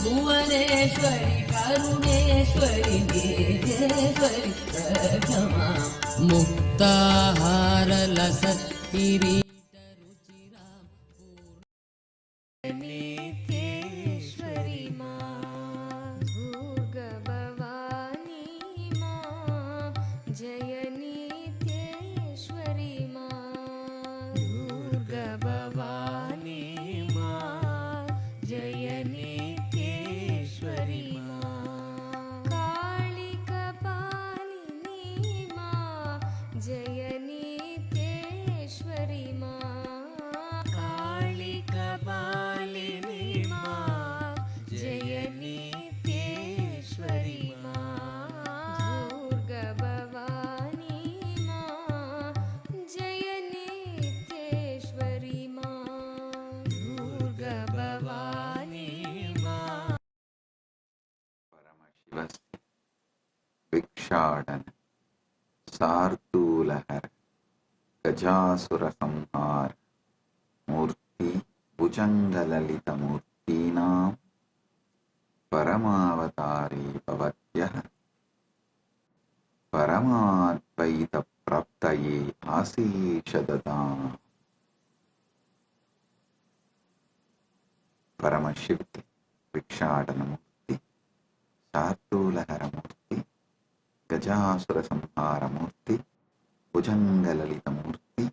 भुवनेश्वरि करुणेश्वरि मेघेश्वरि प्रथमा मुक्ताहारलसत्किरीटरुचिरां नित्येश्वरि मां भूर्गभवानी मां जय नित्येश्वरि मां भूर्गभवानी मां जय नित्येश्वरि मां कालिकपालिनी मां जय नित्येश्वरि मां कालिकपालिनी मां जय नित्येश्वरि मां दुर्गाभवानी मां जय नित्येश्वरि मां दुर्गाभवानी मां परमशिवस्य भिक्षाटन सार्दूलहर गजासुरसंहार मूर्ति भुजङ्गललितमूर्तीनां परमावतारी भवत्यः परमाद्वैतप्राप्तये आशीष ददाम। परमशिवति भिक्षाटनमूर्ति शार्दूलहरमूर्ति गजासुरसंहारमूर्ति भुजंगललितमूर्ति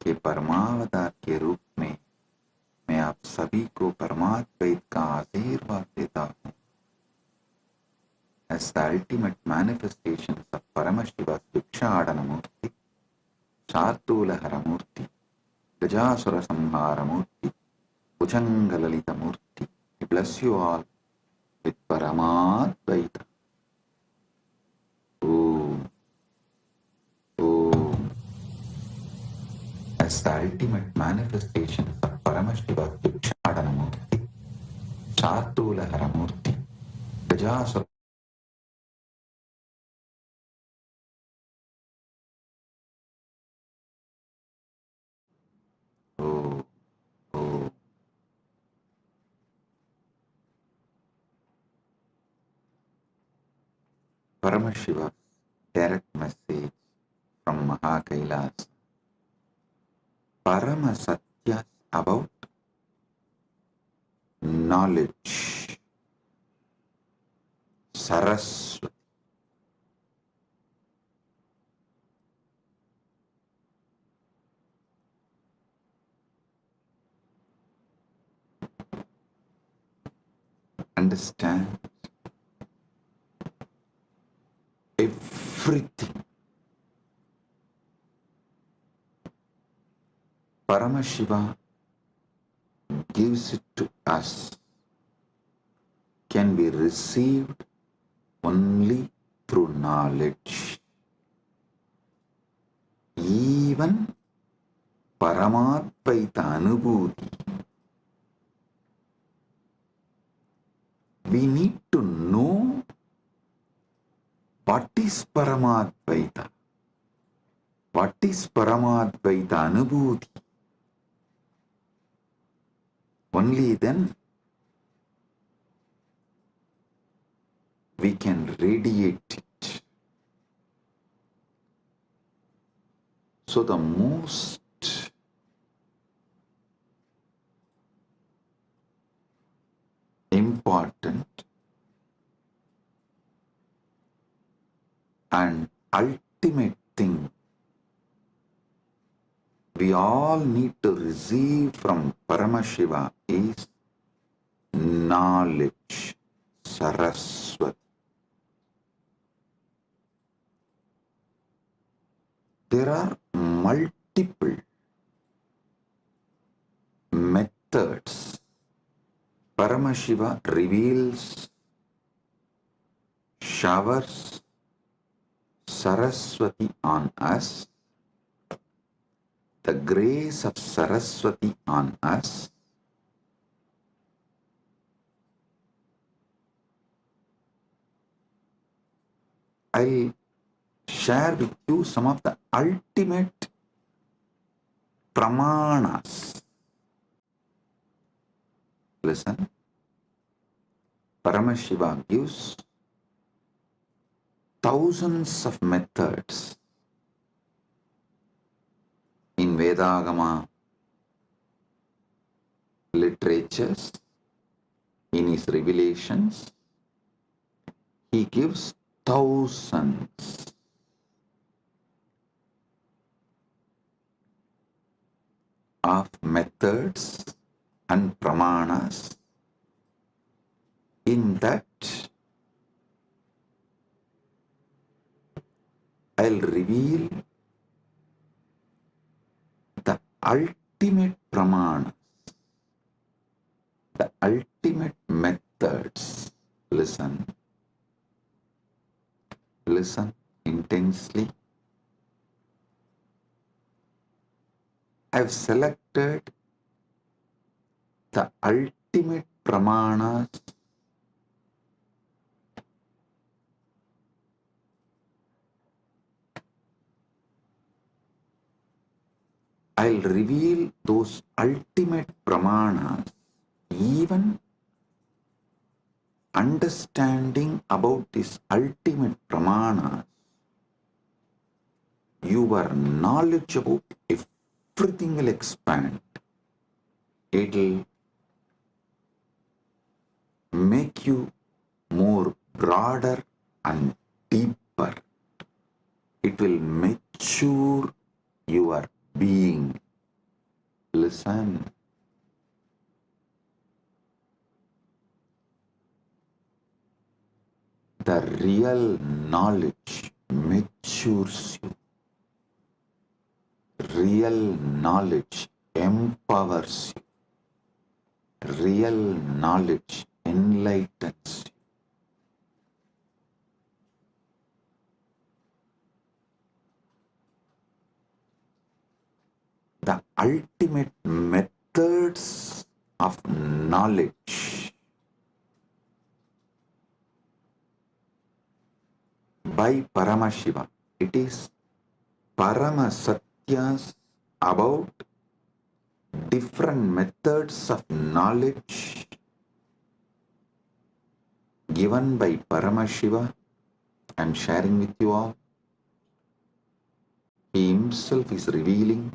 के परमावतार के रूप में मैं आप सभी को परमाद्वैत का आशीर्वाद देता हूँ। As the ultimate manifestations of Paramashiva's Vikshadanamurti, Shartulaharamurti, Gajasurasamharamurti, Bhujangalalitamurti, I bless you all with Paramadvaita. Om. Om. As the ultimate manifestations of Paramashiva's Vikshadanamurti, Shartulaharamurti, Gajasura Paramashiva's direct message from KAILASA. Paramasatya about knowledge. Saraswati. Understand everything. Paramashiva gives it to us, can be received only through knowledge. Even Paramadvaita Anubhuti, we need to know what is Paramadvaita, what is Paramadvaita Anubhuti. Only then we can radiate it. So the most important and ultimate thing we all need to receive from Paramashiva is knowledge, Saraswati. There are multiple methods Paramashiva reveals, showers Saraswati on us, the grace of Saraswati on us. I'll share with you some of the ultimate pramanas. Listen. Paramashiva gives thousands of methods in Vedagama literatures, in his revelations. He gives thousands of methods and pramanas. In that, I'll reveal the ultimate pramanas, the ultimate methods. Listen intensely. I've selected the ultimate pramanas I'll reveal those ultimate pramanas. Even understanding about this ultimate pramanas, your knowledge about everything will expand. It'll make you more broader and deeper. It will mature your being. Listen. The real knowledge matures you. Real knowledge empowers you. Real knowledge enlightens you. The ultimate methods of knowledge by Paramashiva. It is Paramasatyas about different methods of knowledge given by Paramashiva. I am sharing with you all. He himself is revealing.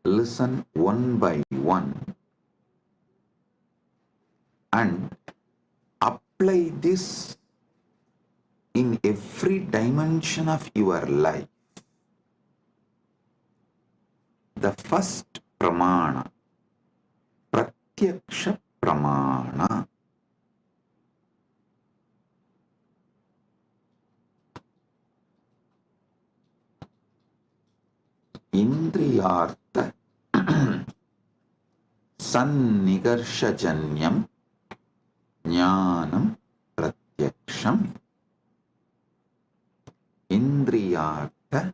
Listen one by one and apply this in every dimension of your life. The first pramana, pratyaksha pramana. Indriyartha sannigarshajanyam jnanam pratyaksham. Indriyartha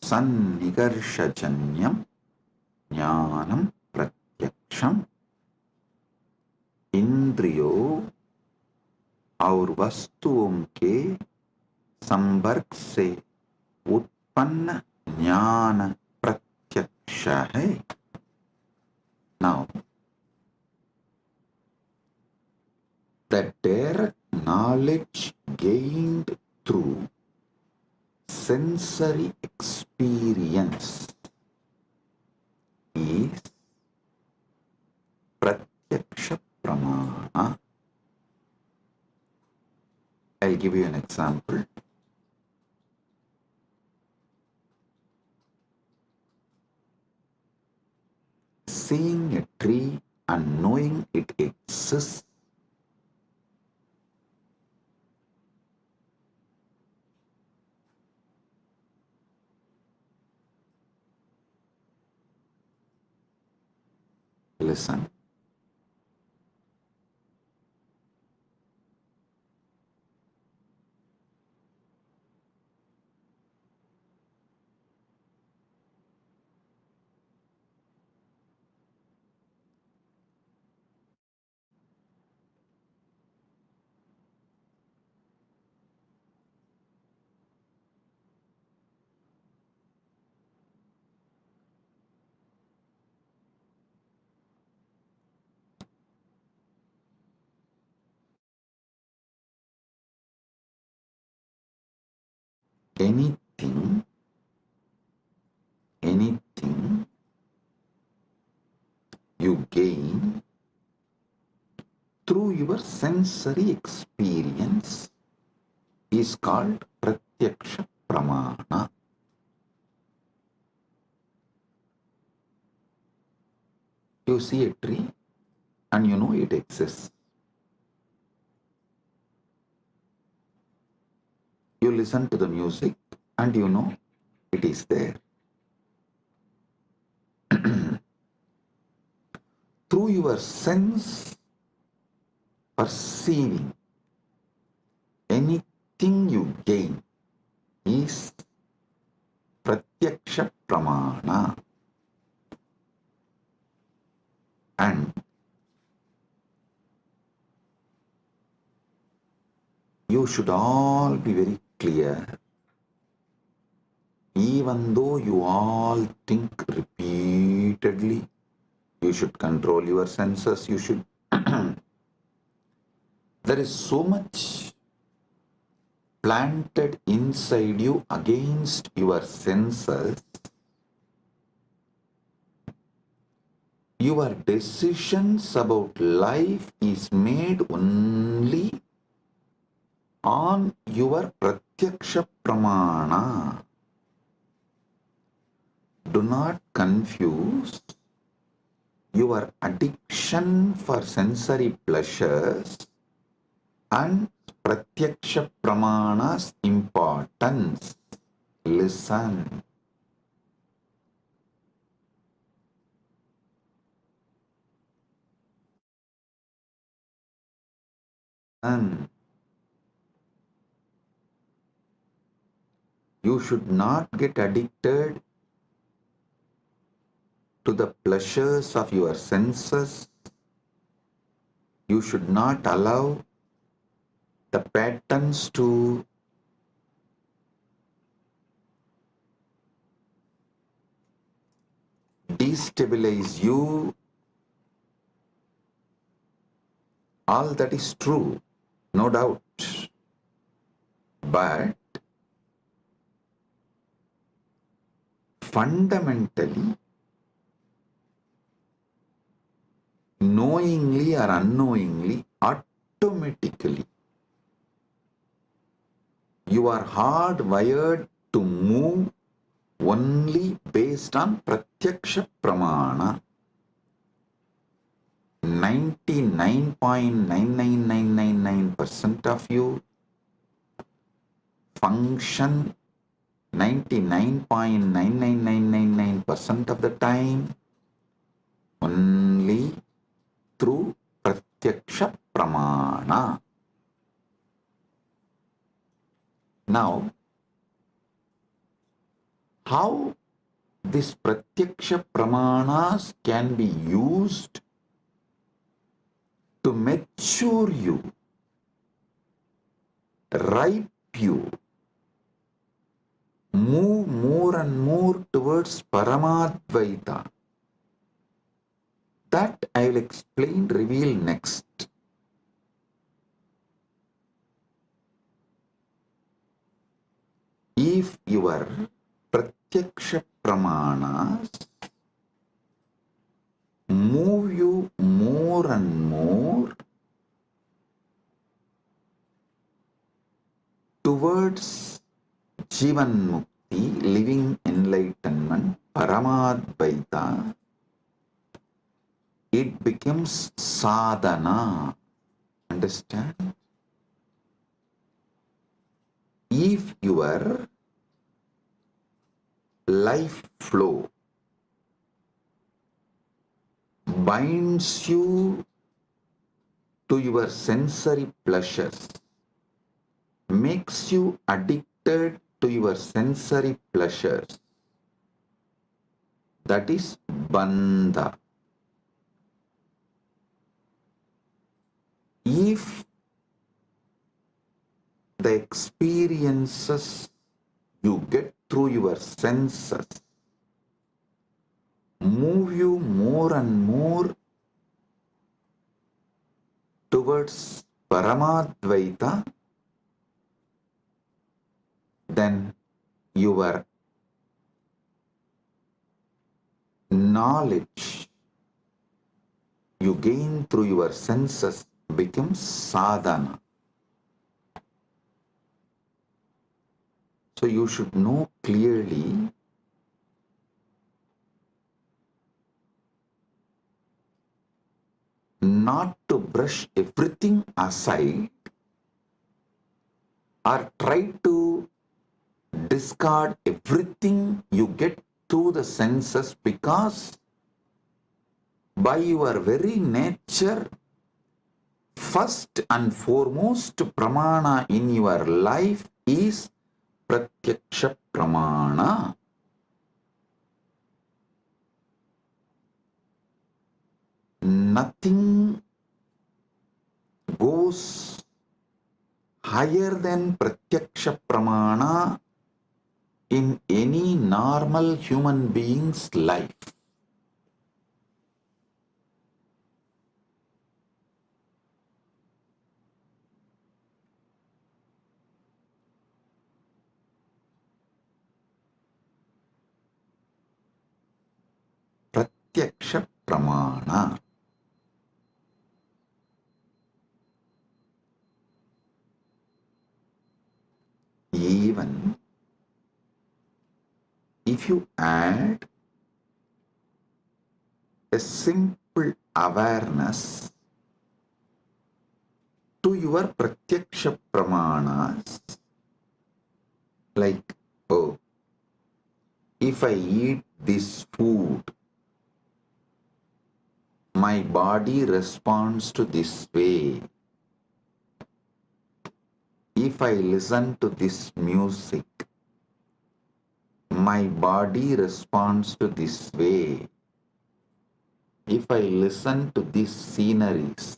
sannigarshajanyam jnanam pratyaksham. इंद्रियों और वस्तुओं के संपर्क से उत्पन्न ज्ञान प्रत्यक्ष है. Now, the direct knowledge gained through sensory experience is pratyaksha pramana. I'll give you an example. Seeing a tree and knowing it exists listen. anything you gain through your sensory experience is called pratyaksha pramana. You see a tree and you know it exists. You listen to the music and you know it is there. Through your sense perceiving, anything you gain is pratyaksha pramana. And you should all be very clear, even though you all think repeatedly, you should control your senses, you should. There is so much planted inside you against your senses. Your decisions about life is made only on your pratyaksha pramana. Do not confuse your addiction for sensory pleasures and pratyaksha pramana's importance. Listen. And you should not get addicted to the pleasures of your senses. You should not allow the patterns to destabilize you. All that is true, no doubt. But fundamentally, knowingly or unknowingly, automatically, you are hardwired to move only based on pratyaksha pramana. 99.99999% of you function 99.99999% of the time only through pratyaksha pramana. Now, how this pratyaksha pramanas can be used to mature you, ripe you, move more and more towards Paramadvaita. That I will explain, reveal next. If your pratyaksha pramanas move you more and more towards Jivan Mukti, living enlightenment, Paramadvaita, it becomes sadhana. Understand? If your life flow binds you to your sensory pleasures, makes you addicted to your sensory pleasures, that is bandha. If the experiences you get through your senses move you more and more towards Paramadvaita, then your knowledge you gain through your senses becomes sadhana. So you should know clearly not to brush everything aside or try to discard everything you get through the senses, because by your very nature, first and foremost pramana in your life is pratyaksha pramana. Nothing goes higher than pratyaksha pramana in any normal human being's life. Pratyaksha pramana. Even if you add a simple awareness to your pratyaksha pramanas, like, oh, if I eat this food, my body responds to this way. If I listen to this music, my body responds to this way. If I listen to these sceneries,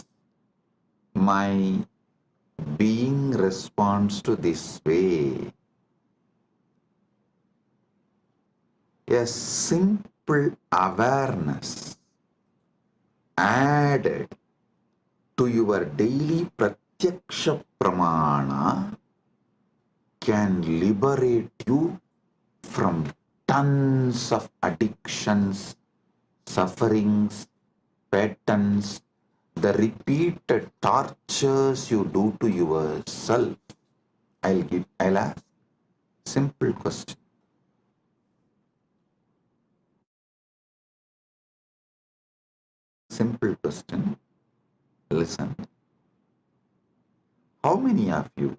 my being responds to this way. A simple awareness added to your daily pratyaksha pramana can liberate you from tons of addictions, sufferings, patterns, the repeated tortures you do to yourself. I'll ask simple question. Simple question. Listen. How many of you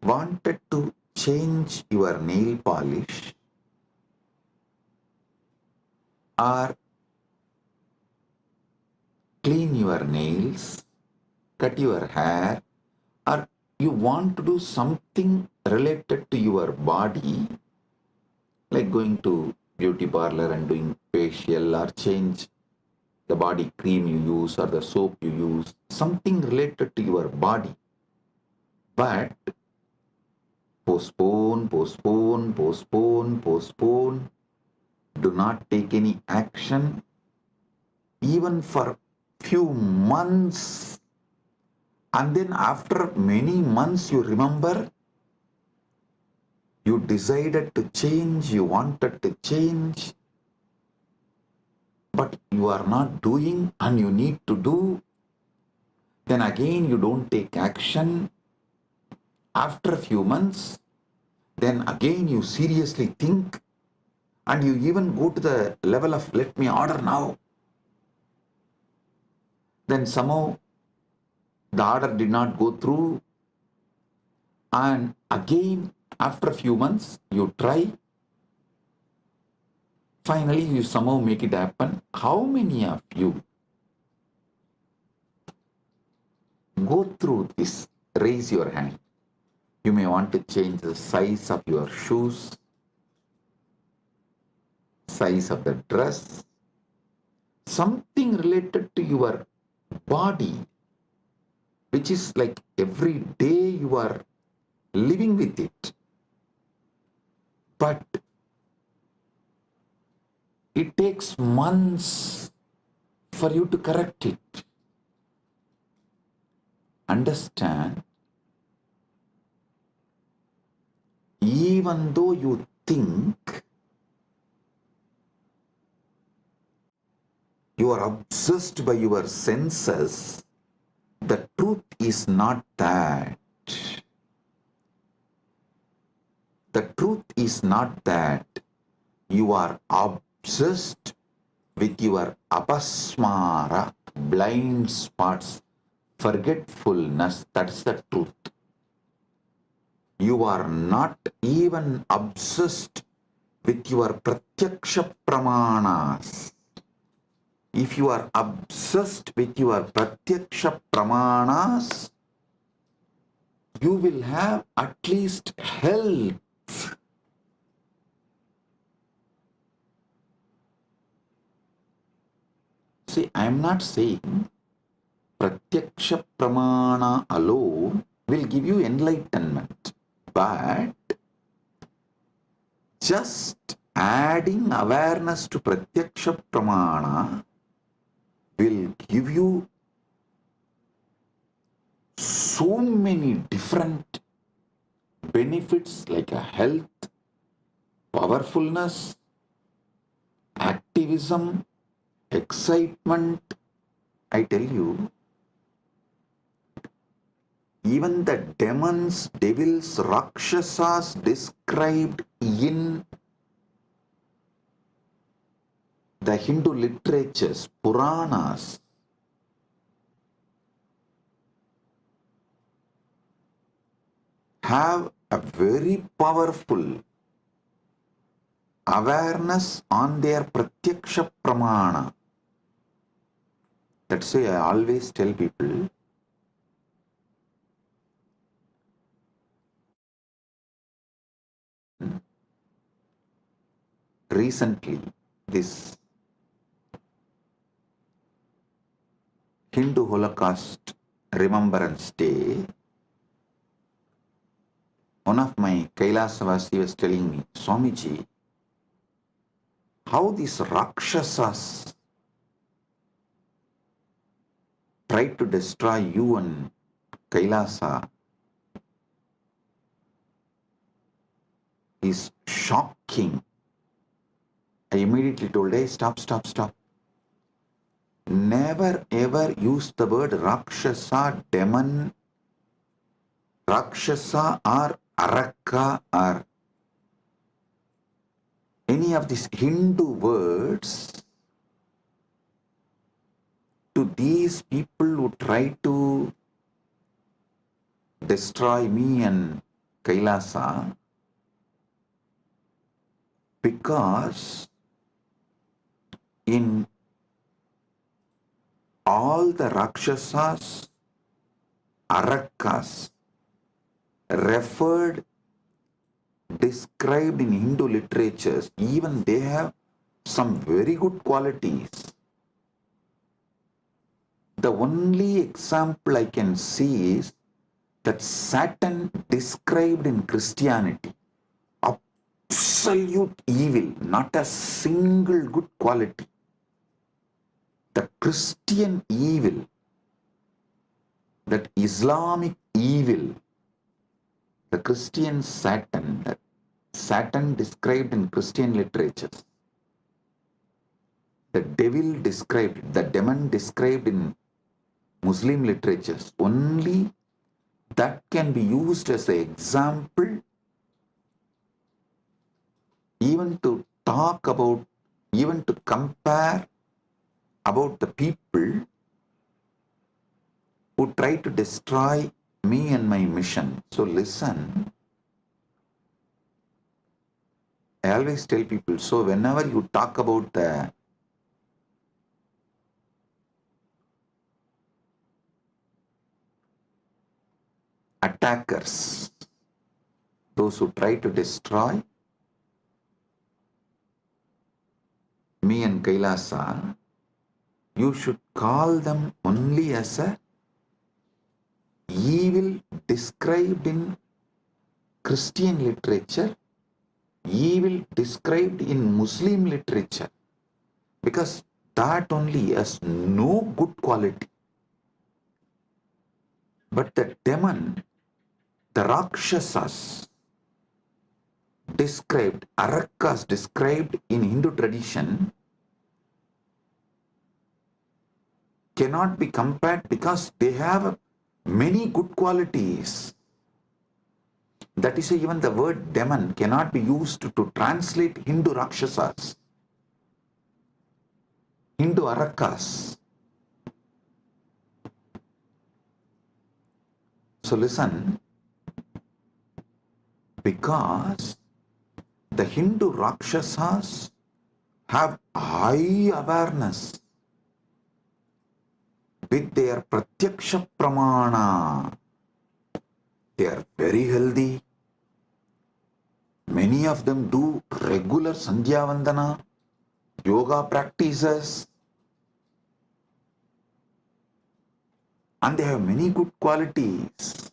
wanted to change your nail polish or clean your nails, cut your hair, or you want to do something related to your body, like going to beauty parlor and doing facial, or change the body cream you use or the soap you use, something related to your body, but postpone, postpone, postpone, postpone, do not take any action, even for few months, and then after many months you remember you decided to change, you wanted to change, but you are not doing and you need to do. Then again you don't take action. After a few months, then again you seriously think, and you even go to the level of let me order now. Then somehow the order did not go through, and again after a few months you try, finally you somehow make it happen. How many of you go through this? Raise your hand. You may want to change the size of your shoes, size of the dress, something related to your body, which is like every day you are living with it. But it takes months for you to correct it. Understand, even though you think you are obsessed by your senses, the truth is not that. The truth is not that you are obsessed with your apasmara, blind spots, forgetfulness. That's the truth. You are not even obsessed with your pratyaksha pramanas. If you are obsessed with your pratyaksha pramanas, you will have at least health. See, I am not saying pratyaksha pramana alone will give you enlightenment, but just adding awareness to pratyaksha pramana will give you so many different benefits like a health, powerfulness, activism, excitement. I tell you, even the demons, devils, rakshasas described in the Hindu literatures, Puranas, have a very powerful awareness on their pratyaksha pramana. That's why I always tell people, recently, this Hindu Holocaust Remembrance Day, one of my KAILASA was telling me, Swamiji, how these Rakshasas tried to destroy you and KAILASA is shocking. I immediately told, hey, stop. Never ever use the word Rakshasa, demon, Rakshasa or Araka or any of these Hindu words to these people who try to destroy me and KAILASA, because in all the Rakshasas, Arakas referred, described in Hindu literatures, even they have some very good qualities. The only example I can see is that Satan described in Christianity, absolute evil, not a single good quality. The Christian evil, that Islamic evil, the Christian Satan, that Satan described in Christian literatures, the devil described, the demon described in Muslim literatures, only that can be used as an example even to talk about, even to compare about the people who try to destroy me and my mission. So listen, I always tell people, so whenever you talk about the attackers, those who try to destroy me and KAILASA, you should call them only as a evil described in Christian literature, evil described in Muslim literature, because that only has no good quality. But the demon, the Rakshasas, described, Arakas described in Hindu tradition cannot be compared because they have many good qualities. That is why even the word demon cannot be used to translate Hindu Rakshasas, Hindu Arakas. So listen, because the Hindu Rakshasas have high awareness with their Pratyaksha Pramana. They are very healthy. Many of them do regular Sandhya Vandana, yoga practices, and they have many good qualities.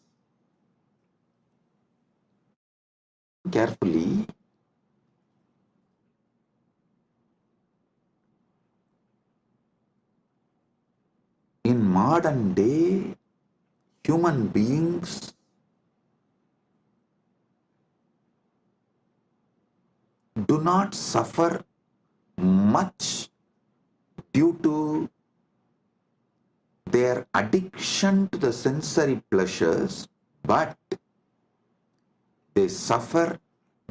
Carefully, in modern day, human beings do not suffer much due to their addiction to the sensory pleasures, but they suffer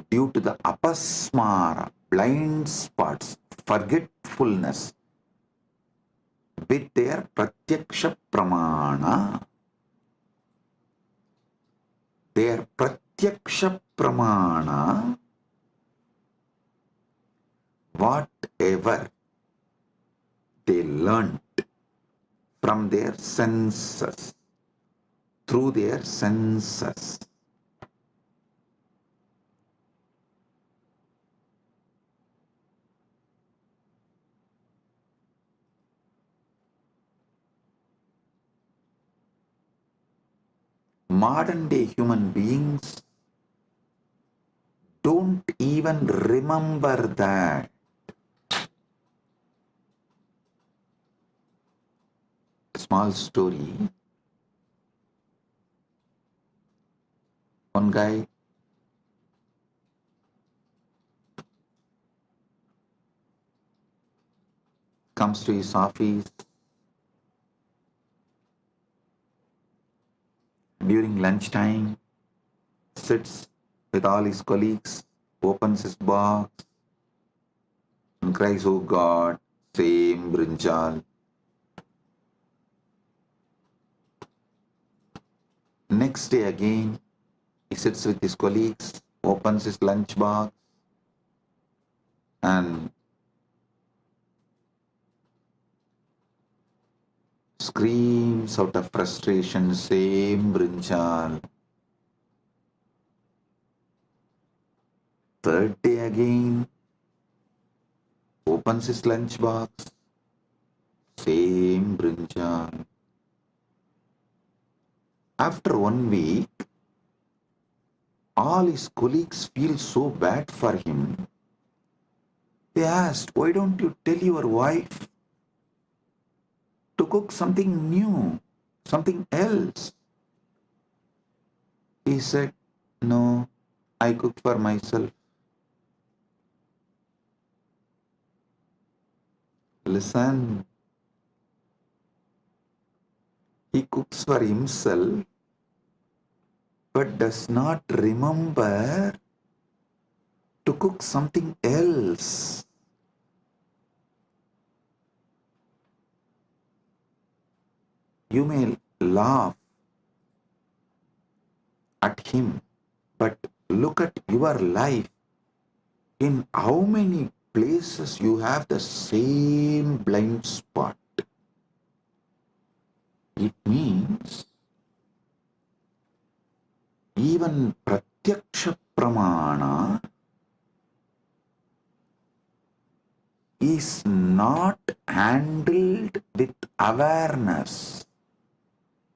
due to the apasmara, blind spots, forgetfulness with their pratyaksha pramana. Their pratyaksha pramana, whatever they learnt from their senses, through their senses. Modern day human beings don't even remember that. A small story. One guy comes to his office during lunchtime, sits with all his colleagues, opens his box and cries, "Oh God, same brinjal." Next day again, he sits with his colleagues, opens his lunch box and screams out of frustration, "Same brinjal." Third day again, opens his lunch box, same brinjal. After 1 week, all his colleagues feel so bad for him. They asked, "Why don't you tell your wife to cook something new, something else?" He said, "No, I cook for myself." Listen, he cooks for himself but does not remember to cook something else. You may laugh at him, but look at your life. In how many places you have the same blind spot? It means even pratyaksha pramana is not handled with awareness.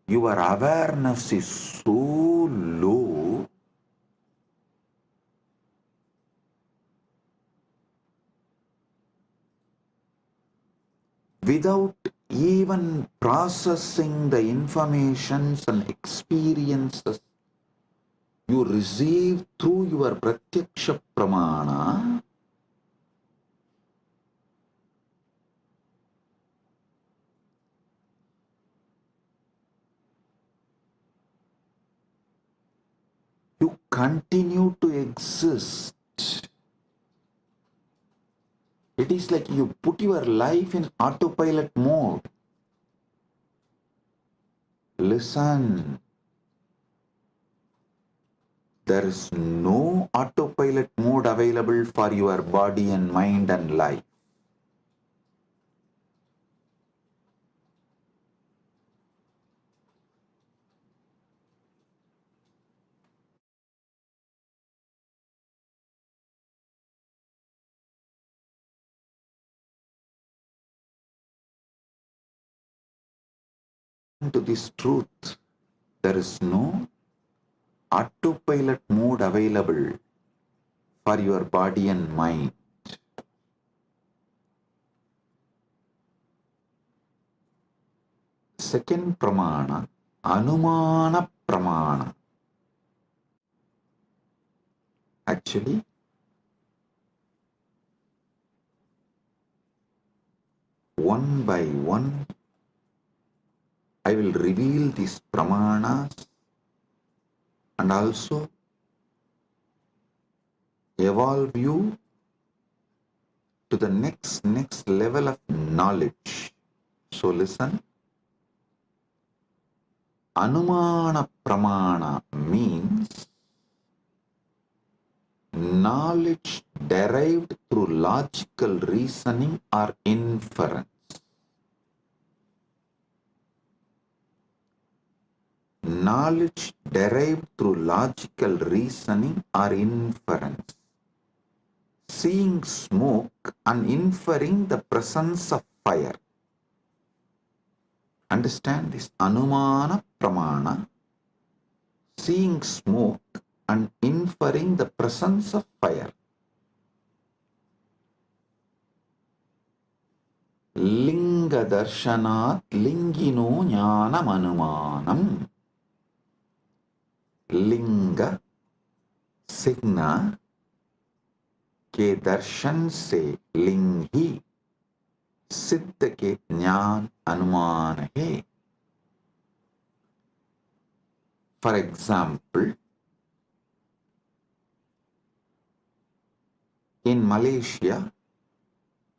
Your awareness is so low without even processing the informations and experiences you receive through your pratyaksha pramana, you continue to exist. It is like you put your life in autopilot mode. Listen, there is no autopilot mode available for your body and mind and life. To this truth, there is no autopilot mode available for your body and mind. Second pramana, anumana pramana. Actually, one by one, I will reveal these pramanas and also evolve you to the next level of knowledge. So listen, anumana pramana means knowledge derived through logical reasoning or inference. Knowledge derived through logical reasoning or inference. Seeing smoke and inferring the presence of fire. Understand this? Anumana pramana. Seeing smoke and inferring the presence of fire. Linga darshanat lingino jnanam anumanam. लिंग सिग्ना के दर्शन से लिंग ही सिद्ध के ज्ञान अनुमान है. For example, in Malaysia,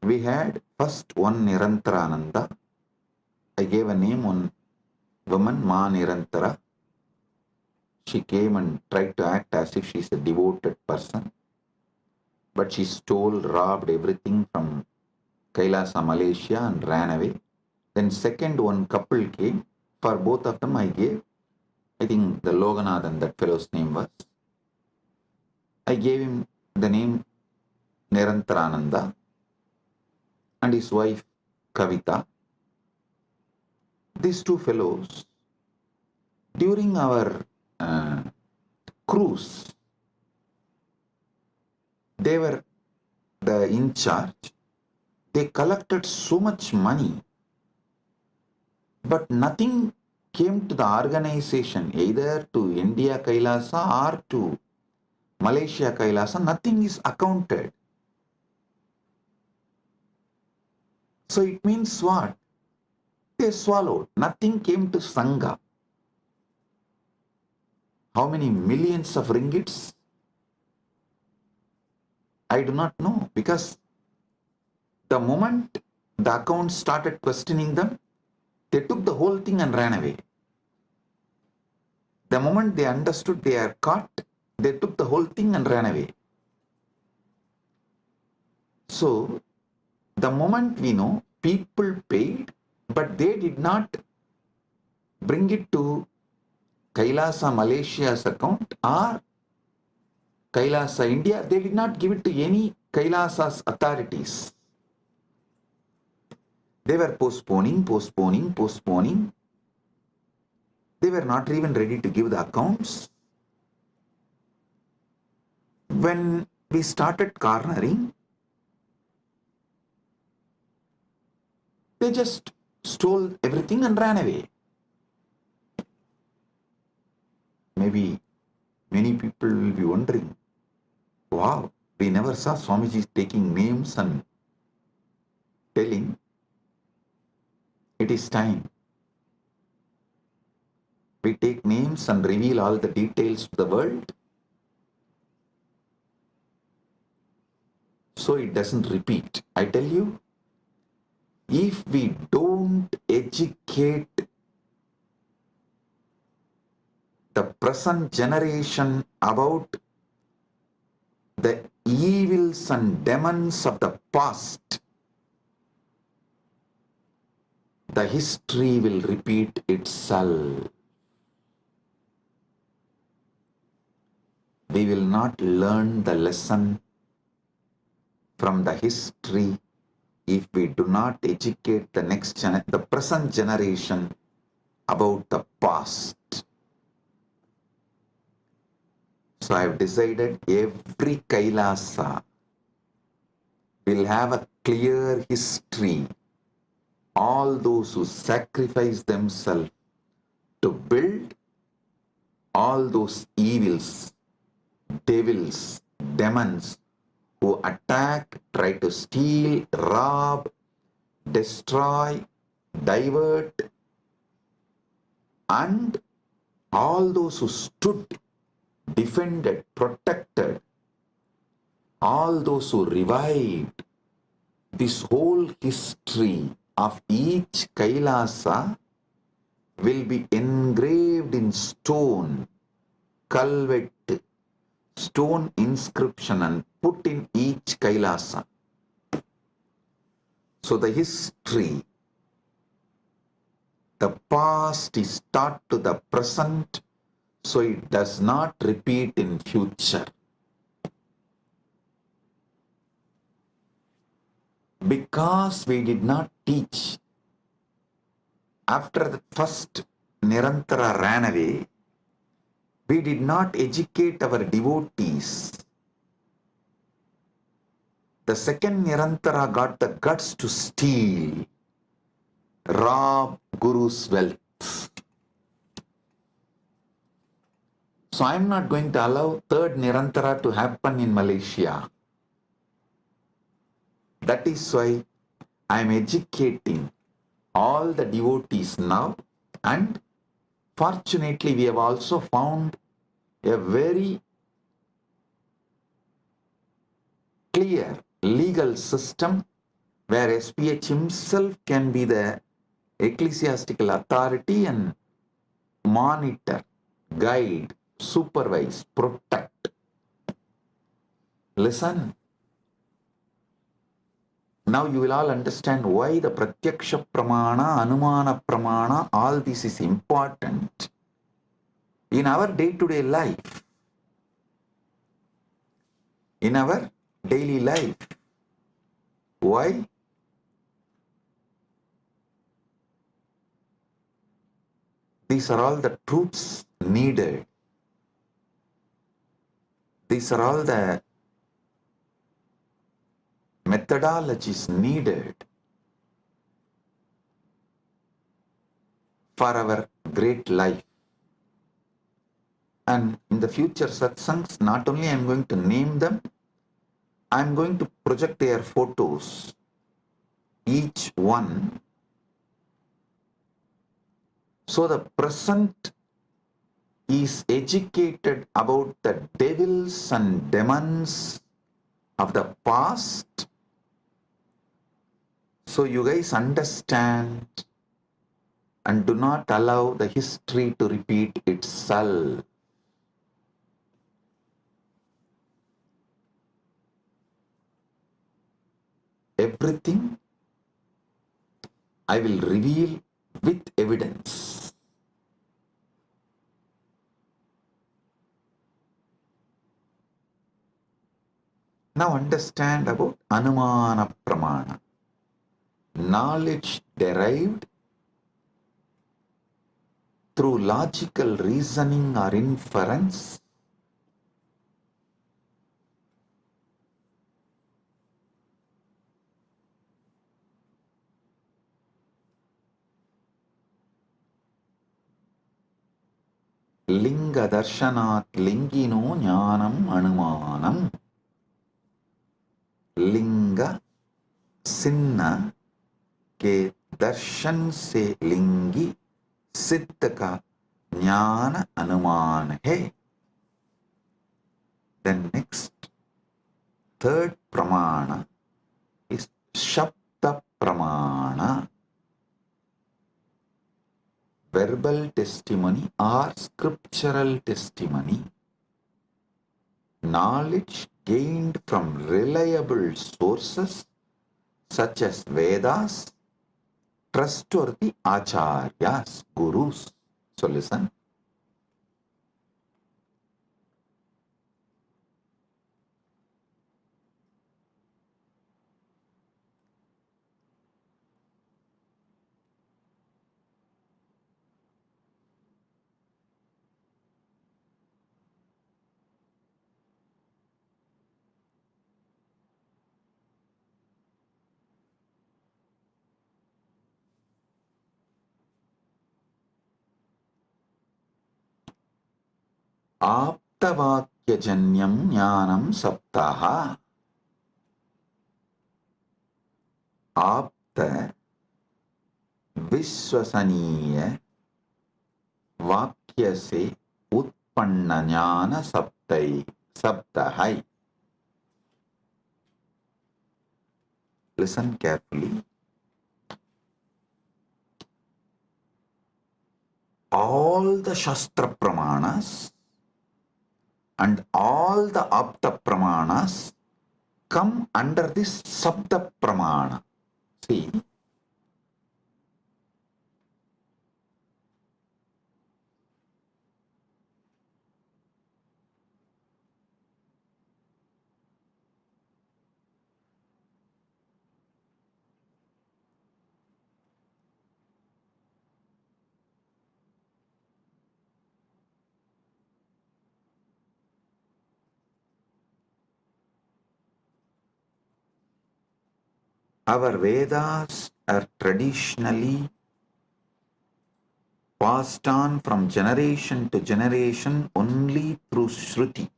we had first one Nirantarananda. I gave a name on woman, Ma Nirantara. She came and tried to act as if she is a devoted person. But she stole, robbed everything from KAILASA, Malaysia and ran away. Then second one couple came. For both of them I gave, I think the Loganathan, that fellow's name was. I gave him the name Nirantarananda and his wife Kavita. These two fellows, during our cruise, they were the in charge. They collected so much money, but nothing came to the organization, either to India KAILASA or to Malaysia KAILASA. Nothing is accounted. So it means what? They swallowed. Nothing came to Sangha. How many millions of ringgits? I do not know, because the moment the accounts started questioning them, they took the whole thing and ran away. The moment they understood they are caught, they took the whole thing and ran away. So, the moment we know, people paid, but they did not bring it to KAILASA Malaysia's account or KAILASA India. They did not give it to any KAILASA's authorities. They were postponing. They were not even ready to give the accounts. When we started cornering, they just stole everything and ran away. Maybe Many people will be wondering, wow, we never saw Swamiji taking names and telling it is time. We take names and reveal all the details to the world so it doesn't repeat. I tell you, if we don't educate the present generation about the evils and demons of the past, the history will repeat itself. We will not learn the lesson from the history if we do not educate the present generation about the past. So I have decided every Kailasa will have a clear history. All those who sacrifice themselves to build, all those evils, devils, demons who attack, try to steal, rob, destroy, divert, and all those who stood, defended, protected, all those who revived, this whole history of each Kailasa will be engraved in stone, culvet, stone inscription, and put in each Kailasa. So the history, the past is taught to the present, so it does not repeat in future. Because we did not teach, after the first Nirantara ran away, we did not educate our devotees. The second Nirantara got the guts to steal, rob Guru's wealth. So I am not going to allow third Nirantara to happen in Malaysia. That is why I am educating all the devotees now, and fortunately we have also found a very clear legal system where SPH himself can be the ecclesiastical authority and monitor, guide, supervise, protect. Listen. Now you will all understand why the Pratyaksha Pramana, Anumana Pramana, all this is important in our day-to-day life, in our daily life. Why? These are all the truths needed. These are all the methodologies needed for our great life. And in the future satsangs, not only I am going to name them, I am going to project their photos, each one, so the present is educated about the devils and demons of the past, so you guys understand and do not allow the history to repeat itself. Everything I will reveal with evidence. Now understand about Anumana Pramana. Knowledge derived through logical reasoning or inference, Linga darshanat lingino jnanam anumanam. Linga सिन्ना के दर्शन से लिंगी सिद्ध का ज्ञान अनुमान है. Then next, third pramana is shabda pramana, verbal testimony or scriptural testimony, knowledge gained from reliable sources such as Vedas, trustworthy acharyas, gurus. So listen. आप्तवाक्यजन्यं ज्ञानं सप्ताह. आप्त विश्वसनीय वाक्य से उत्पन्न ज्ञान शब्द है. Listen carefully. All the Shastra Pramanas and all the Apta Pramanas come under this Sabda Pramana. See, our Vedas are traditionally passed on from generation to generation only through Shruti,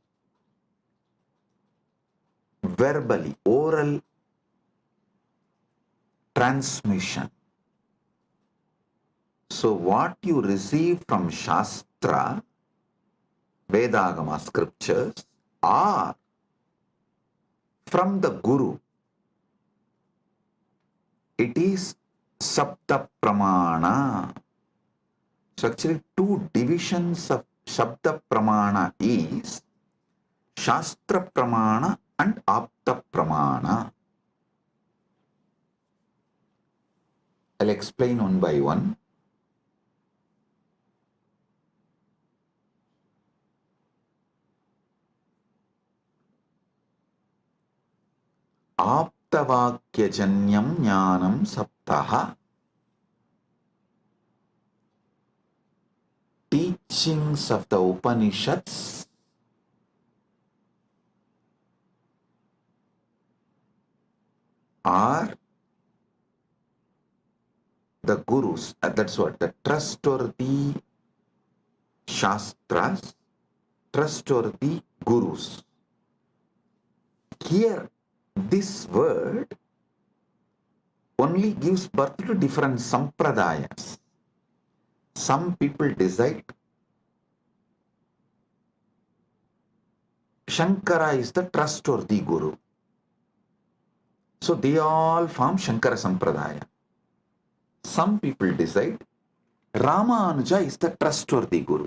verbally, oral transmission. So what you receive from Shastra, Vedagama scriptures, or from the Guru, it is Sabda Pramana. So actually two divisions of Shabda Pramana is Shastra Pramana and Apta Pramana. I'll explain one by one. Aptavakyajanyam jnanam saptaha. Teachings of the Upanishads are the gurus, that's what, the trustworthy Shastras, trustworthy gurus. Here, this word only gives birth to different sampradayas. Some people decide Shankara is the trustworthy guru. So they all form Shankara Sampradaya. Some people decide Ramanuja is the trustworthy guru.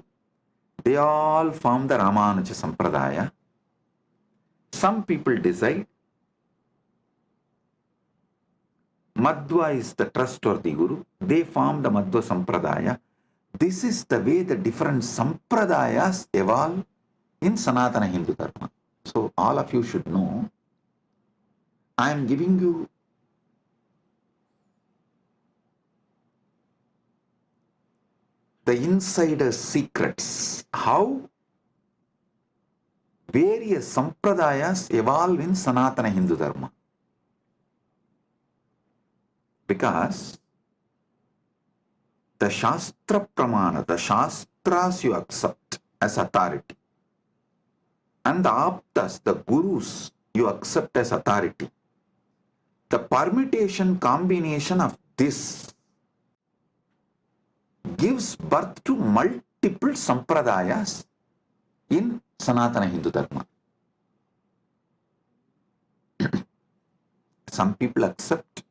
They all form the Ramanuja Sampradaya. Some people decide Madhva is the trustworthy guru. They form the Madhva Sampradaya. This is the way the different Sampradayas evolve in Sanatana Hindu Dharma. So all of you should know, I am giving you the insider secrets, how various Sampradayas evolve in Sanatana Hindu Dharma. Because the Shastra Pramana, the Shastras you accept as authority, and the Aptas, the Gurus, you accept as authority. The permutation combination of this gives birth to multiple sampradayas in Sanatana Hindu Dharma. Some people accept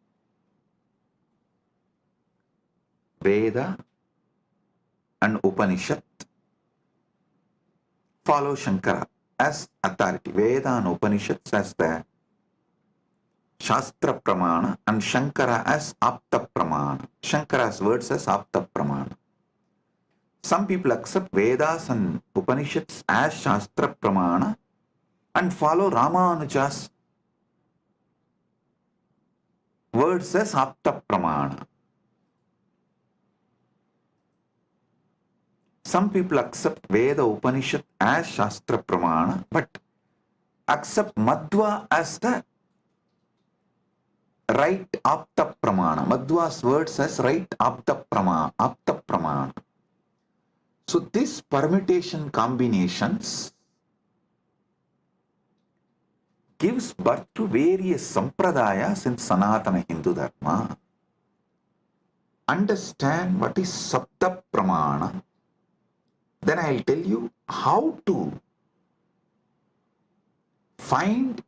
Veda and Upanishad, follow Shankara as authority. Veda and Upanishads as the Shastra Pramana and Shankara as Apta Pramana. Shankara's words as Apta Pramana. Some people accept Vedas and Upanishads as Shastra Pramana and follow Ramanuja's words as Apta Pramana. Some people accept Veda Upanishad as Shastra Pramana but accept Madhva as the right Apta Pramana. Madhva's words as right Apta Pramana. So this permutation combinations gives birth to various sampradayas in Sanatana Hindu Dharma. Understand what is Sapta Pramana. Then I'll tell you how to find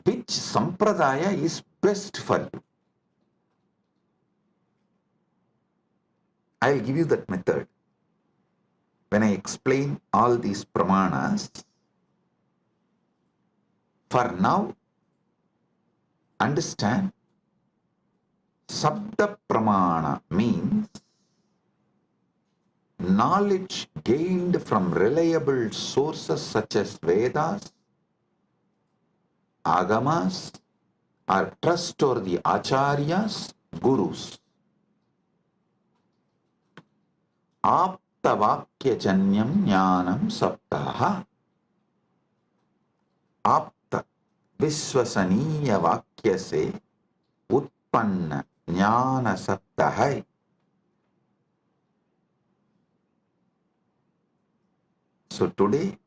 which sampradaya is best for you. I'll give you that method. When I explain all these pramanas, for now, understand Sabda Pramana means knowledge gained from reliable sources such as Vedas, Agamas, or trustworthy Acharyas, Gurus. Aptavakyajanyam jnanam saptaha. Apta Vishwasaniya Vakya se Utpanna Jnana Saptaha. So today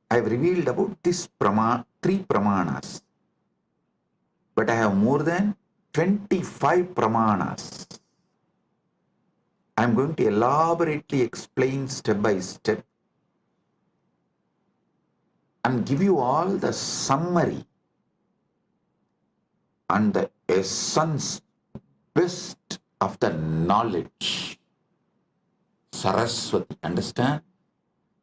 I have revealed about this three pramanas, but I have more than 25 pramanas. I am going to elaborately explain step by step and give you all the summary and the essence, best of the knowledge. Saraswati, understand?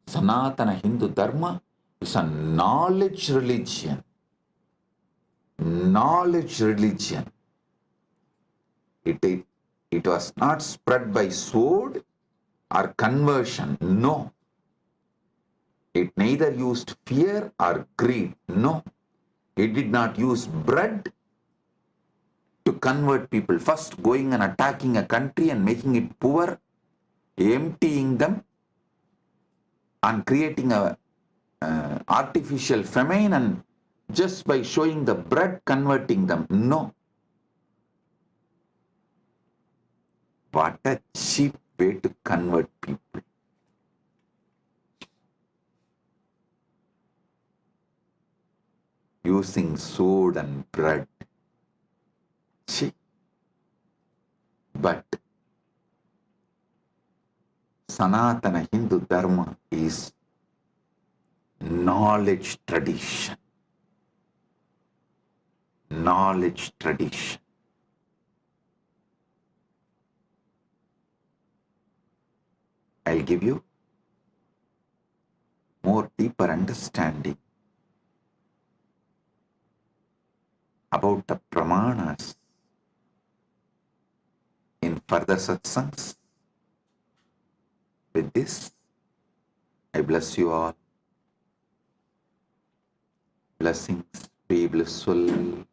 Sanatana Hindu Dharma is a knowledge religion. Knowledge religion. It was not spread by sword or conversion. No. It neither used fear or greed. No. It did not use bread to convert people. First going and attacking a country and making it poor, emptying them and creating a artificial famine, and just by showing the bread converting them. No. What a cheap way to convert people. Using sword and bread. See? But Sanatana Hindu Dharma is knowledge tradition. Knowledge tradition. I'll give you more deeper understanding about the pramanas in further satsangs. With this, I bless you all. Blessings, be blissful.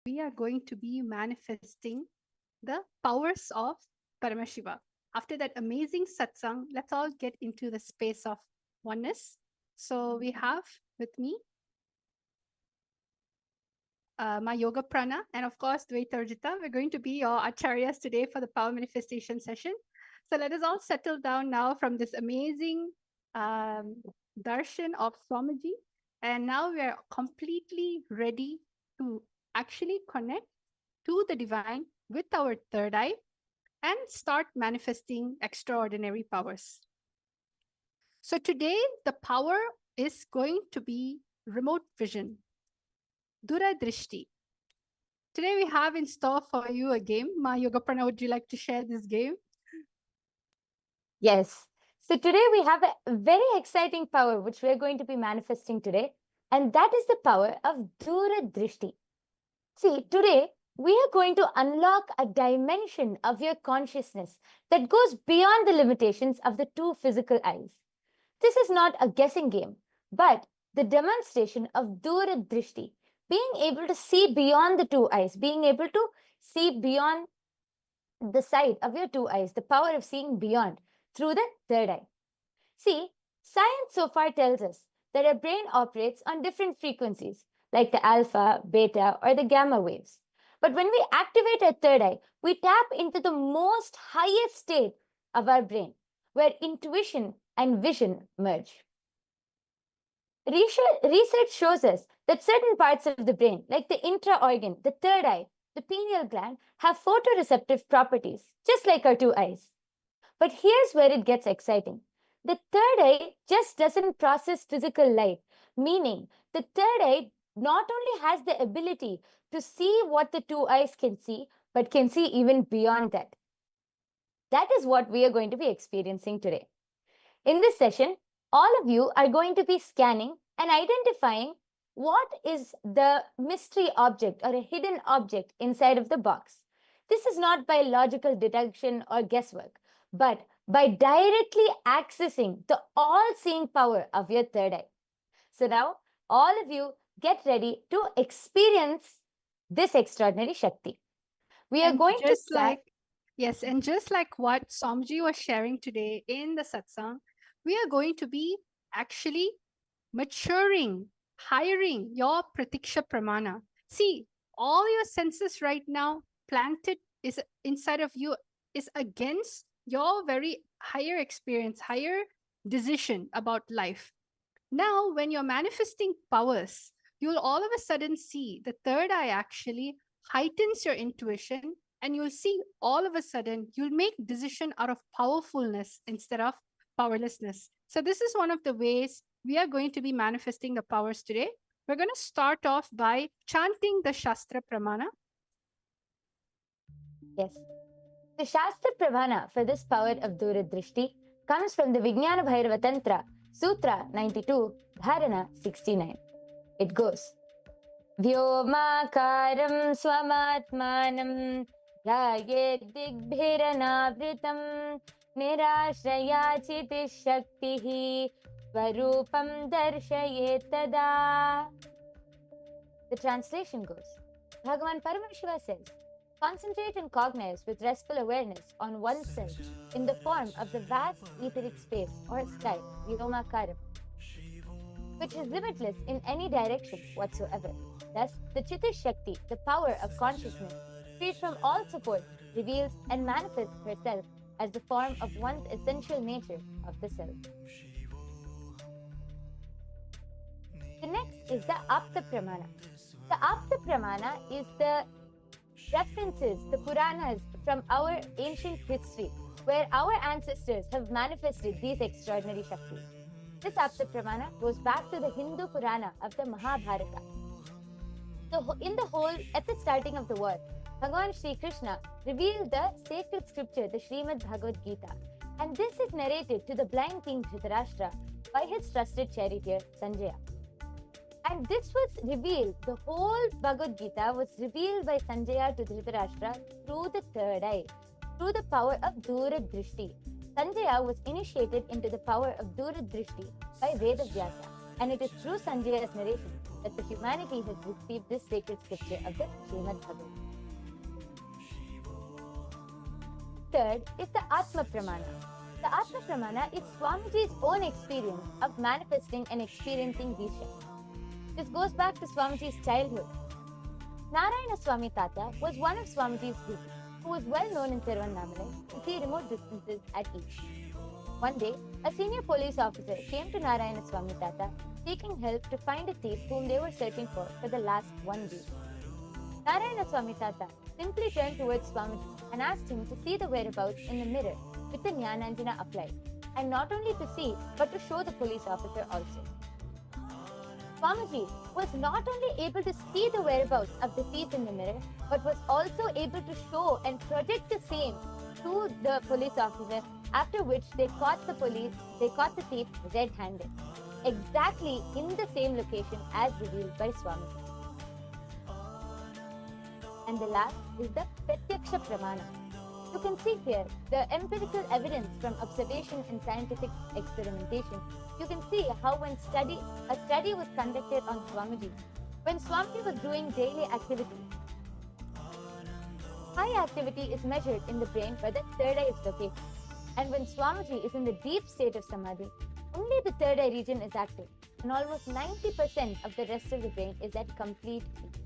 we are going to be manifesting the powers of Paramashiva. After that amazing satsang, let's all get into the space of oneness. So we have with me my yoga prana, and of course, Dvaitarjita. We're going to be your acharyas today for the power manifestation session. So let us all settle down now from this amazing darshan of Swamiji. And now we are completely ready to actually connect to the divine with our third eye and start manifesting extraordinary powers. So today, the power is going to be remote vision, Duradrishti. Today we have in store for you a game. Ma Yogaprana, would you like to share this game? Yes. So today we have a very exciting power which we are going to be manifesting today, and that is the power of Duradrishti. See, today we are going to unlock a dimension of your consciousness that goes beyond the limitations of the two physical eyes. This is not a guessing game, but the demonstration of Duradrishti, being able to see beyond the two eyes, being able to see beyond the sight of your two eyes, the power of seeing beyond through the third eye. See, science so far tells us that our brain operates on different frequencies, like the alpha, beta, or the gamma waves. But when we activate our third eye, we tap into the most highest state of our brain, where intuition and vision merge. Research shows us that certain parts of the brain, like the intra-organ, the third eye, the pineal gland, have photoreceptive properties, just like our two eyes. But here's where it gets exciting. The third eye just doesn't process physical light, meaning the third eye not only has the ability to see what the two eyes can see, but can see even beyond that. That is what we are going to be experiencing today. In this session, all of you are going to be scanning and identifying what is the mystery object or a hidden object inside of the box. This is not by logical deduction or guesswork, but by directly accessing the all-seeing power of your third eye. So now, all of you get ready to experience this extraordinary Shakti. We are going to start. Yes, and just like what Somji was sharing today in the satsang, we are going to be actually maturing, hiring your pratiksha pramana. See, all your senses right now planted is inside of you is against your very higher experience, higher decision about life. Now, when you're manifesting powers, you'll all of a sudden see the third eye actually heightens your intuition, and you'll see all of a sudden you'll make decision out of powerfulness instead of powerlessness. So this is one of the ways we are going to be manifesting the powers today. We're going to start off by chanting the Shastra Pramana. Yes. The Shastra Pramana for this power of Duradrishti comes from the Vijnana Bhairava Tantra, Sutra 92, Dharana 69. It goes, Vyomakaram swamatmanam Jayet digbhiranavritam Nirashrayachiti shaktihi Svarupam darshayet tada. The translation goes, Bhagavan Paramashiva says, concentrate and cognize with restful awareness on oneself in the form of the vast etheric space or sky, Vyomakaram, which is limitless in any direction whatsoever. Thus, the Chitta Shakti, the power of consciousness, freed from all support, reveals and manifests herself as the form of one's essential nature of the self. The next is the Apta Pramana. The Apta Pramana is the references, the Puranas from our ancient history, where our ancestors have manifested these extraordinary Shaktis. This Apta Pramana goes back to the Hindu Purana of the Mahabharata. At the starting of the war, Bhagavan Shri Krishna revealed the sacred scripture, the Srimad Bhagavad Gita, and this is narrated to the blind king Dhritarashtra by his trusted charioteer Sanjaya. And this was revealed, the whole Bhagavad Gita was revealed by Sanjaya to Dhritarashtra through the third eye, through the power of Duradrishti. Sanjaya was initiated into the power of Duradrishti by Vedavyasa, and it is through Sanjaya's narration that the humanity has received this sacred scripture of the Srimad Bhagavatam. Third is the Atma Pramana. The Atma Pramana is Swamiji's own experience of manifesting and experiencing these Shaktis. This goes back to Swamiji's childhood. Narayana Swami Tata was one of Swamiji's gurus, who was well known in Tiruvannamalai to see remote distances at ease. One day, a senior police officer came to Narayana Swami Tata seeking help to find a thief whom they were searching for the last 1 week. Narayana Swami Tata simply turned towards Swamiji and asked him to see the whereabouts in the mirror with the Jnananjana applied, and not only to see but to show the police officer also. Swamiji was not only able to see the whereabouts of the thief in the mirror, but was also able to show and project the same to the police officer, after which they caught the thief red-handed, exactly in the same location as revealed by Swamiji. And the last is the Pratyaksha Pramana. You can see here the empirical evidence from observation and scientific experimentation. You can see how when a study was conducted on Swamiji, when Swamiji was doing daily activity. High activity is measured in the brain where the third eye is located. And when Swamiji is in the deep state of Samadhi, only the third eye region is active, and almost 90% of the rest of the brain is at complete peace.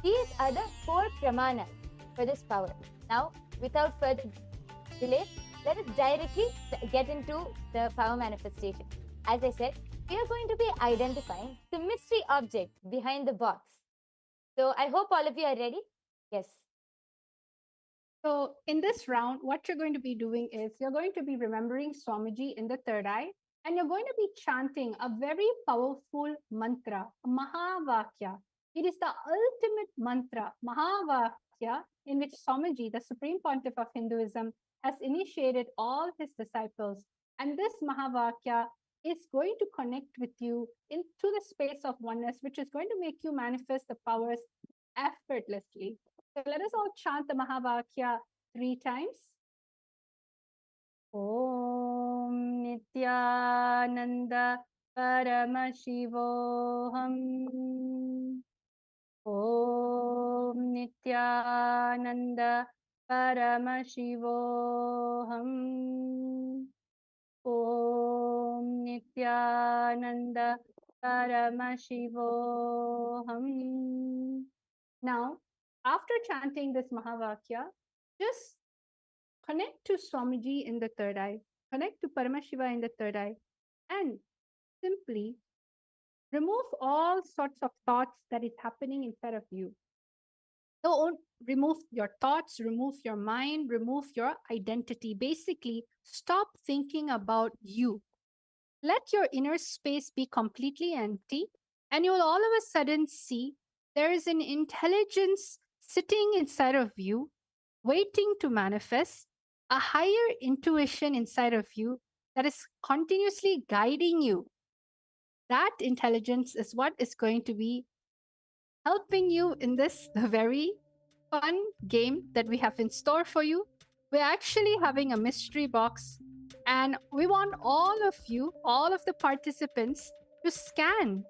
These are the 4 pramanas for this power. Now, without further delay, let us directly get into the power manifestation. As I said, we are going to be identifying the mystery object behind the box. So I hope all of you are ready. Yes. So in this round, what you're going to be doing is you're going to be remembering Swamiji in the third eye, and you're going to be chanting a very powerful mantra, a Mahavakya. It is the ultimate mantra, Mahavakya, in which Swamiji, the Supreme Pontiff of Hinduism, has initiated all his disciples. And this Mahavakya is going to connect with you into the space of oneness, which is going to make you manifest the powers effortlessly. So let us all chant the Mahavakya 3 times. Om Nityananda Paramashivoham. Om Nityananda Paramashivoham. Om Nityananda Paramashivoham. Now, after chanting this Mahavakya, just connect to Swamiji in the third eye, connect to Paramashiva in the third eye, and simply remove all sorts of thoughts that is happening inside of you. Don't remove your thoughts, remove your mind, remove your identity. Basically, stop thinking about you. Let your inner space be completely empty, and you will all of a sudden see there is an intelligence sitting inside of you, waiting to manifest, a higher intuition inside of you that is continuously guiding you. That intelligence is what is going to be helping you in this very fun game that we have in store for you. We're actually having a mystery box, and we want all of you, all of the participants, to scan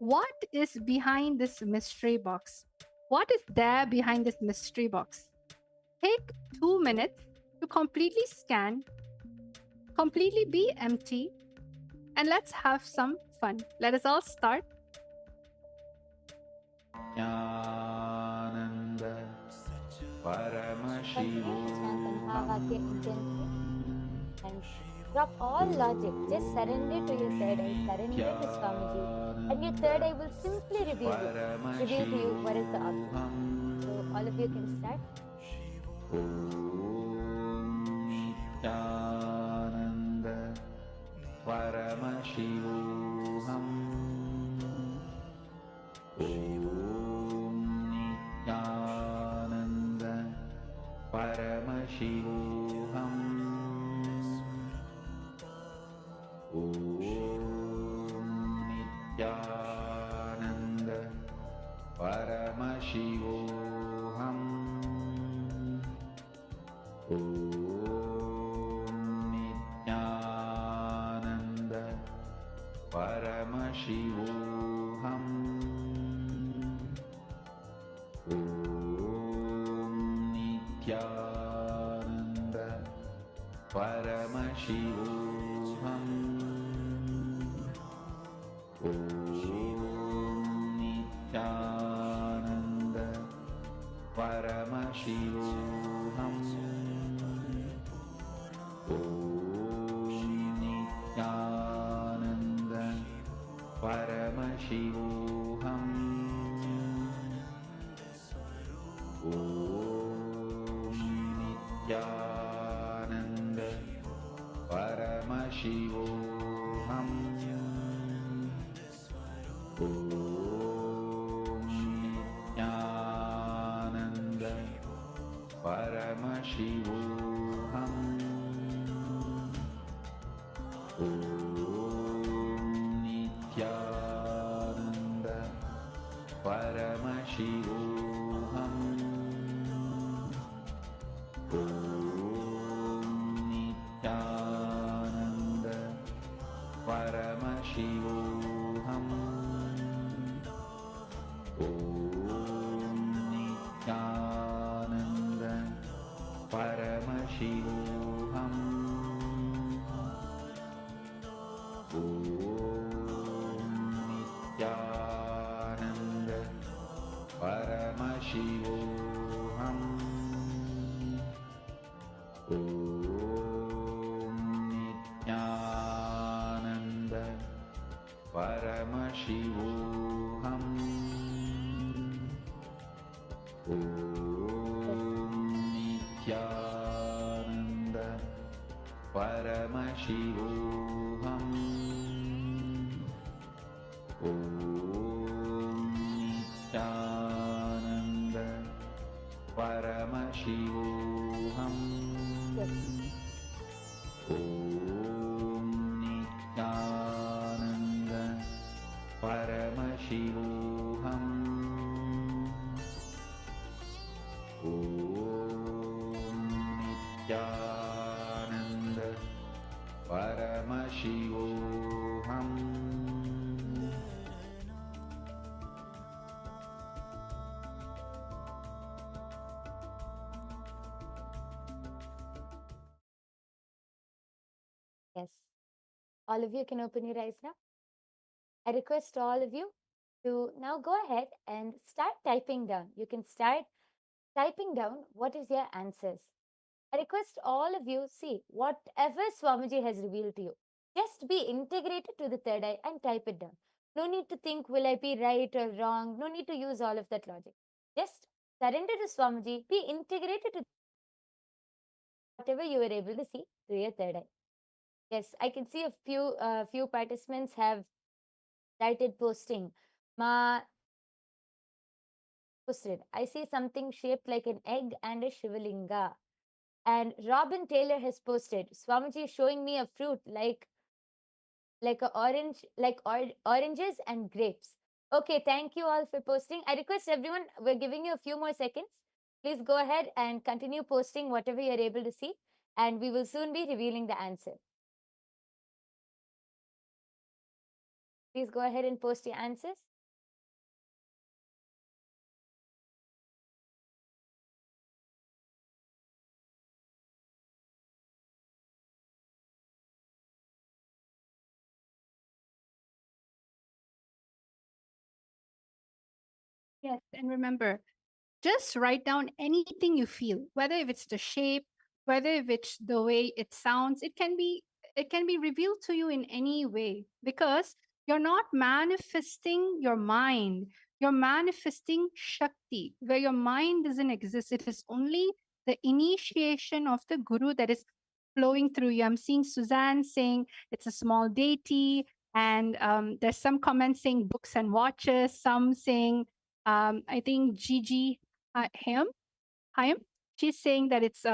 what is behind this mystery box. What is there behind this mystery box? Take 2 minutes to completely scan, completely be empty, and let's have some fun. Let us all start. Jnananda Continue to chant the Mahavakya Paramashivoham. intensely and drop all logic. Just surrender to your third eye, surrender to Swamiji, and your third eye will simply reveal to you what is the object. So all of you can start. Jnananda Paramashivoham. Nityananda Paramashivoham. Nityananda Paramashivoham. Nityananda Paramashivoham. Paramashivoham. Om Nityananda Paramashivoham. Om Nityananda Paramashivoham. Om Nityananda Paramashivoham. Om Nityananda Paramashivoham. Om Nityananda Paramashivoham. Om Nityananda Paramashivoham. Om Nityananda Paramashivoham. Om Nityananda Paramashivoham. Om Nityananda Paramashivoham. Om Nityananda Paramashivoham. Om Nityananda Paramashivoham. Om Nityananda Paramashivoham. Om Nityananda Paramashivoham. Om Nityananda Paramashivoham. Yes. All of you can open your eyes now. I request all of you to now go ahead and start typing down. You can start typing down what is your answers. I request all of you, see, whatever Swamiji has revealed to you, just be integrated to the third eye and type it down. No need to think, will I be right or wrong? No need to use all of that logic. Just surrender to Swamiji, be integrated to whatever you were able to see through your third eye. Yes, I can see a few participants have started posting. Ma posted. I see something shaped like an egg and a Shivalinga. And Robin Taylor has posted. Swamiji is showing me a fruit like a orange, like oranges and grapes. Okay, thank you all for posting. I request everyone, we're giving you a few more seconds. Please go ahead and continue posting whatever you're able to see, and we will soon be revealing the answer. Please go ahead and post your answers. Yes, and remember, just write down anything you feel, whether if it's the shape, whether if it's the way it sounds. It can be revealed to you in any way, because you're not manifesting your mind, you're manifesting Shakti, where your mind doesn't exist. It is only the initiation of the Guru that is flowing through you. I'm seeing Suzanne saying it's a small deity, and there's some comments saying books and watches, some saying I think Gigi Hayam, she's saying that it's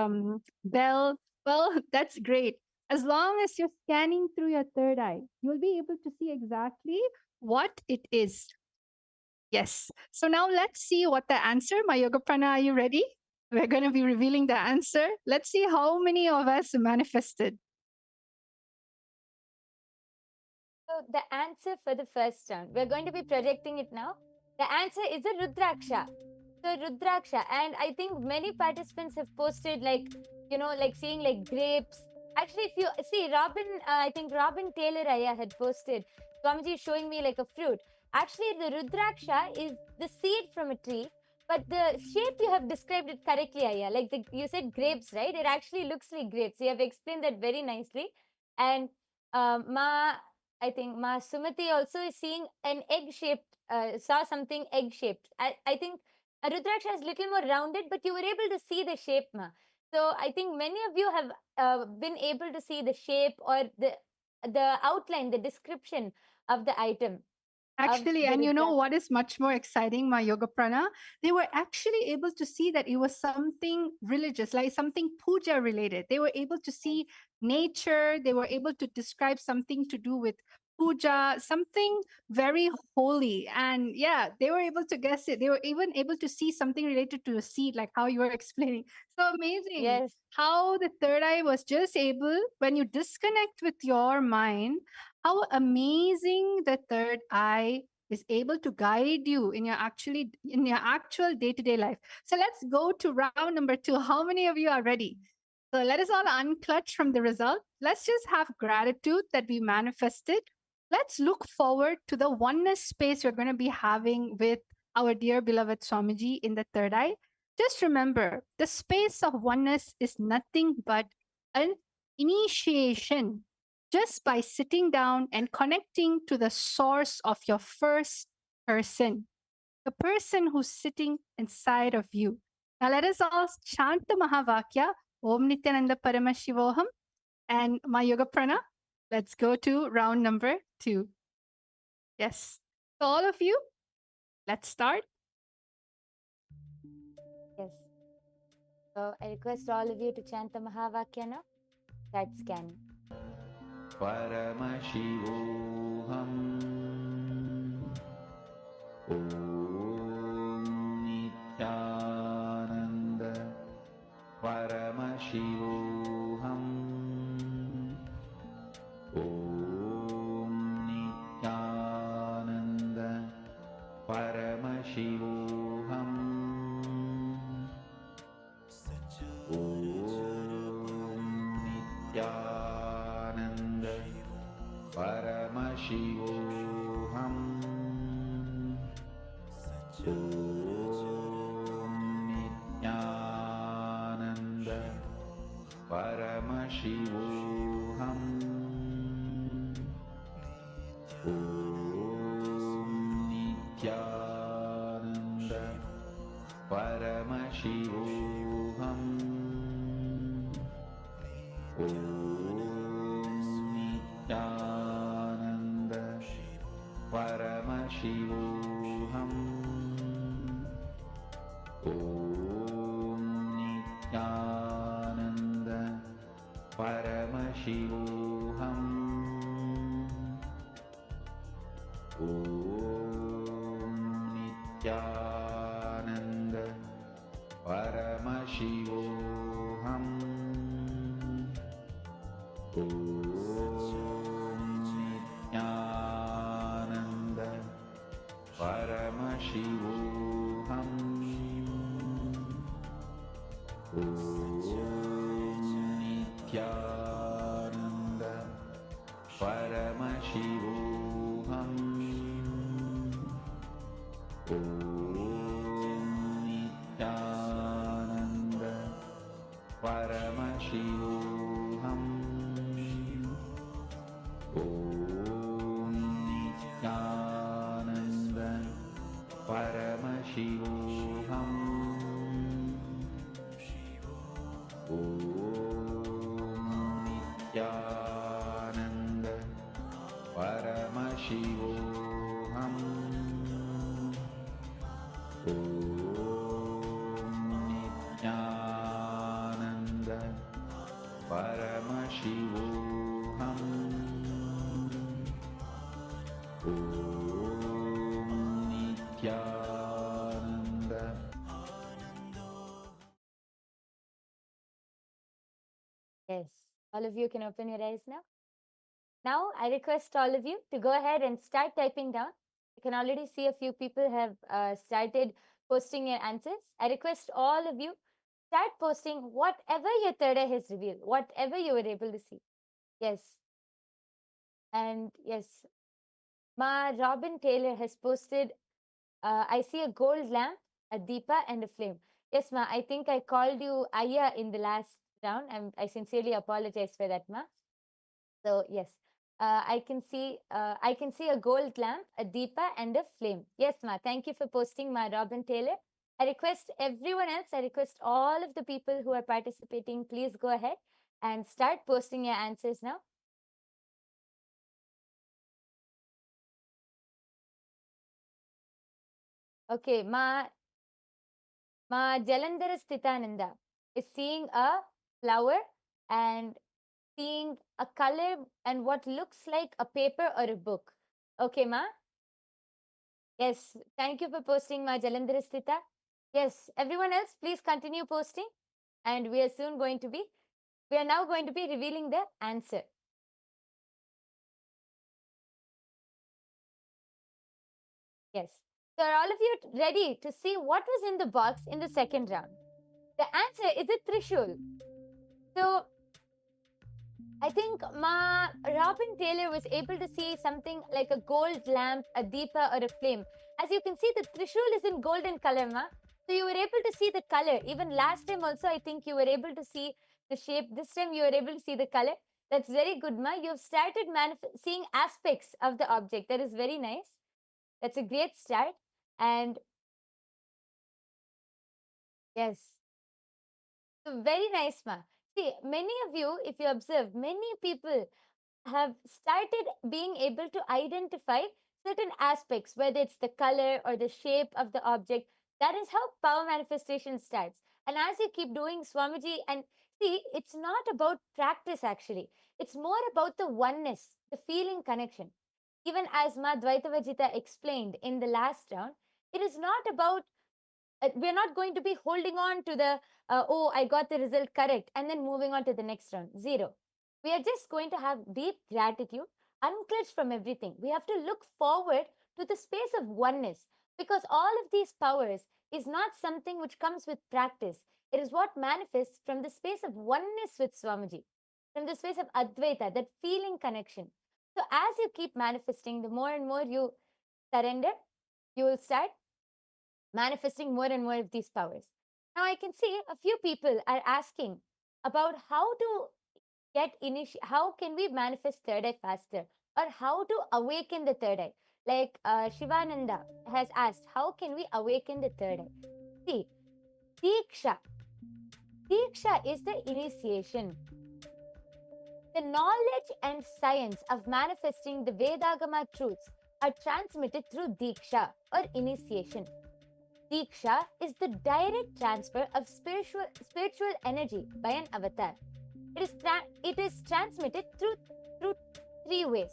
bell. Well, that's great. As long as you're scanning through your third eye, you'll be able to see exactly what it is. Yes. So now let's see what the answer. My Yoga Prana, are you ready? We're going to be revealing the answer. Let's see how many of us manifested. So the answer for the first round, we're going to be projecting it now. The answer is a Rudraksha. So Rudraksha, and I think many participants have posted like, like seeing like grapes. Actually, if you see Robin, I think Robin Taylor Aya had posted, Swamiji is showing me like a fruit. Actually, the Rudraksha is the seed from a tree, but the shape you have described it correctly, Aya. Like you said grapes, right? It actually looks like grapes. You have explained that very nicely. And I think Ma Sumati also is seeing an egg shaped, saw something egg shaped. I think Rudraksha is little more rounded, but you were able to see the shape, Ma. So I think many of you have been able to see the shape or the outline, the description of the item of Actually, the and you know Rudraksha. what is much more exciting, my yoga prana? They were actually able to see that it was something religious, like something puja related. They were able to see nature. They were able to describe something to do with puja, something very holy. And yeah, they were able to guess it. They were even able to see something related to a seed, like how you were explaining. So amazing Yes, how the third eye was just able, when you disconnect with your mind, how amazing the third eye is able to guide you in your actual day-to-day life. So let's go to round number 2. How many of you are ready? So let us all unclutch from the result. Let's just have gratitude that we manifested. Let's look forward to the oneness space we're going to be having with our dear beloved Swamiji in the third eye. Just remember, the space of oneness is nothing but an initiation, just by sitting down and connecting to the source of your first person, the person who's sitting inside of you. Now let us all chant the Mahavakya, Om Nityananda Paramashivoham, and my Yoga Prana. Let's go to round number 2. Yes. So all of you, let's start. yes. So I request all of you to chant the Mahavakya now. Start scanning. Paramashivoham. Om Nityananda Paramashivoham. Om Nityananda Paramashivoham. Om Nityananda Paramashivoham. Om Nityananda Paramashivoham. Om Nityananda Paramashivoham. Om Nityananda Paramashivoham. Om Nityananda Paramashivoham. Om Nityananda Paramashivoham. Om Nityananda Paramashivoham. Om Nityananda Paramashivoham. Om Nityananda Paramashivoham. Om Nityananda Paramashivoham. Om Nityananda Paramashivoham. Om Nityananda Paramashivoham. Om Nityananda. Yes. All of you can open your eyes now. Now, I request all of you to go ahead and start typing down. I can already see a few people have started posting your answers. I request all of you start posting whatever your third eye has revealed, whatever you were able to see. Yes. And yes, Ma Robin Taylor has posted, I see a gold lamp, a deepa, and a flame. Yes, Ma, I think I called you Aya in the last round. I sincerely apologize for that, Ma. So yes, I can see a gold lamp, a deepa, and a flame. Yes, Ma. Thank you for posting, Ma Robin Taylor. I request everyone else, I request all of the people who are participating, please go ahead and start posting your answers now. Okay, Ma Jalandhara Sthitananda is seeing a flower and seeing a color and what looks like a paper or a book. Okay, Ma? Yes, thank you for posting, Ma Jalandhara Sthita. Yes, everyone else, please continue posting. And we are now going to be revealing the answer. Yes. So are all of you ready to see what was in the box in the second round? The answer is a Trishul. So I think Ma Robin Taylor was able to see something like a gold lamp, a deepa, or a flame. As you can see, the Trishul is in golden color, Ma. So you were able to see the color. Even last time also, I think you were able to see the shape. This time you were able to see the color. That's very good, Ma. You've started seeing aspects of the object. That is very nice. That's a great start. And yes, so very nice, Ma. See, many of you, if you observe, many people have started being able to identify certain aspects, whether it's the color or the shape of the object. That is how power manifestation starts. And as you keep doing, Swamiji, and see, it's not about practice actually, it's more about the oneness, the feeling connection. Even as Ma Dvaitavajita explained in the last round, it is not about we're not going to be holding on to the oh, I got the result correct and then moving on to the next round. Zero. We are just going to have deep gratitude, unclutched from everything. We have to look forward to the space of oneness, because all of these powers is not something which comes with practice. It is what manifests from the space of oneness with Swamiji, from the space of Advaita, that feeling connection. So as you keep manifesting, the more and more you surrender, you will start manifesting more and more of these powers. Now, I can see a few people are asking about how to how can we manifest third eye faster, or how to awaken the third eye. Like Shivananda has asked, how can we awaken the third eye? See, Diksha. Diksha is the initiation. The knowledge and science of manifesting the Vedagama truths are transmitted through Diksha or initiation. Diksha is the direct transfer of spiritual energy by an avatar. It is transmitted through three ways,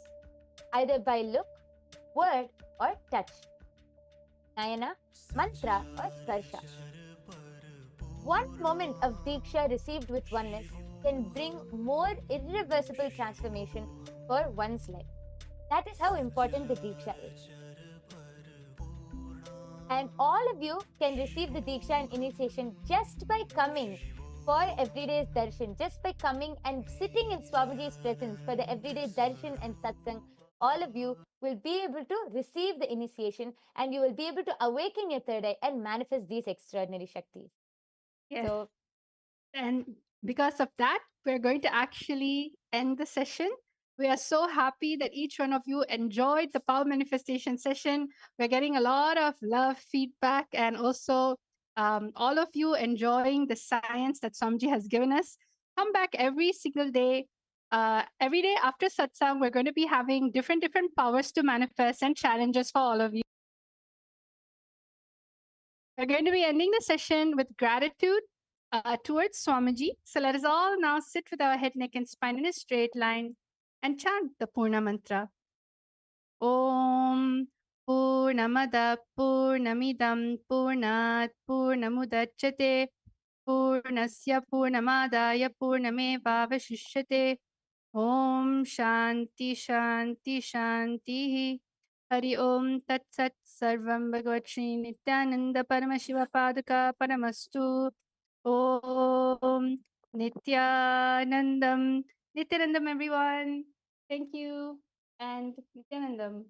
either by look, word, or touch. Nayana, mantra, or sparsha. One moment of Diksha received with oneness can bring more irreversible transformation for one's life. That is how important the Diksha is. And all of you can receive the Diksha and initiation just by coming for everyday's darshan, just by coming and sitting in Swamiji's presence for the everyday darshan and satsang. All of you will be able to receive the initiation, and you will be able to awaken your third eye and manifest these extraordinary Shaktis. Yes. So, And because of that, we're going to actually end the session. We are so happy that each one of you enjoyed the power manifestation session. We're getting a lot of love, feedback, and also all of you enjoying the science that Somji has given us. Come back every single day. Every day after satsang, we're going to be having different powers to manifest and challenges for all of you. We're going to be ending the session with gratitude towards Swamiji. So let us all now sit with our head, neck, and spine in a straight line and chant the Purna mantra. Om Purnamada Purnamidam Purnat Purnamudachyate Purnasya Purnamadaya Purnameva Vashishyate Om Shanti Shanti Shanti. Hari Om Tat Sat Sarvam Bhagavad Shri Nityananda Paramashiva Padaka Paramastu. Om Nityanandam. Nityanandam, everyone. Thank you. And Nityanandam.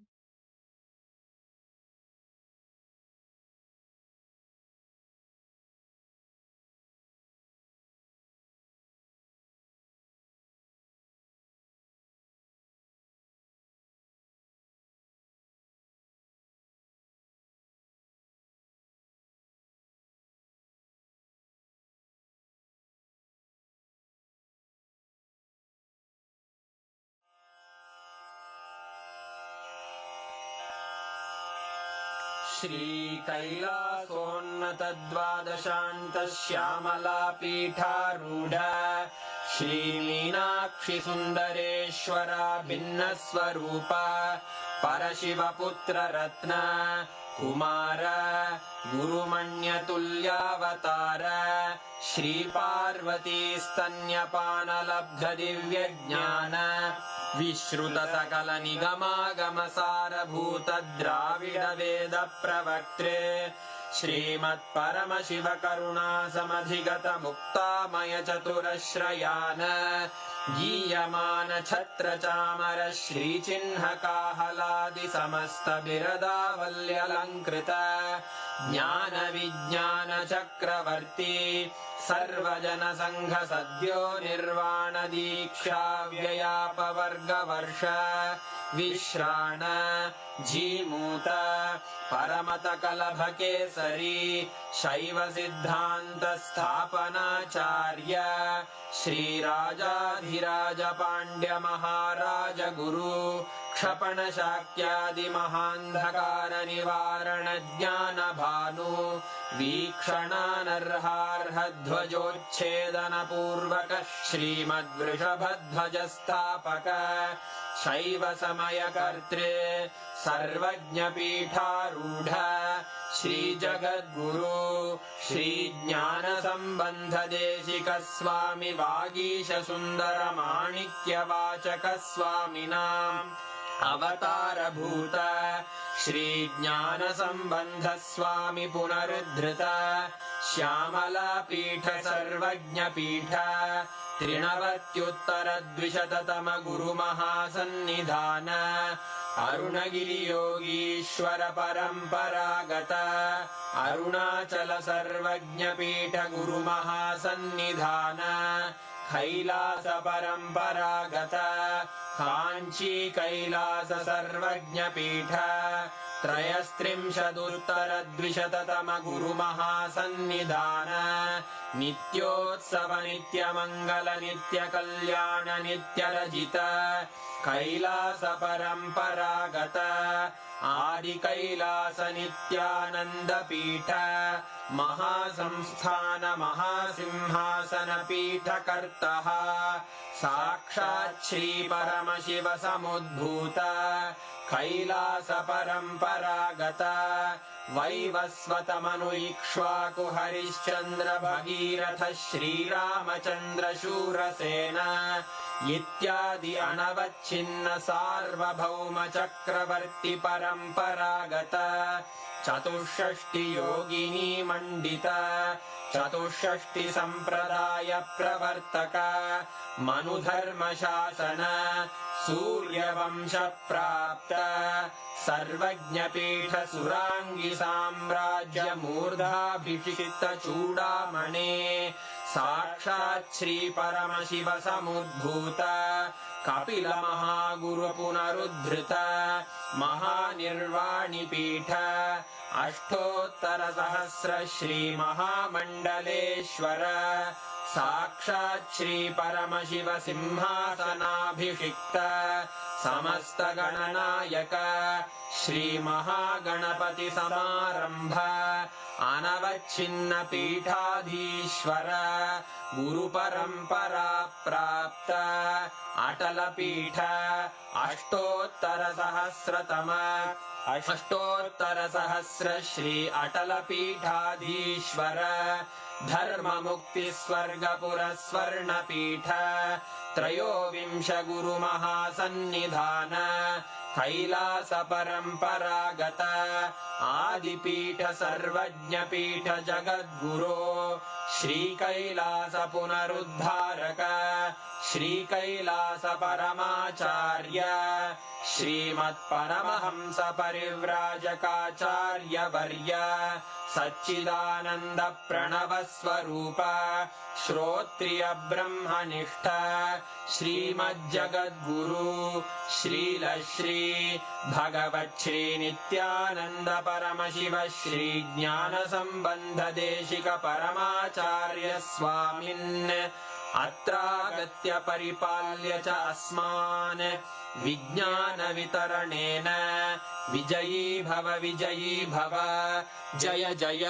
श्रीकैलासोन्नतद्वादशान्तश्यामलापीठारूढ श्रीमीनाक्षिसुन्दरेश्वरा भिन्नस्वरूप परशिवपुत्ररत्न Kumar गुरुमण्यतुल्यावतार श्रीपार्वतीस्तन्यपानलब्धदिव्यज्ञान विश्रुतसकलनिगमागमसारभूतद्राविडवेदप्रवक्त्रे श्रीमत्परमशिवकरुणासमधिगतमुक्तामयचतुरश्रयान् गीयमान छत्रचामर श्रीचिह्नकाहलादिसमस्तबिरदावल्यलङ्कृत ज्ञानविज्ञानचक्रवर्ती सर्वजनसङ्घसद्यो निर्वाणदीक्षा व्ययापवर्गवर्ष विश्राण Jimuta परमतकलभकेसरी शैवसिद्धान्तस्थापनाचार्य श्रीराजाधिराजपाण्ड्यमहाराजगुरु क्षपणशाक्यादिमहान्धकारनिवारणज्ञानभानु वीक्षणानर्हार्हध्वजोच्छेदनपूर्वक श्रीमद्वृषभध्वजस्थापक शैवसमयकर्त्रे सर्वज्ञपीठारूढ श्रीजगद्गुरु श्रीज्ञानसम्बन्धदेशिकस्वामि वागीशसुन्दरमाणिक्यवाचकस्वामिनाम् अवतारभूत श्रीज्ञानसम्बन्धस्वामि पुनरुद्धृत श्यामलापीठ सर्वज्ञपीठ त्रिणवत्युत्तरद्विशततम गुरुमहासन्निधान अरुणगिरियोगीश्वर परम्परागत अरुणाचल सर्वज्ञपीठ गुरुमहासन्निधान कैलास परम्परागत काञ्ची कैलास सर्वज्ञपीठ त्रयस्त्रिंशदुत्तरद्विशततम गुरुमहासन्निधान नित्योत्सव नित्यमङ्गल नित्यकल्याण नित्यरजित कैलास परम्परागत आदिकैलास नित्यानन्दपीठ महासंस्थान महासिंहासन पीठकर्तः साक्षात् श्री परमशिव समुद्भूत कैलास परम्परागत वैवस्वतमनु इक्ष्वाकु हरिश्चन्द्र भगीरथ श्रीरामचन्द्र शूरसेन इत्यादि अनवच्छिन्न सार्वभौम चक्रवर्ति परम्परागत चतुष्षष्टि योगिनी मण्डित चतुष्षष्टि सम्प्रदाय प्रवर्तक मनुधर्मशासन सूर्यवंश प्राप्त सर्वज्ञपीठ सुराङ्गी साम्राज्य मूर्धाभिषिक्त चूडामणे साक्षात् श्री परमशिव समुद्भूत कपिल महागुरु पुनरुद्धृत महानिर्वाणिपीठ अष्टोत्तर सहस्र श्री महामण्डलेश्वर साक्षात् श्री परमशिव सिंहासनाभिषिक्त समस्त गणनायक श्री महागणपति समारंभ अनवच्छिन्न पीठाधीश्वर गुरु परंपरा प्राप्त अटल पीठ अष्टोत्तर सहस्रतम अष्टोत्तरसहस्र श्री अटलपीठाधीश्वर धर्ममुक्तिस्वर्गपुरस्वर्णपीठ त्रयोविंश गुरुमहासन्निधान कैलास परम्परागत आदिपीठ सर्वज्ञपीठ जगद्गुरो श्रीकैलास पुनरुद्धारक श्रीकैलास परमाचार्य श्रीमत्परमहंस परिव्राजकाचार्यवर्य सच्चिदानन्द प्रणव स्वरूप श्रोत्रिय ब्रह्मनिष्ठ श्रीमज्जगद्गुरु श्रील श्री भगवत् श्री नित्यानंद परमशिव श्री ज्ञान संबंध देशिक परमाचार्य स्वामिन् अत्रागत्य परिपाल्य च अस्मान् विज्ञान वितरणेन विजयी भव जय जय।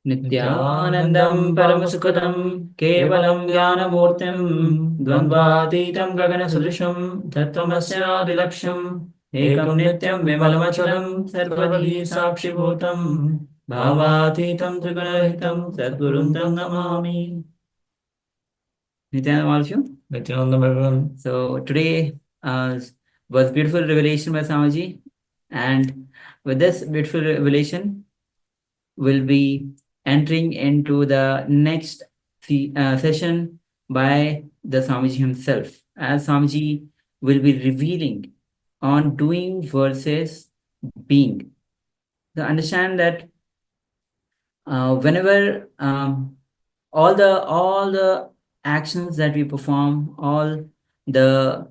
Nityanandam Paramasukadam Kevalam Jnanamurtim Dvandvatītam Gaganasudrisham Tattvamasya Dilaksham Ekam Nityam Vimalamachalam Sarvadi Sakshibhutam Bhavatītam Trigunahitam Sadguruntam Namami. Nityanandam all of you. Nityanandam everyone. So today was beautiful revelation by Swamiji, and with this beautiful revelation we'll be entering into the next session by the Swamiji himself, as Swamiji will be revealing on doing versus being. So understand that whenever all the actions that we perform, all the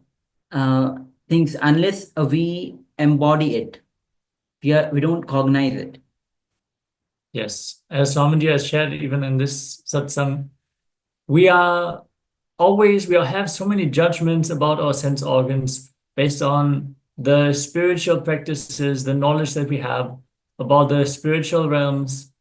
things, unless we embody it, we don't cognize it. Yes, as Swamiji has shared even in this satsang, we have so many judgments about our sense organs based on the spiritual practices, the knowledge that we have about the spiritual realms,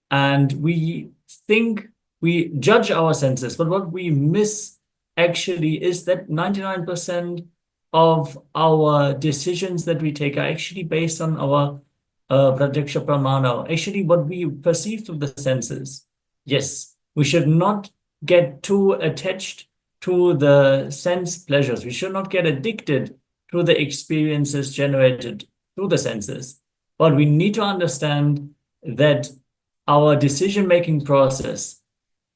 and we think we judge our senses, but what we miss actually is that 99% of our decisions that we take are actually based on our pratyaksha pramana, actually what we perceive through the senses. Yes, we should not get too attached to the sense pleasures. We should not get addicted to the experiences generated through the senses. But we need to understand that our decision-making process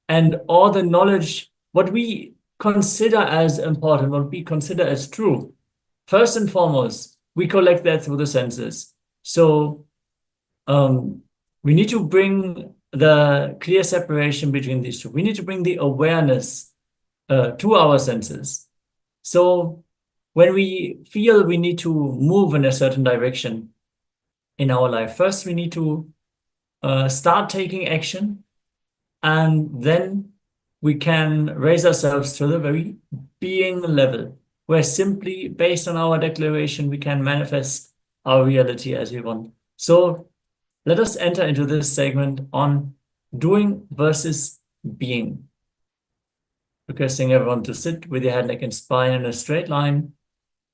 and all the knowledge, what we consider as important, what we consider as true, first and foremost, we collect that through the senses. So we need to bring the clear separation between these two. We need to bring the awareness to our senses. So when we feel we need to move in a certain direction in our life, first we need to start taking action, and then we can raise ourselves to the very being level, where simply based on our declaration, we can manifest our reality as we want. So let us enter into this segment on doing versus being. Requesting everyone to sit with your head, neck, and spine in a straight line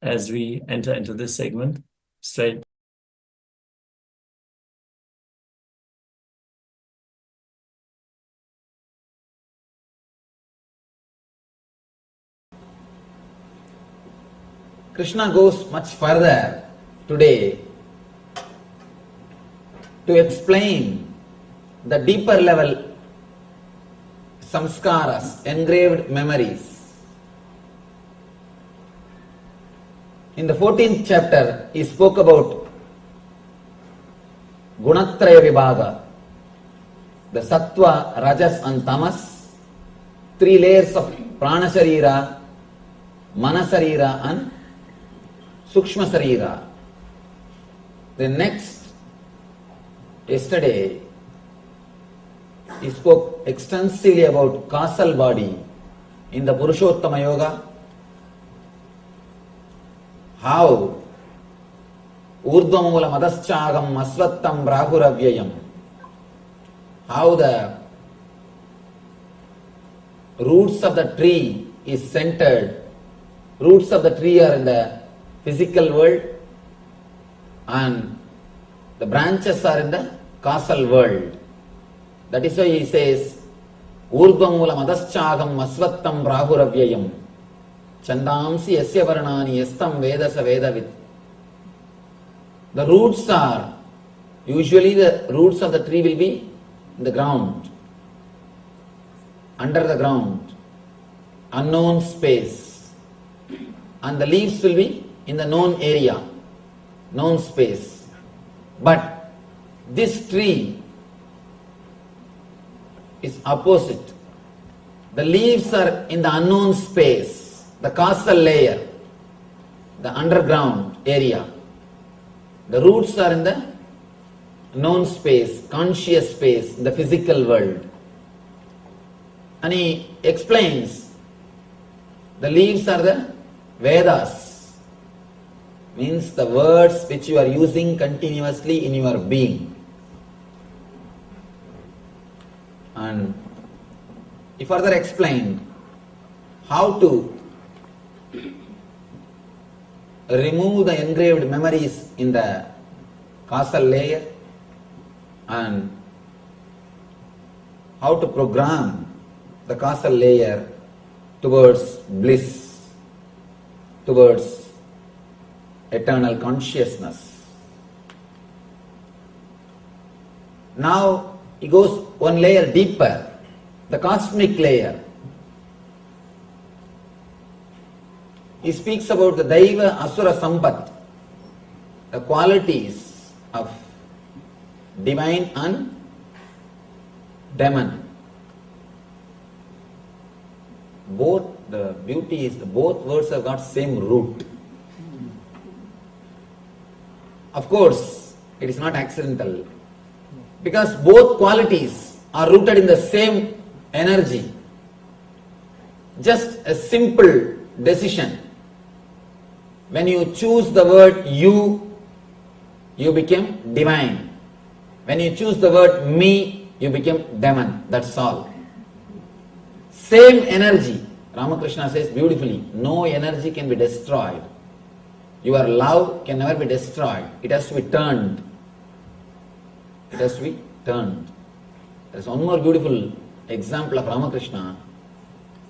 as we enter into this segment. Straight. Krishna goes much further today to explain the deeper level samskaras, engraved memories. In the 14th chapter, he spoke about Gunatraya Vibhaga, the Sattva, Rajas and Tamas, 3 layers of Prana Sharira, Mana Sharira and Sukshma Sharira. The next, yesterday, he spoke extensively about causal body in the Purushottama Yoga, how Urdhvamula Madaschagam Asvattam Brahuravyayam, how the roots of the tree is centered, roots of the tree are in the physical world and the branches are in the causal world. That is why he says, Urdhvamula Madaschagam Asvattam Brahuravyayam Chandamsi Yasya Varnani Yastam Vedasa Vedavit. The roots are, usually the roots of the tree will be in the ground, under the ground, unknown space, and the leaves will be in the known area, known space. But this tree is opposite. The leaves are in the unknown space, the causal layer, the underground area. The roots are in the known space, conscious space, the physical world. And he explains, the leaves are the Vedas, means the words which you are using continuously in your being. And he further explained how to remove the engraved memories in the causal layer and how to program the causal layer towards bliss, towards eternal consciousness. Now he goes one layer deeper, the cosmic layer. He speaks about the Daiva Asura Sampat, the qualities of divine and demon. Both, the beauty is both words have got same root. Of course, it is not accidental, because both qualities are rooted in the same energy. Just a simple decision. When you choose the word you became divine. When you choose the word me, you became demon. That's all. Same energy. Ramakrishna says beautifully, no energy can be destroyed. Your love can never be destroyed. It has to be turned. It has to be turned. There is one more beautiful example of Ramakrishna.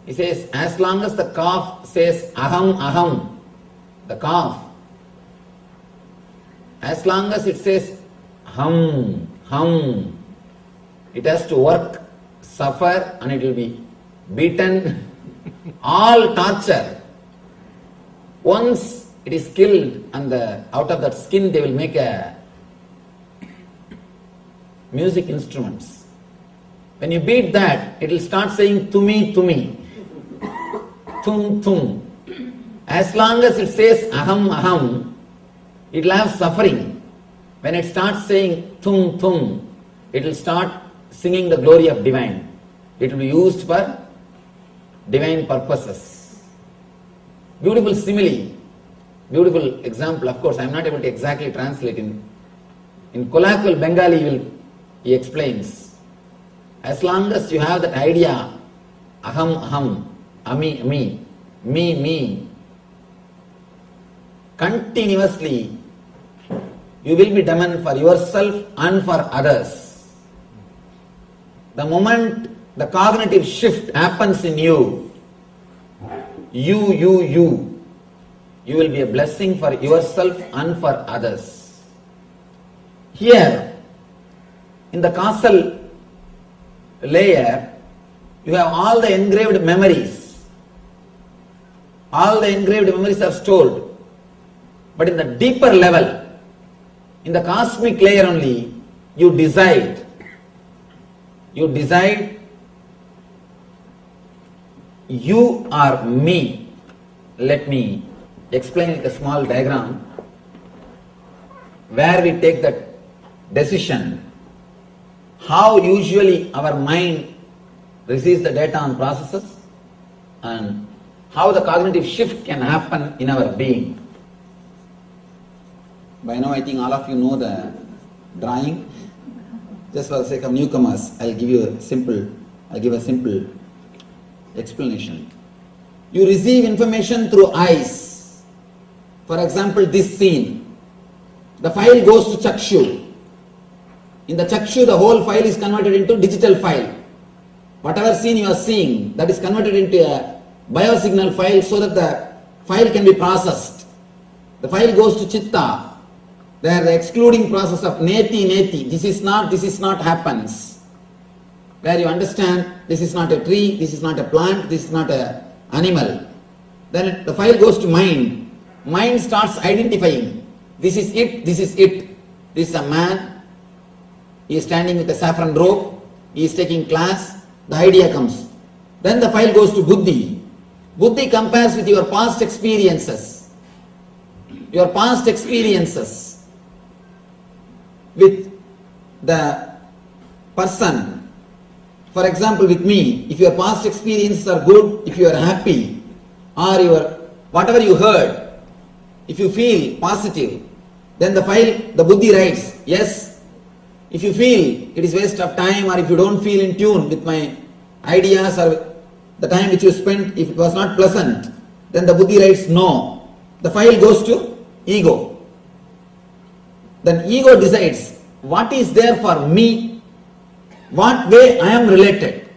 He says, as long as the calf says aham, aham, the calf, as long as it says hum, hum, it has to work, suffer, and it will be beaten, all torture. Once it is killed and out of that skin they will make a music instruments. When you beat that, it will start saying tumi, tumi, tum, tum. As long as it says aham, aham, it will have suffering. When it starts saying tum, tum, it will start singing the glory of divine. It will be used for divine purposes. Beautiful simile, beautiful example. Of course, I am not able to exactly translate. In colloquial Bengali, he explains, as long as you have that idea, aham, aham, ami, ami, me, continuously you will be demon for yourself and for others. The moment the cognitive shift happens in you, you will be a blessing for yourself and for others. Here, in the causal layer, you have all the engraved memories. All the engraved memories are stored. But in the deeper level, in the cosmic layer only, you decide. You are me. Let me explain it a small diagram where we take that decision. How usually our mind receives the data and processes, and how the cognitive shift can happen in our being. By now I think all of you know the drawing. Just for the sake of newcomers, I'll give a simple explanation. You receive information through eyes. For example, this scene. The file goes to Chakshu. In the Chakshu, the whole file is converted into digital file. Whatever scene you are seeing, that is converted into a biosignal file so that the file can be processed. The file goes to Chitta. There the excluding process of neti, this is not happens. Where you understand this is not a tree, this is not a plant, this is not an animal. Then the file goes to mind. Mind starts identifying. This is it. This is a man. He is standing with a saffron robe. He is taking class. The idea comes. Then the file goes to Buddhi. Buddhi compares with your past experiences. Your past experiences with the person. For example, with me, if your past experiences are good, if you are happy, or whatever you heard, if you feel positive, then the Buddhi writes, yes, If you feel it is waste of time, or if you don't feel in tune with my ideas or the time which you spent, if it was not pleasant, then the buddhi writes no. The file goes to ego. Then ego decides what is there for me, what way I am related,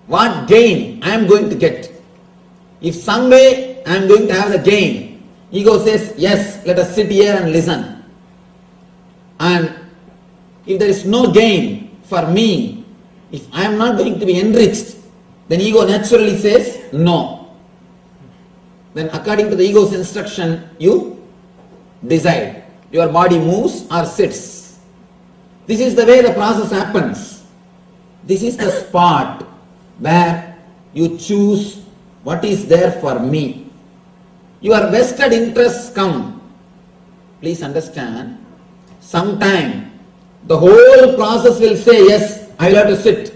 what gain I am going to get. If some way I am going to have the gain, ego says yes, let us sit here and listen. And if there is no gain for me, if I am not going to be enriched, then ego naturally says no. Then according to the ego's instruction, you decide. Your body moves or sits. This is the way the process happens. This is the spot where you choose what is there for me. Your vested interests come. Please understand, sometime the whole process will say yes, I will have to sit.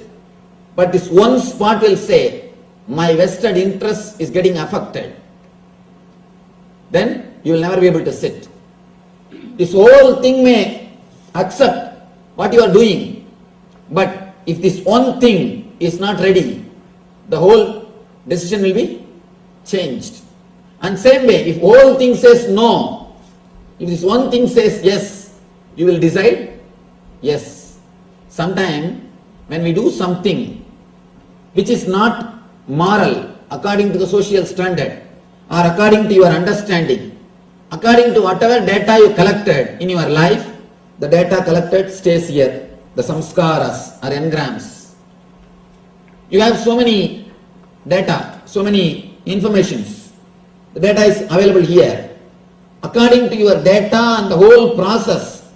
But this one spot will say, my vested interest is getting affected. Then you will never be able to sit. This whole thing may accept what you are doing, but if this one thing is not ready, the whole decision will be changed. And same way, if whole thing says no, if this one thing says yes, you will decide yes. Sometime when we do something which is not moral according to the social standard or according to your understanding, according to whatever data you collected in your life, the data collected stays here, the samskaras or engrams. You have so many data, so many informations. The data is available here. According to your data and the whole process,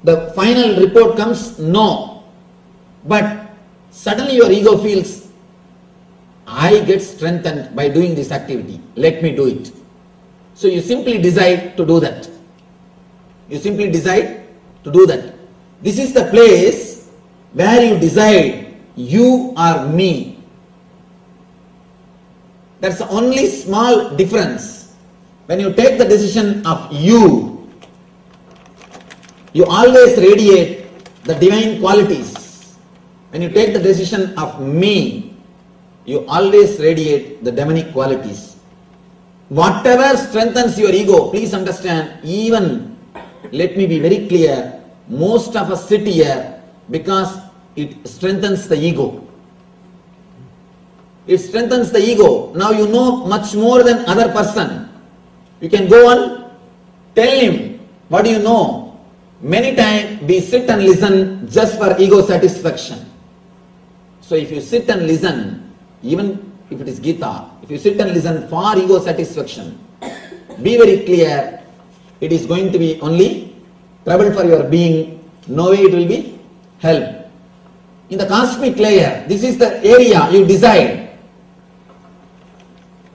the final report comes no. But suddenly your ego feels, I get strengthened by doing this activity. Let me do it. So you simply decide to do that. You simply decide to do that. This is the place where you decide you are me. That's the only small difference. When you take the decision of you always radiate the divine qualities. When you take the decision of me, you always radiate the demonic qualities. Whatever strengthens your ego, please understand, even, let me be very clear, most of us sit here because it strengthens the ego. It strengthens the ego. Now you know much more than other person. You can go on, tell him, what do you know? Many times we sit and listen just for ego satisfaction. So if you sit and listen, even if it is Gita, if you sit and listen for ego satisfaction, be very clear, it is going to be only trouble for your being, no way it will be help. In the cosmic layer, this is the area you decide.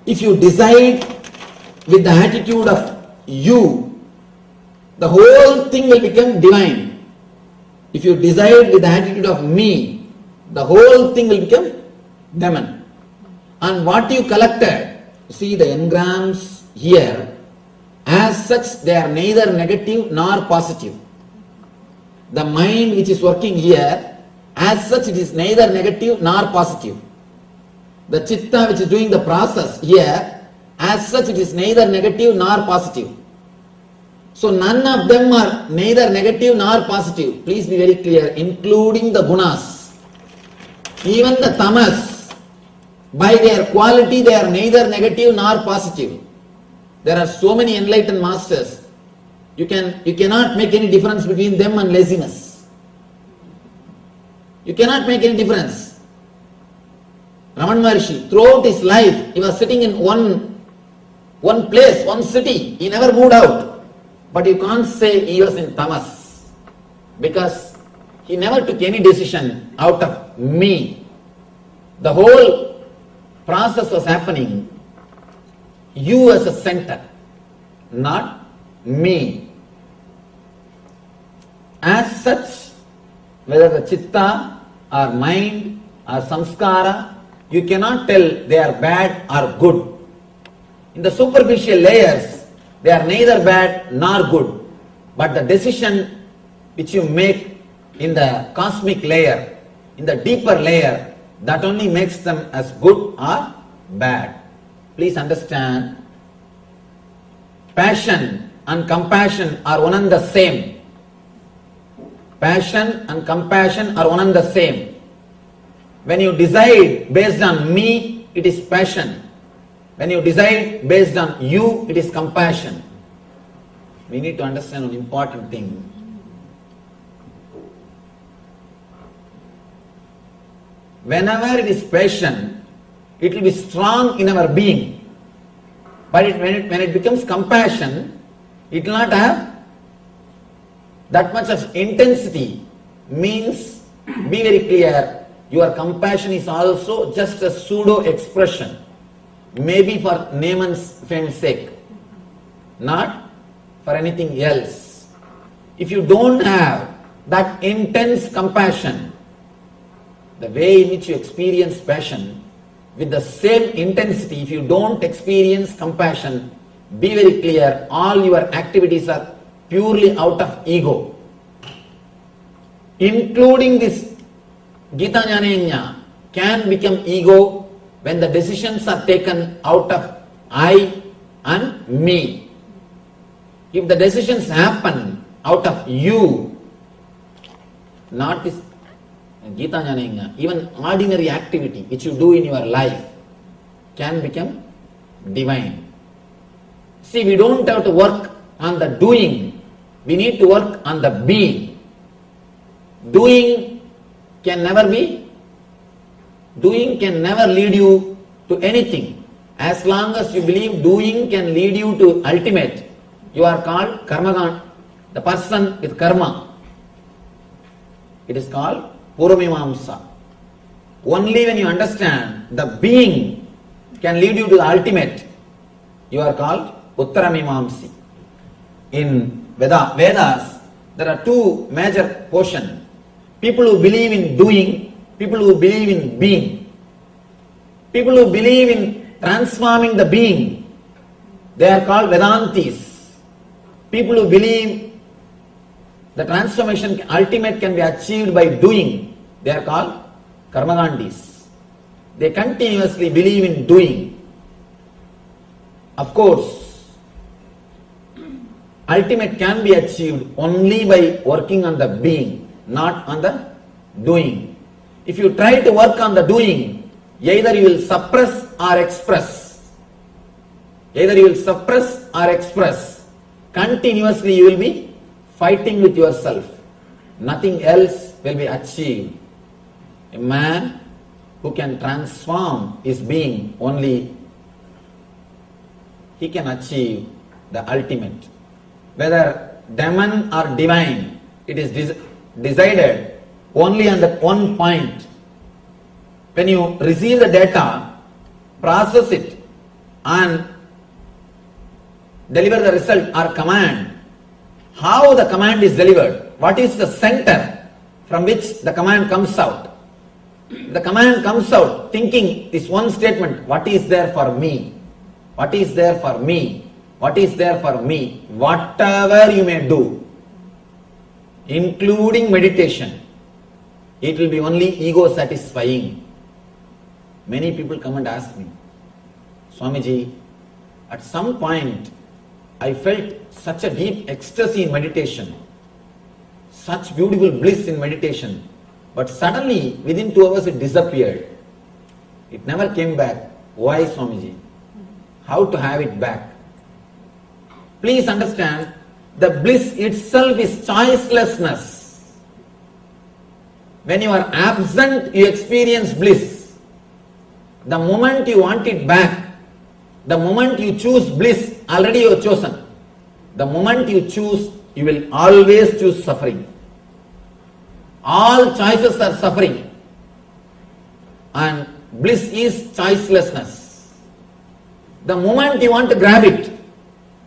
If you decide with the attitude of you, the whole thing will become divine. If you decide with the attitude of me, the whole thing will become demon. And what you collected, see the engrams here, as such they are neither negative nor positive. The mind which is working here, as such it is neither negative nor positive. The chitta which is doing the process here, as such it is neither negative nor positive. So none of them are neither negative nor positive. Please be very clear, including the gunas. Even the tamas, by their quality they are neither negative nor positive. There are so many enlightened masters. You cannot make any difference between them and laziness. You cannot make any difference. Raman Maharshi, throughout his life, he was sitting in one place, one city. He never moved out. But you can't say he was in tamas, because he never took any decision out of me. The whole process was happening, you as a center, not me. As such, whether the chitta or mind or samskara, you cannot tell they are bad or good. In the superficial layers, they are neither bad nor good. But the decision which you make in the cosmic layer, in the deeper layer, that only makes them as good or bad. Please understand, passion and compassion are one and the same. Passion and compassion are one and the same. When you decide based on me, it is passion. When you decide based on you, it is compassion. We need to understand an important thing. Whenever it is passion, it will be strong in our being. But when it becomes compassion, it will not have that much of intensity. Means, be very clear, your compassion is also just a pseudo expression. Maybe for name and fame's sake, not for anything else. If you don't have that intense compassion, the way in which you experience passion, with the same intensity, if you don't experience compassion, be very clear, all your activities are purely out of ego. Including this Gita Jnana can become ego when the decisions are taken out of I and me. If the decisions happen out of you, not this Gita Jnana, even ordinary activity which you do in your life can become divine. See, we don't have to work on the doing, we need to work on the being. Doing can never lead you to anything. As long as you believe doing can lead you to ultimate, you are called karmagan, the person with karma. It is called Puramimamsa. Only when you understand the being can lead you to the ultimate, you are called Uttaramimamsi. In Vedas, there are two major portions. People who believe in doing, people who believe in being. People who believe in transforming the being, they are called Vedantis. People who believe the transformation ultimate can be achieved by doing, they are called Karmagandis. They continuously believe in doing. Of course, ultimate can be achieved only by working on the being, not on the doing. If you try to work on the doing, either you will suppress or express. Either you will suppress or express. Continuously you will be fighting with yourself. Nothing else will be achieved. A man who can transform his being, only he can achieve the ultimate. Whether demon or divine, it is decided only on that one point. When you receive the data, process it and deliver the result or command, how the command is delivered, what is the center from which the command comes out. The command comes out thinking this one statement, what is there for me? What is there for me? What is there for me? Whatever you may do, including meditation, it will be only ego satisfying. Many people come and ask me, Swamiji, at some point I felt such a deep ecstasy in meditation, such beautiful bliss in meditation, but suddenly within 2 hours it disappeared. It never came back. Why, Swamiji? How to have it back? Please understand, the bliss itself is choicelessness. When you are absent, you experience bliss. The moment you want it back, the moment you choose bliss, already you have chosen. The moment you choose, you will always choose suffering. All choices are suffering. And bliss is choicelessness. The moment you want to grab it,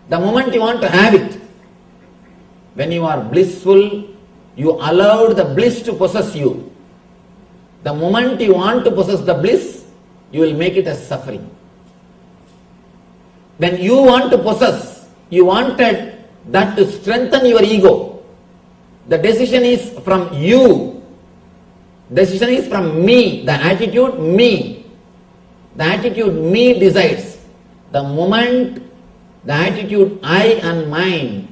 the moment you want to have it, when you are blissful, you allowed the bliss to possess you. The moment you want to possess the bliss, you will make it as suffering. When you want to possess, you wanted that to strengthen your ego. The decision is from you. Decision is from me. The attitude me. The attitude me decides. The moment the attitude I and mine,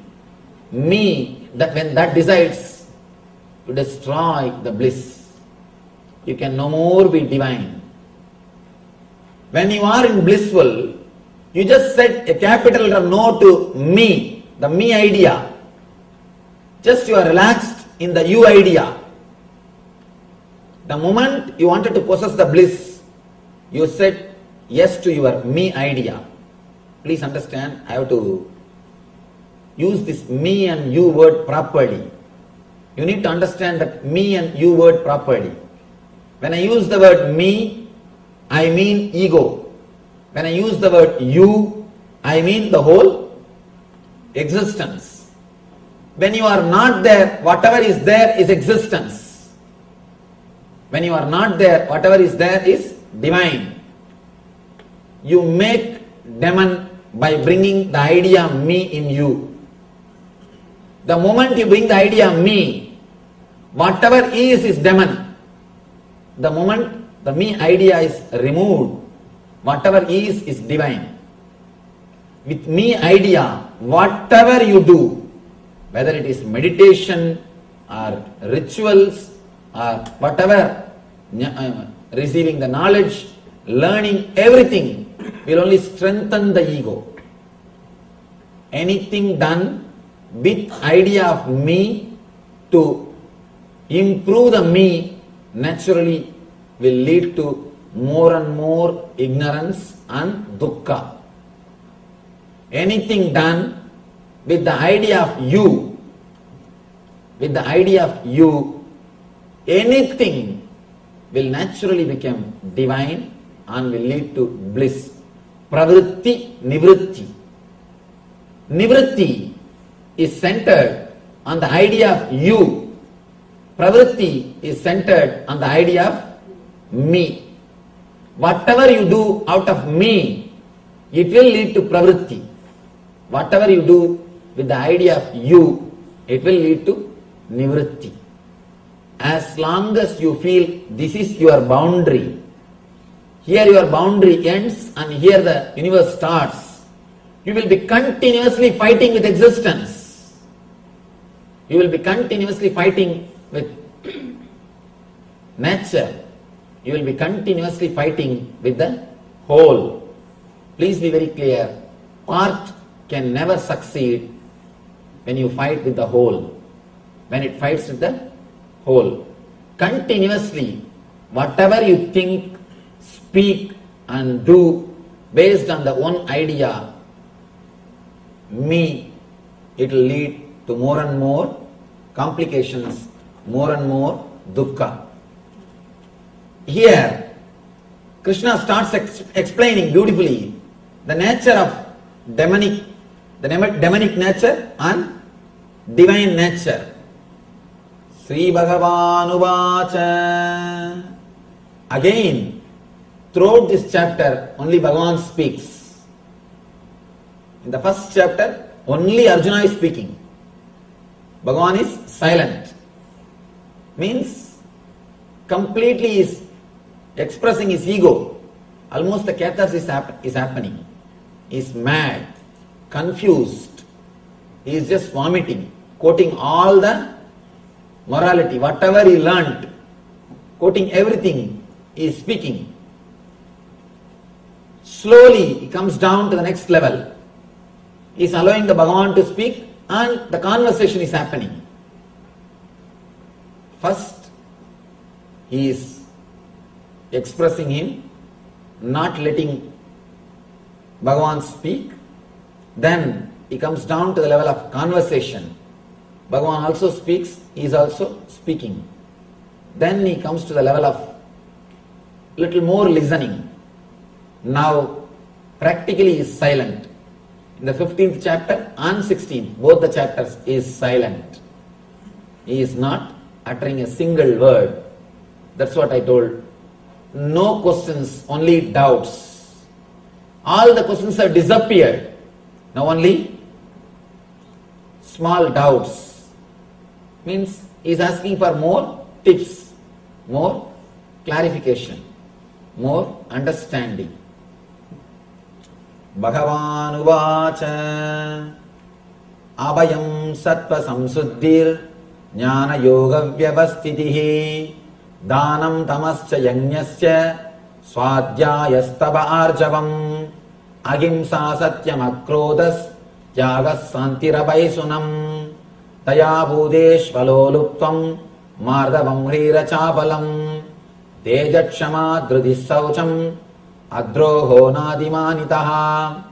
me, that when that decides to destroy the bliss, you can no more be divine. When you are in blissful, you just set a capital no to me, the me idea. Just you are relaxed in the you idea. The moment you wanted to possess the bliss, you said yes to your me idea. Please understand, I have to use this me and you word properly. You need to understand that me and you word properly. When I use the word me, I mean ego. When I use the word you, I mean the whole existence. When you are not there, whatever is there is existence. When you are not there, whatever is there is divine. You make demon by bringing the idea me in you. The moment you bring the idea me, whatever is demon. The moment the me idea is removed, whatever is divine. With me idea, whatever you do, whether it is meditation or rituals or whatever, receiving the knowledge, learning, everything will only strengthen the ego. Anything done with idea of me to improve the me naturally will lead to more and more ignorance and dukkha. Anything done with the idea of you, anything will naturally become divine and will lead to bliss. Pravritti, nivritti. Nivritti is centered on the idea of you. Pravritti is centered on the idea of me. Whatever you do out of me, it will lead to pravritti. Whatever you do with the idea of you, it will lead to nivritti. As long as you feel this is your boundary, here your boundary ends and here the universe starts, you will be continuously fighting with existence. You will be continuously fighting with nature. You will be continuously fighting with the whole. Please be very clear. Part can never succeed when you fight with the whole. When it fights with the whole. Continuously, whatever you think, speak and do based on the one idea, me, it will lead to more and more complications, more and more dukkha. Here, Krishna starts explaining beautifully the nature of demonic nature and divine nature. Sri Bhagavan Uvacha. Again, throughout this chapter, only Bhagavan speaks. In the first chapter, only Arjuna is speaking. Bhagavan is silent. Means, completely is expressing his ego. Almost the catharsis is happening. He is mad, confused. He is just vomiting, quoting all the morality, whatever he learnt, quoting everything, he is speaking. Slowly he comes down to the next level. He is allowing the Bhagavan to speak and the conversation is happening. First, he is expressing him, not letting Bhagavan speak. Then he comes down to the level of conversation. Bhagavan also speaks, he is also speaking. Then he comes to the level of little more listening. Now practically he is silent. In the 15th chapter and 16th, both the chapters, he is silent. He is not uttering a single word. That's what I told. No questions, only doubts. All the questions have disappeared. Now only small doubts. Means he is asking for more tips, more clarification, more understanding. Bhagavan uvacha abhayam sattva samsuddhir jnana yoga vyavastitihi danam tamascha yajnasya swadhyayastava arjavam ahimsa satyam akrodas tyagas santirabhaisunam taya bhudeshvaloluptvam mardavam hrirachapalam tejatshama drudissaucham adroho nadimanitaha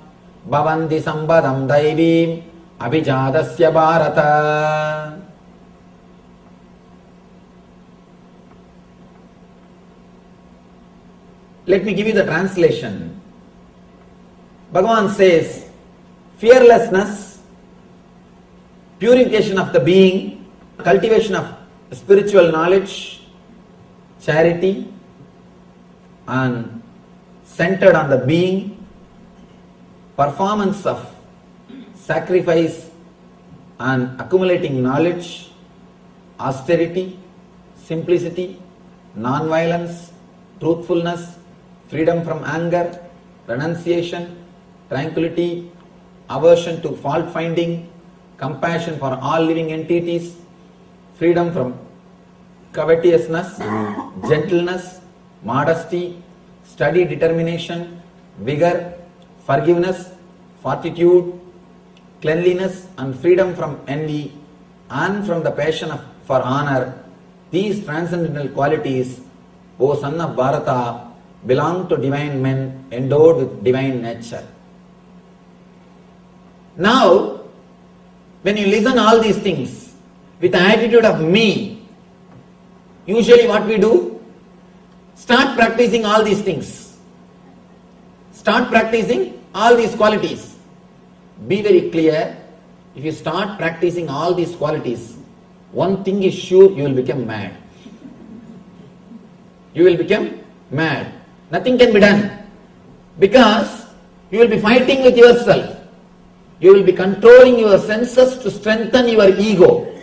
bhavanti sambadam daivim abhijadasya bharata. Let me give you the translation. Bhagavan says, fearlessness, purification of the being, cultivation of spiritual knowledge, charity, and centered on the being, performance of sacrifice and accumulating knowledge, austerity, simplicity, non-violence, truthfulness, freedom from anger, renunciation, tranquility, aversion to fault finding, compassion for all living entities, freedom from covetousness, gentleness, modesty, steady determination, vigor, forgiveness, fortitude, cleanliness, and freedom from envy and from the passion for honor. These transcendental qualities, O son of Bharata, belong to divine men endowed with divine nature. Now, when you listen all these things with the attitude of me, usually what we do? Start practicing all these things. Start practicing all these qualities. Be very clear, if you start practicing all these qualities, one thing is sure, you will become mad. You will become mad. Nothing can be done. Because you will be fighting with yourself. You will be controlling your senses to strengthen your ego.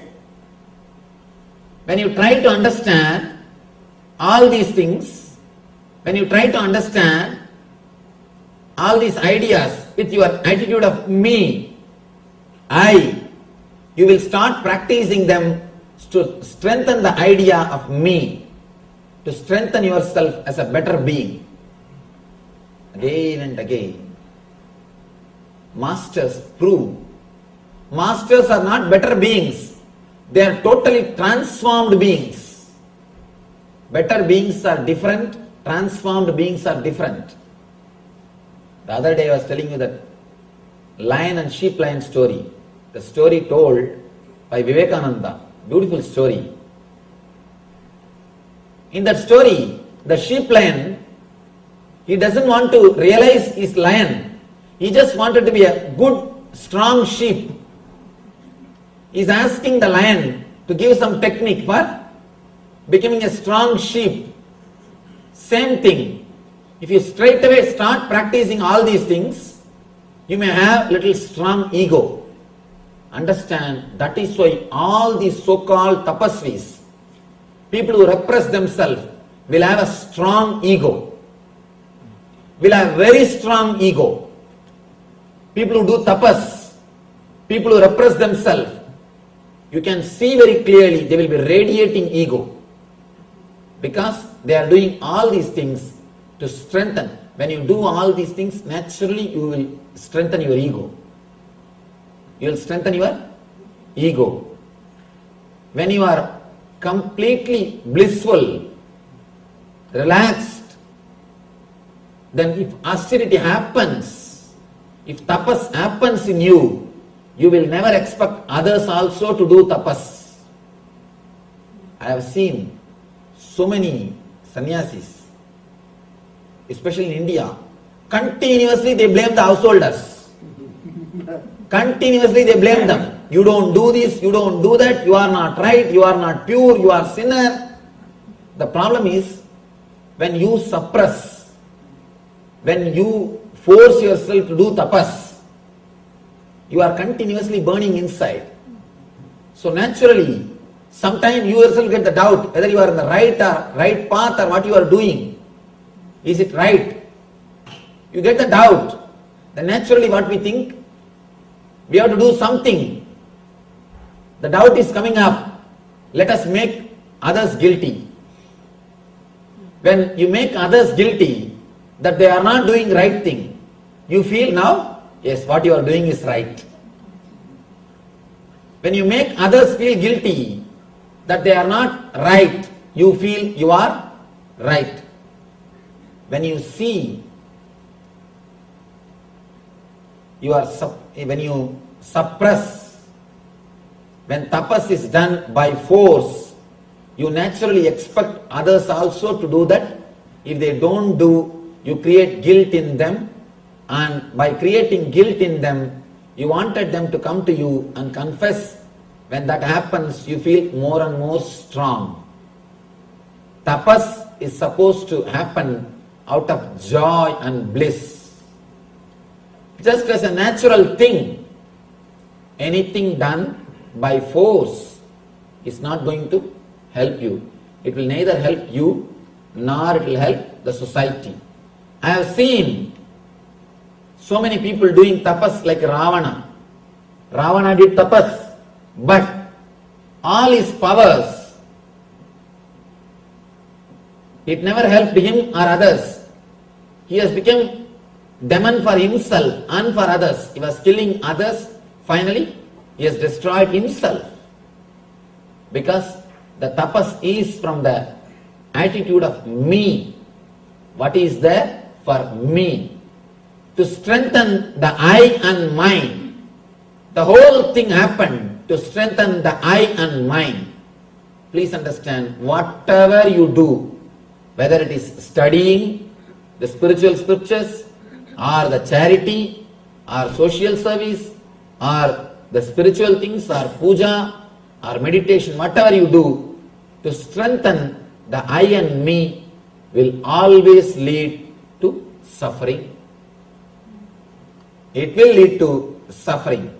When you try to understand all these things, when you try to understand all these ideas with your attitude of me, I, you will start practicing them to strengthen the idea of me, to strengthen yourself as a better being. Again and again. Masters prove. Masters are not better beings. They are totally transformed beings. Better beings are different, transformed beings are different. The other day I was telling you that lion and sheep lion story. The story told by Vivekananda. Beautiful story. In that story, the sheep lion, he doesn't want to realize he's lion. He just wanted to be a good, strong sheep. He's asking the lion to give some technique for becoming a strong sheep. Same thing. If you straight away start practicing all these things, you may have little strong ego. Understand, that is why all these so-called tapasvis, people who repress themselves, will have a strong ego. Will have very strong ego. People who do tapas, people who repress themselves, you can see very clearly they will be radiating ego. Because they are doing all these things to strengthen. When you do all these things, naturally you will strengthen your ego. You will strengthen your ego. When you are completely blissful, relaxed, then if austerity happens, if tapas happens in you, you will never expect others also to do tapas. I have seen so many sannyasis, especially in India, continuously they blame the householders. Continuously they blame them. You don't do this, you don't do that, you are not right, you are not pure, you are sinner. The problem is, when you suppress, when you force yourself to do tapas, you are continuously burning inside. So naturally, sometimes you yourself get the doubt whether you are in the right path or what you are doing. Is it right? You get the doubt. Then naturally what we think? We have to do something. The doubt is coming up. Let us make others guilty. When you make others guilty that they are not doing right thing, you feel now, yes, what you are doing is right. When you make others feel guilty that they are not right, you feel you are right. When you see, when you suppress, when tapas is done by force, you naturally expect others also to do that. If they don't do, you create guilt in them, and by creating guilt in them, you wanted them to come to you and confess. When that happens, you feel more and more strong. Tapas is supposed to happen out of joy and bliss. Just as a natural thing, anything done by force is not going to help you. It will neither help you nor it will help the society. I have seen so many people doing tapas like Ravana. Ravana did tapas, but all his powers, it never helped him or others. He has become demon for himself and for others. He was killing others. Finally, he has destroyed himself. Because the tapas is from the attitude of me. What is there for me? To strengthen the I and mind. The whole thing happened to strengthen the I and mind. Please understand, whatever you do, whether it is studying the spiritual scriptures, or the charity, or social service, or the spiritual things, or puja, or meditation, whatever you do, to strengthen the I and me will always lead to suffering. It will lead to suffering.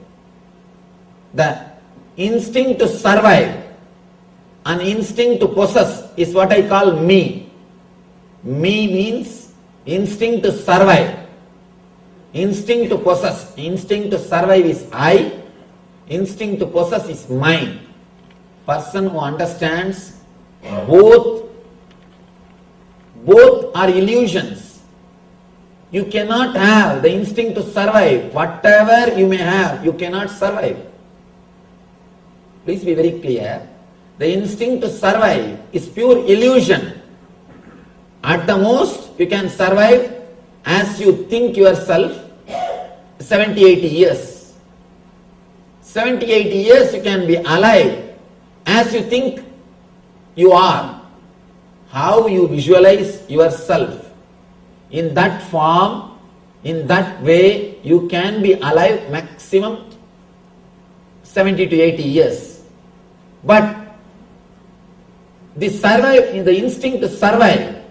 The instinct to survive and instinct to possess is what I call me. Me means instinct to survive. Instinct to possess. Instinct to survive is I. Instinct to possess is mine. Person who understands both are illusions. You cannot have the instinct to survive. Whatever you may have, you cannot survive. Please be very clear. The instinct to survive is pure illusion. At the most, you can survive as you think yourself 70, 80 years. 70, 80 years you can be alive as you think you are. How you visualize yourself in that form, in that way, you can be alive maximum 70 to 80 years. But the instinct to survive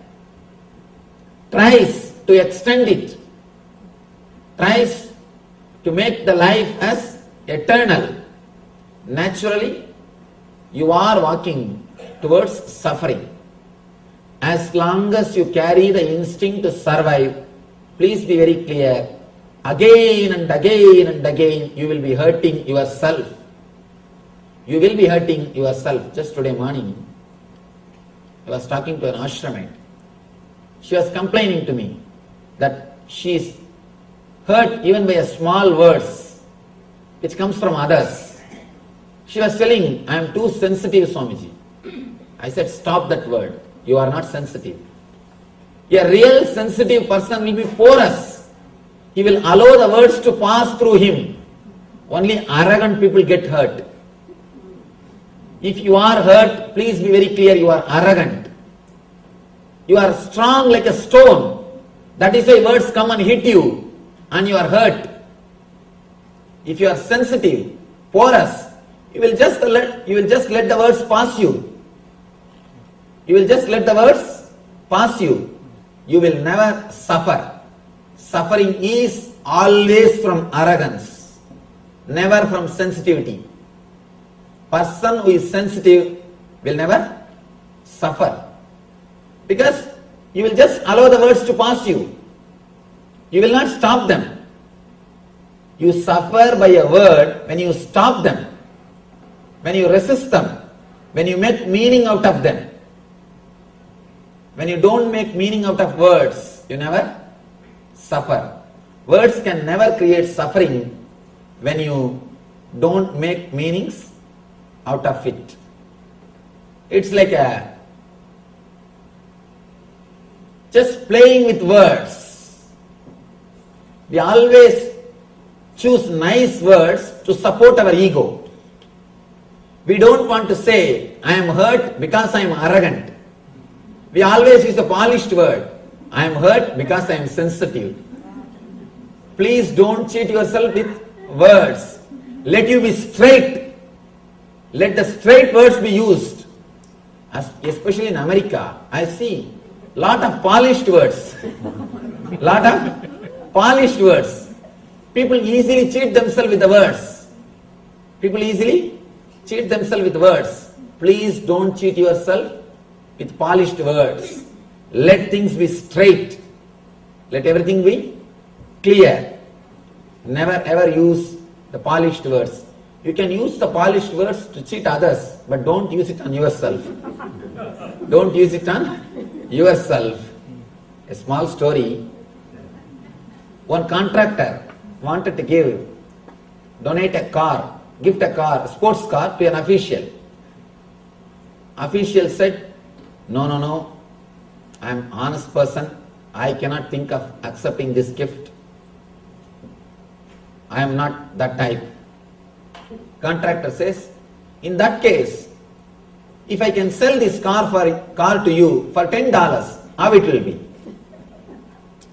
tries to extend it, tries to make the life as eternal. Naturally, you are walking towards suffering. As long as you carry the instinct to survive, please be very clear, again and again and again, you will be hurting yourself. You will be hurting yourself. Just today morning, I was talking to an ashramite. She was complaining to me that she is hurt even by a small words which comes from others. She was telling, I am too sensitive, Swamiji. I said, stop that word. You are not sensitive. A real sensitive person will be porous. He will allow the words to pass through him. Only arrogant people get hurt. If you are hurt, please be very clear, you are arrogant. You are strong like a stone. That is why words come and hit you and you are hurt. If you are sensitive, porous, you will just let the words pass you. You will just let the words pass you. You will never suffer. Suffering is always from arrogance, never from sensitivity. person who is sensitive will never suffer. Because you will just allow the words to pass you. You will not stop them. You suffer by a word when you stop them, when you resist them, when you make meaning out of them. When you don't make meaning out of words, you never suffer. Words can never create suffering when you don't make meanings out of it. It's like just playing with words. We always choose nice words to support our ego. We don't want to say, I am hurt because I am arrogant. We always use a polished word. I am hurt because I am sensitive. Please don't cheat yourself with words. Let you be straight. Let the straight words be used. Especially in America, I see lot of polished words. Lot of polished words. People easily cheat themselves with the words. People easily cheat themselves with words. Please don't cheat yourself with polished words. Let things be straight. Let everything be clear. Never ever use the polished words. You can use the polished words to cheat others, but don't use it on yourself. Don't use it on yourself. A small story. One contractor wanted to donate a car, gift a car, a sports car to an official. Official said, no, I am an honest person. I cannot think of accepting this gift. I am not that type. Contractor says, in that case, if I can sell this car to you for $10, how it will be?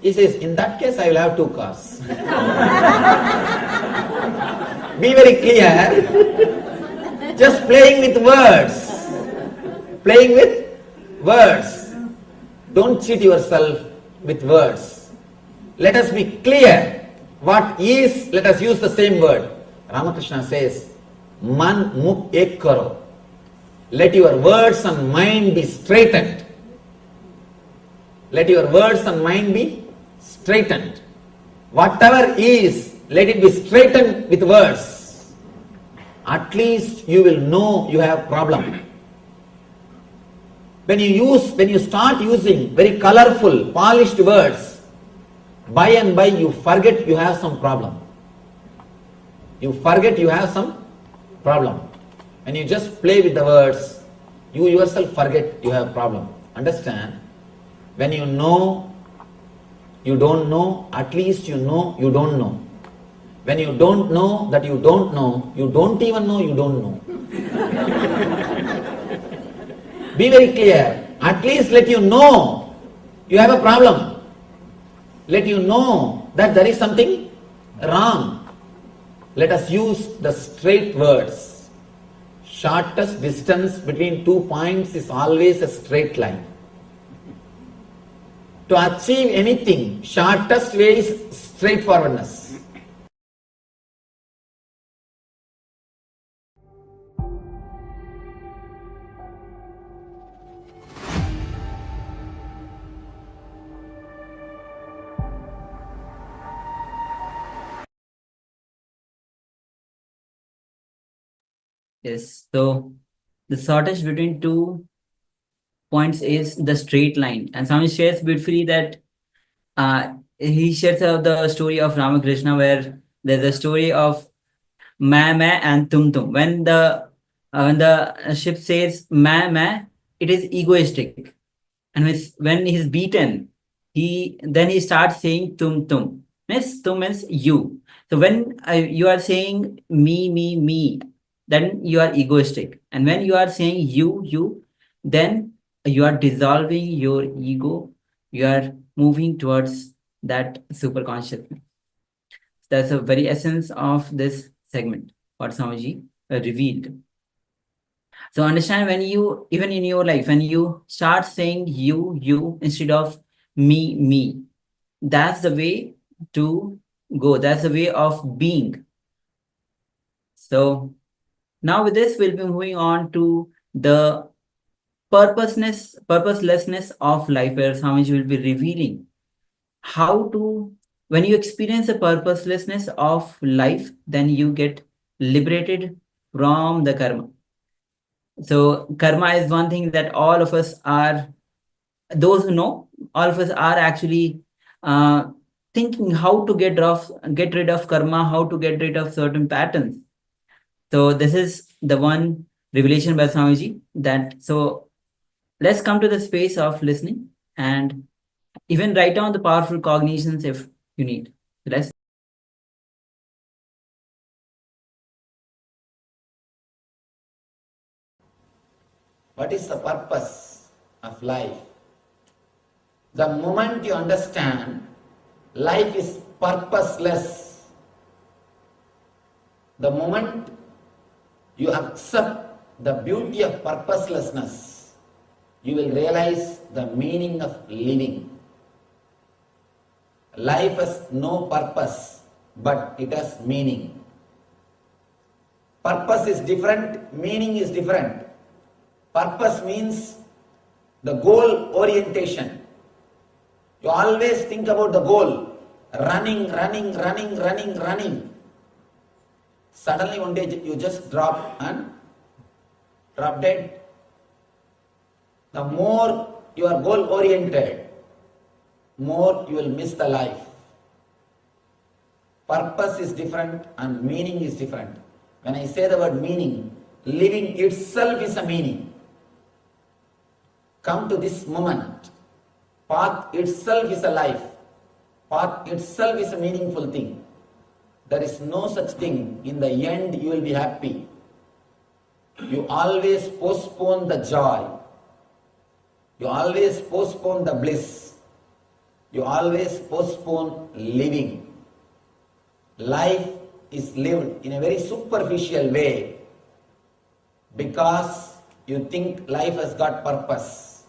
He says, in that case I will have 2 cars. Be very clear. Just playing with words. Playing with words. Don't cheat yourself with words. Let us be clear. What is, let us use the same word. Ramakrishna says, Man mukh ek karo. Let your words and mind be straightened. Let your words and mind be straightened. Whatever is, let it be straightened with words. At least you will know you have problem. When you start using very colorful, polished words, by and by you forget you have some problem. You forget you have some problem. When you just play with the words, you yourself forget you have problem. Understand? When you know, you don't know, at least you know you don't know. When you don't know that you don't know, you don't even know you don't know. Be very clear. At least let you know you have a problem. Let you know that there is something wrong. Let us use the straight words. Shortest distance between 2 points is always a straight line. To achieve anything, shortest way is straightforwardness. Yes. So the shortest between 2 points is the straight line. And Swami shares beautifully that he shares the story of Ramakrishna, where there's a story of ma and tum. When the ship says ma, it is egoistic. And when he's beaten, he starts saying tum. Means tum means you. So when you are saying me, then you are egoistic. And when you are saying you, then you are dissolving your ego. You are moving towards that superconscious. That's the very essence of this segment, what Swamiji revealed. So understand, when you, even in your life, when you start saying you instead of me, that's the way to go. That's the way of being. So Now with this, we'll be moving on to the purposelessness of life, where Swamiji will be revealing how to, when you experience the purposelessness of life, then you get liberated from the karma. So karma is one thing that all of us are, those who know, all of us are actually thinking how to get rid of karma, how to get rid of certain patterns. So this is the one revelation by Swamiji, that so let's come to the space of listening and even write down the powerful cognitions if you need. Let's. What is the purpose of life? The moment you understand life is purposeless, the moment you accept the beauty of purposelessness, you will realize the meaning of living. Life has no purpose, but it has meaning. Purpose is different, meaning is different. Purpose means the goal orientation. You always think about the goal, running. Suddenly one day you just drop dead. The more you are goal oriented, more you will miss the life. Purpose is different and meaning is different. When I say the word meaning, living itself is a meaning. Come to this moment. Path itself is a life. Path itself is a meaningful thing. There is no such thing. In the end, you will be happy. You always postpone the joy. You always postpone the bliss. You always postpone living. Life is lived in a very superficial way because you think life has got purpose.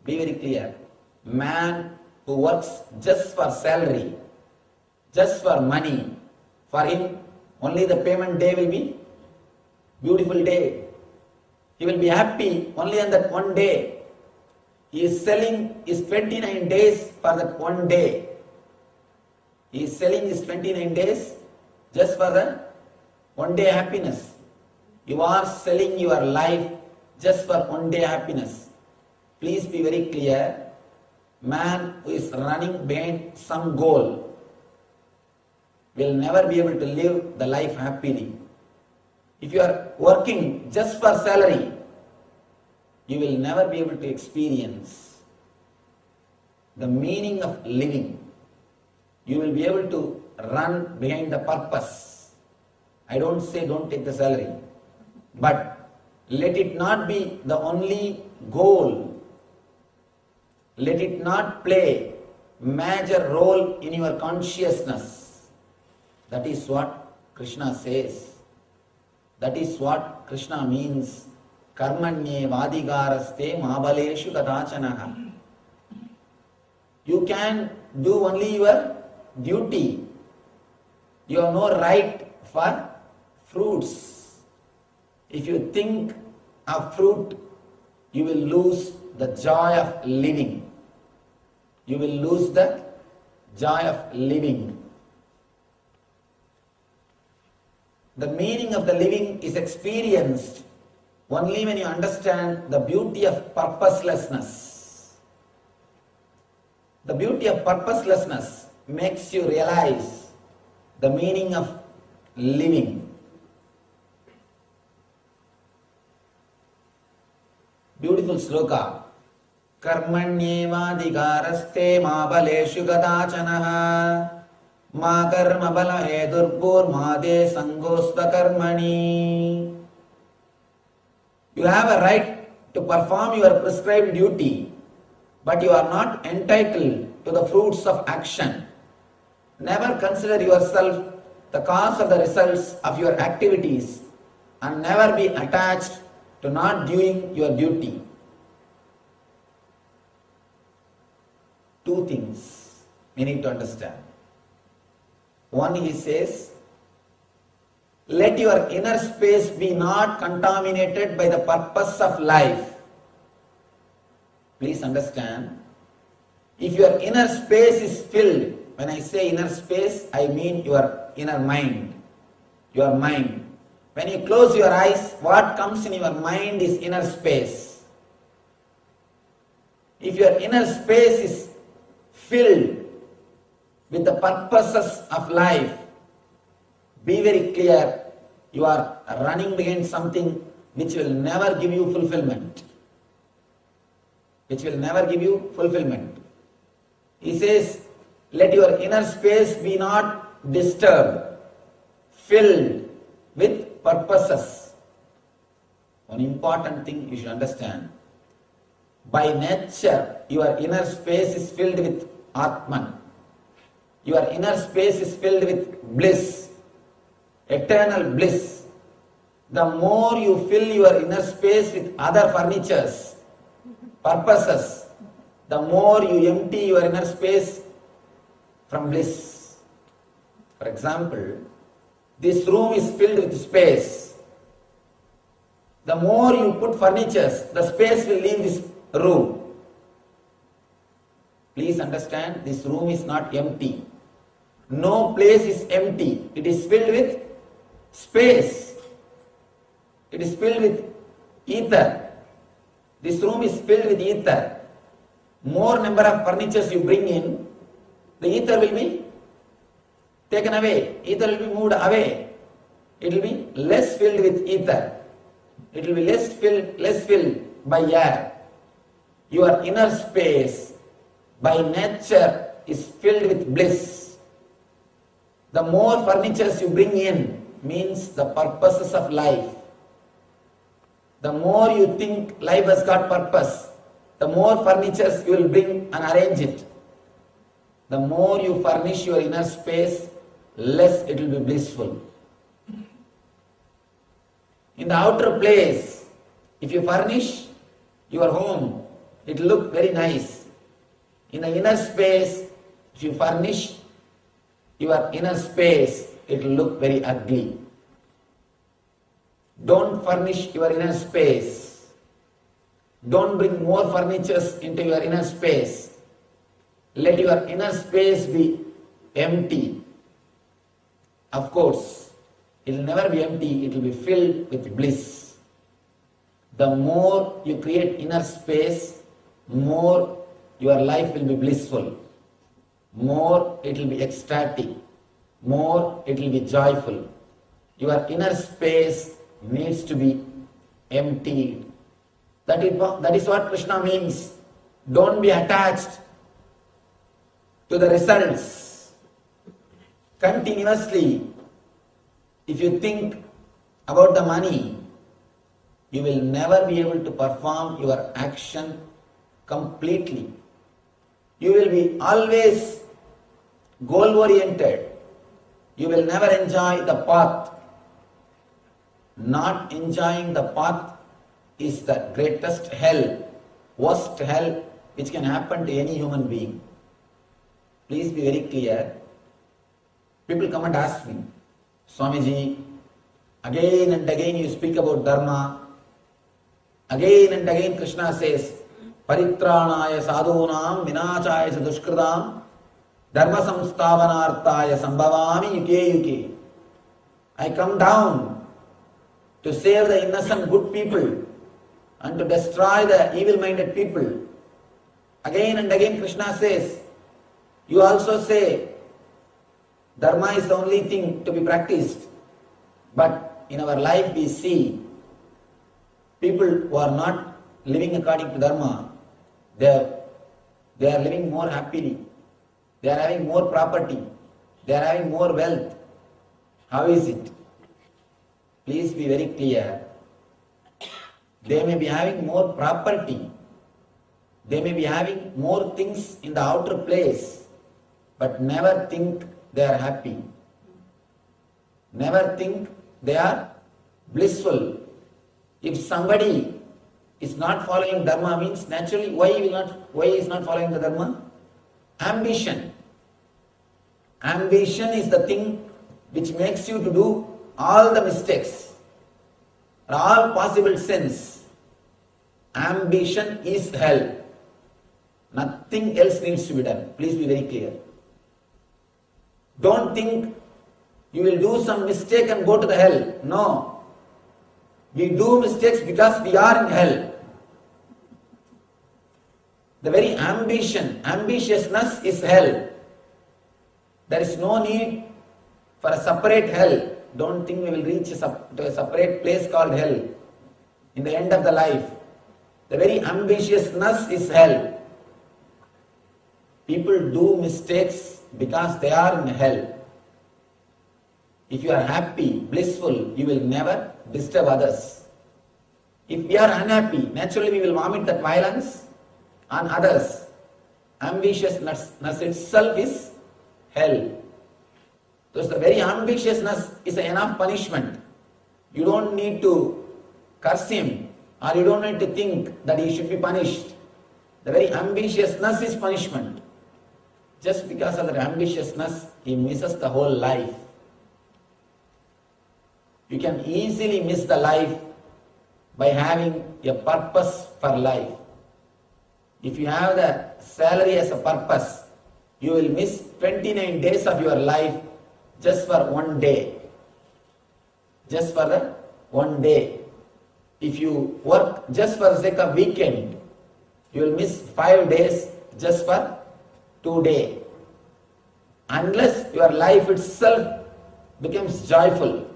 Be very clear. Man who works just for salary, just for money, for him only the payment day will be beautiful day. He will be happy only on that one day. He is selling his 29 days for that one day. He is selling his 29 days just for the one day happiness. You are selling your life just for one day happiness. Please be very clear. Man who is running behind some goal will never be able to live the life happily. If you are working just for salary, you will never be able to experience the meaning of living. You will be able to run behind the purpose. I don't say don't take the salary, but let it not be the only goal. Let it not play major role in your consciousness. That is what Krishna says. That is what Krishna means. Karmanye vadigaraste mabaleshu kadachanaha. You can do only your duty. You have no right for fruits. If you think of fruit, you will lose the joy of living. You will lose the joy of living. The meaning of the living is experienced only when you understand the beauty of purposelessness. The beauty of purposelessness makes you realize the meaning of living. Beautiful sloka. Karmanyevadhikaraste ma baleshu kadachanaha ma karma bala hedurpur ma de sangosta karmani. You have a right to perform your prescribed duty, but you are not entitled to the fruits of action. Never consider yourself the cause of the results of your activities and never be attached to not doing your duty. Two things we need to understand. One, he says, let your inner space be not contaminated by the purpose of life. Please understand. If your inner space is filled, when I say inner space, I mean your inner mind. Your mind. When you close your eyes, what comes in your mind is inner space. If your inner space is filled with the purposes of life, be very clear, you are running behind something which will never give you fulfillment. Which will never give you fulfillment. He says, let your inner space be not disturbed, filled with purposes. One important thing you should understand. By nature, your inner space is filled with Atman. Your inner space is filled with bliss, eternal bliss. The more you fill your inner space with other furnitures, purposes, the more you empty your inner space from bliss. For example, this room is filled with space. The more you put furnitures, the space will leave this room. Please understand, this room is not empty. No place is empty. It is filled with space. It is filled with ether. This room is filled with ether. More number of furnitures you bring in, the ether will be taken away. Ether will be moved away. It will be less filled with ether. It will be less filled by air. Your inner space by nature is filled with bliss. The more furnitures you bring in means the purposes of life. The more you think life has got purpose, the more furnitures you will bring and arrange it. The more you furnish your inner space, less it will be blissful. In the outer place, if you furnish your home, it will look very nice. In the inner space, if you furnish your inner space, it will look very ugly. Don't furnish your inner space. Don't bring more furnitures into your inner space. Let your inner space be empty. Of course, it will never be empty, it will be filled with bliss. The more you create inner space, more your life will be blissful. More it will be ecstatic. More it will be joyful. Your inner space needs to be emptied. That is what Krishna means. Don't be attached to the results. Continuously, if you think about the money, you will never be able to perform your action completely. You will be always goal-oriented. You will never enjoy the path. Not enjoying the path is the greatest hell, worst hell which can happen to any human being. Please be very clear. People come and ask me, Swamiji, again and again you speak about dharma. Again and again Krishna says, Paritranaya sadhunam vinachaya dushkridam dharma samstavanarthaya sambhavami yuke yuke. I come down to save the innocent good people and to destroy the evil-minded people. Again and again Krishna says, you also say, dharma is the only thing to be practiced. But in our life we see people who are not living according to dharma, they are living more happily. They are having more property. They are having more wealth. How is it? Please be very clear. They may be having more property. They may be having more things in the outer place, but never think they are happy. Never think they are blissful. If somebody is not following dharma, means naturally why is not following the dharma? Ambition. Ambition is the thing which makes you to do all the mistakes, or all possible sins, ambition is hell. Nothing else needs to be done. Please be very clear. Don't think you will do some mistake and go to the hell. No. We do mistakes because we are in hell. The very ambitiousness is hell. There is no need for a separate hell. Don't think we will reach to a separate place called hell in the end of the life. The very ambitiousness is hell. People do mistakes because they are in hell. If you are happy, blissful, you will never disturb others. If we are unhappy, naturally we will vomit that violence on others. Ambitiousness itself is hell. So the very ambitiousness is enough punishment. You don't need to curse him, or you don't need to think that he should be punished. The very ambitiousness is punishment. Just because of that ambitiousness, he misses the whole life. You can easily miss the life by having a purpose for life. If you have the salary as a purpose, you will miss 29 days of your life just for one day. Just for the one day. If you work just for the sake of weekend, you will miss 5 days just for 2 days. Unless your life itself becomes joyful,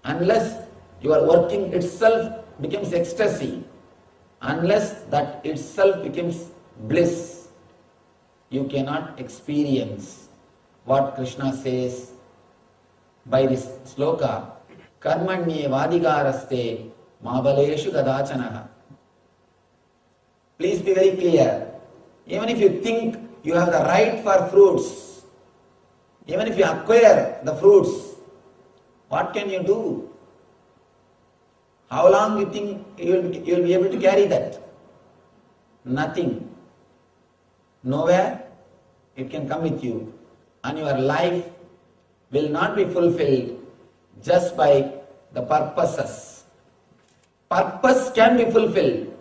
unless your working itself becomes ecstasy, unless that itself becomes bliss, you cannot experience what Krishna says by this sloka, karmanye vadikaraste mabaleshu gadachanaha. Please be very clear. Even if you think you have the right for fruits, even if you acquire the fruits, what can you do? How long you think you will be able to carry that? Nothing. Nowhere it can come with you. And your life will not be fulfilled just by the purposes. Purpose can be fulfilled,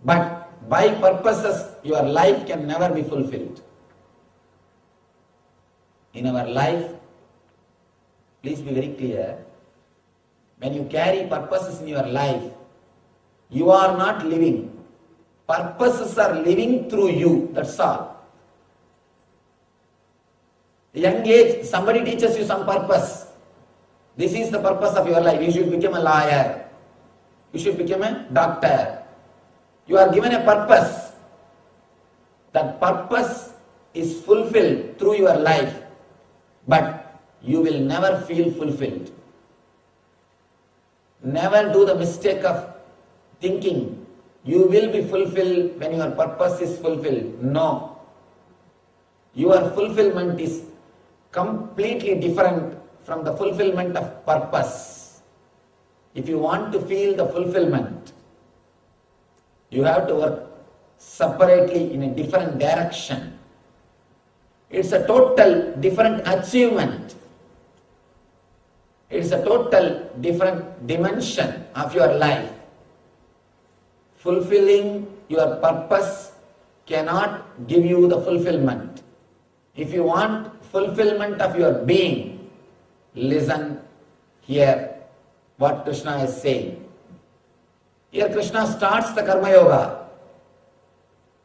but by purposes your life can never be fulfilled. In our life, please be very clear, when you carry purposes in your life, you are not living. Purposes are living through you, that's all. Young age, somebody teaches you some purpose. This is the purpose of your life. You should become a lawyer. You should become a doctor. You are given a purpose. That purpose is fulfilled through your life, but you will never feel fulfilled. Never do the mistake of thinking you will be fulfilled when your purpose is fulfilled. No. Your fulfillment is completely different from the fulfillment of purpose. If you want to feel the fulfillment, you have to work separately in a different direction. It's a total different achievement. It's a total different dimension of your life. Fulfilling your purpose cannot give you the fulfillment. If you want fulfillment of your being, listen here what Krishna is saying. Here Krishna starts the Karma Yoga.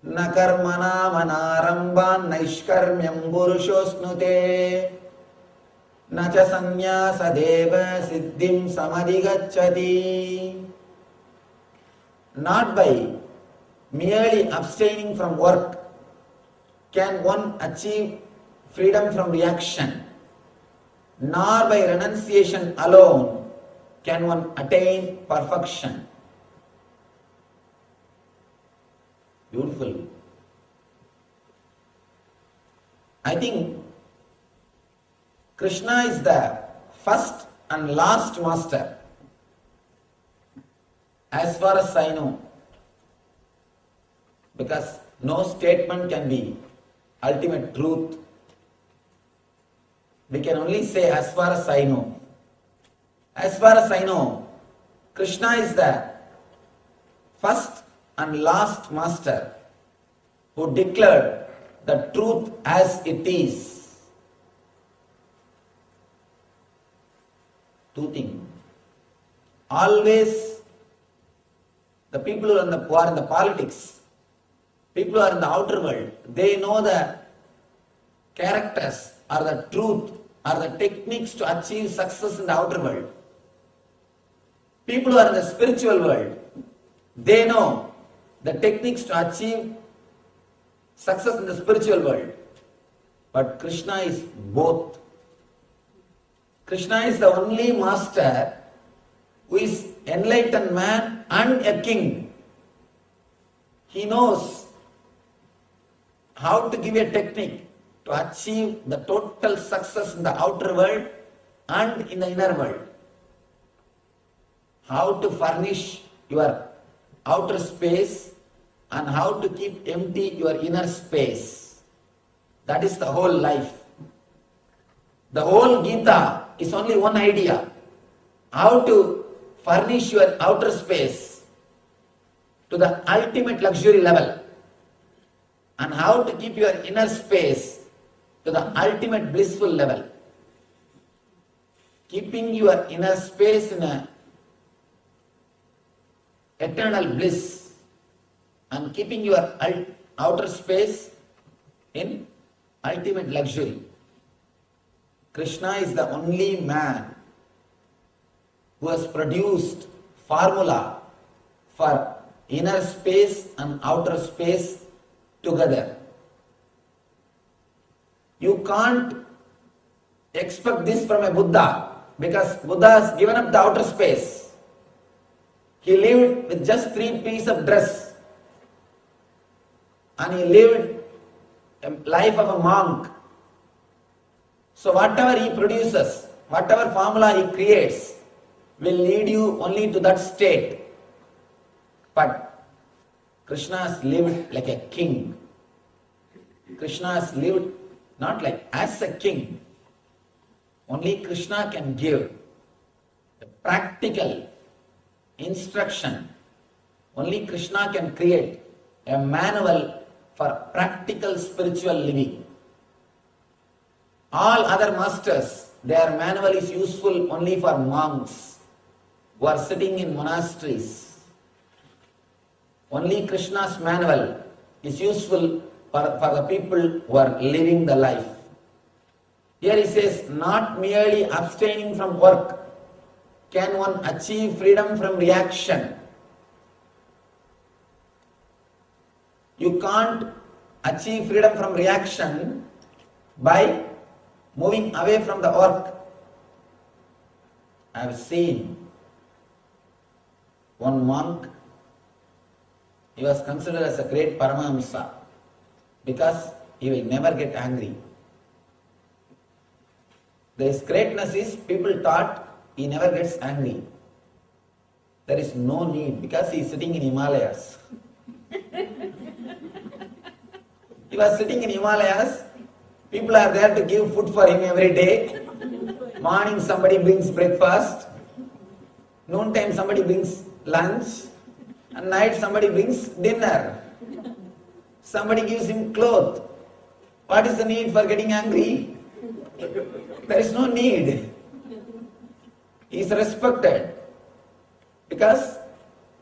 Na karmana manarambhan naishkarmyam purushosnute na cha sannyasa deva siddhim samadhigacchati. Not by merely abstaining from work can one achieve freedom from reaction, nor by renunciation alone can one attain perfection. Beautiful. I think Krishna is the first and last master, as far as I know, because no statement can be ultimate truth. We can only say as far as I know. As far as I know, Krishna is the first and last master who declared the truth as it is. Two things. Always the people who are in the politics, people who are in the outer world, they know the characters or the truth or the techniques to achieve success in the outer world. People who are in the spiritual world, they know the techniques to achieve success in the spiritual world. But Krishna is both. Krishna is the only master who is enlightened man and a king. He knows how to give a technique to achieve the total success in the outer world and in the inner world. How to furnish your outer space and how to keep empty your inner space. That is the whole life. The whole Gita is only one idea. How to furnish your outer space to the ultimate luxury level and how to keep your inner space to the ultimate blissful level. Keeping your inner space in a eternal bliss and keeping your outer space in ultimate luxury. Krishna is the only man who has produced formula for inner space and outer space together. You can't expect this from a Buddha because Buddha has given up the outer space. He lived with just 3 pieces of dress and he lived a life of a monk. So whatever he produces, whatever formula he creates will lead you only to that state. But Krishna has lived like a king. Krishna has lived not like as a king. Only Krishna can give a practical instruction. Only Krishna can create a manual for practical spiritual living. All other masters, their manual is useful only for monks who are sitting in monasteries. Only Krishna's manual is useful for the people who are living the life. Here he says, not merely abstaining from work can one achieve freedom from reaction. You can't achieve freedom from reaction by moving away from the work. I have seen one monk, he was considered as a great Paramashiva because he will never get angry. His greatness is people thought he never gets angry. There is no need because he is sitting in Himalayas. He was sitting in Himalayas, people are there to give food for him every day. Morning somebody brings breakfast, noontime somebody brings lunch, and night somebody brings dinner. Somebody gives him clothes. What is the need for getting angry? There is no need. He is respected because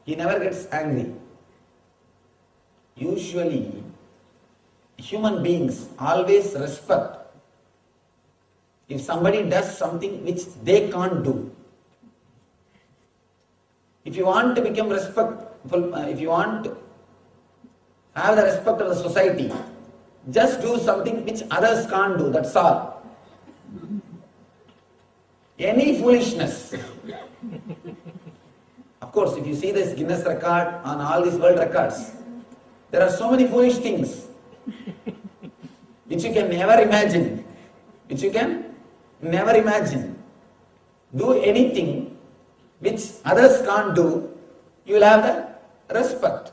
he never gets angry. Usually, human beings always respect if somebody does something which they can't do. If you want to become respectful, if you want to have the respect of the society, just do something which others can't do, that's all. Any foolishness. Of course, if you see this Guinness record on all these world records, there are so many foolish things which you can never imagine. Which you can never imagine. Do anything which others can't do, you will have the respect.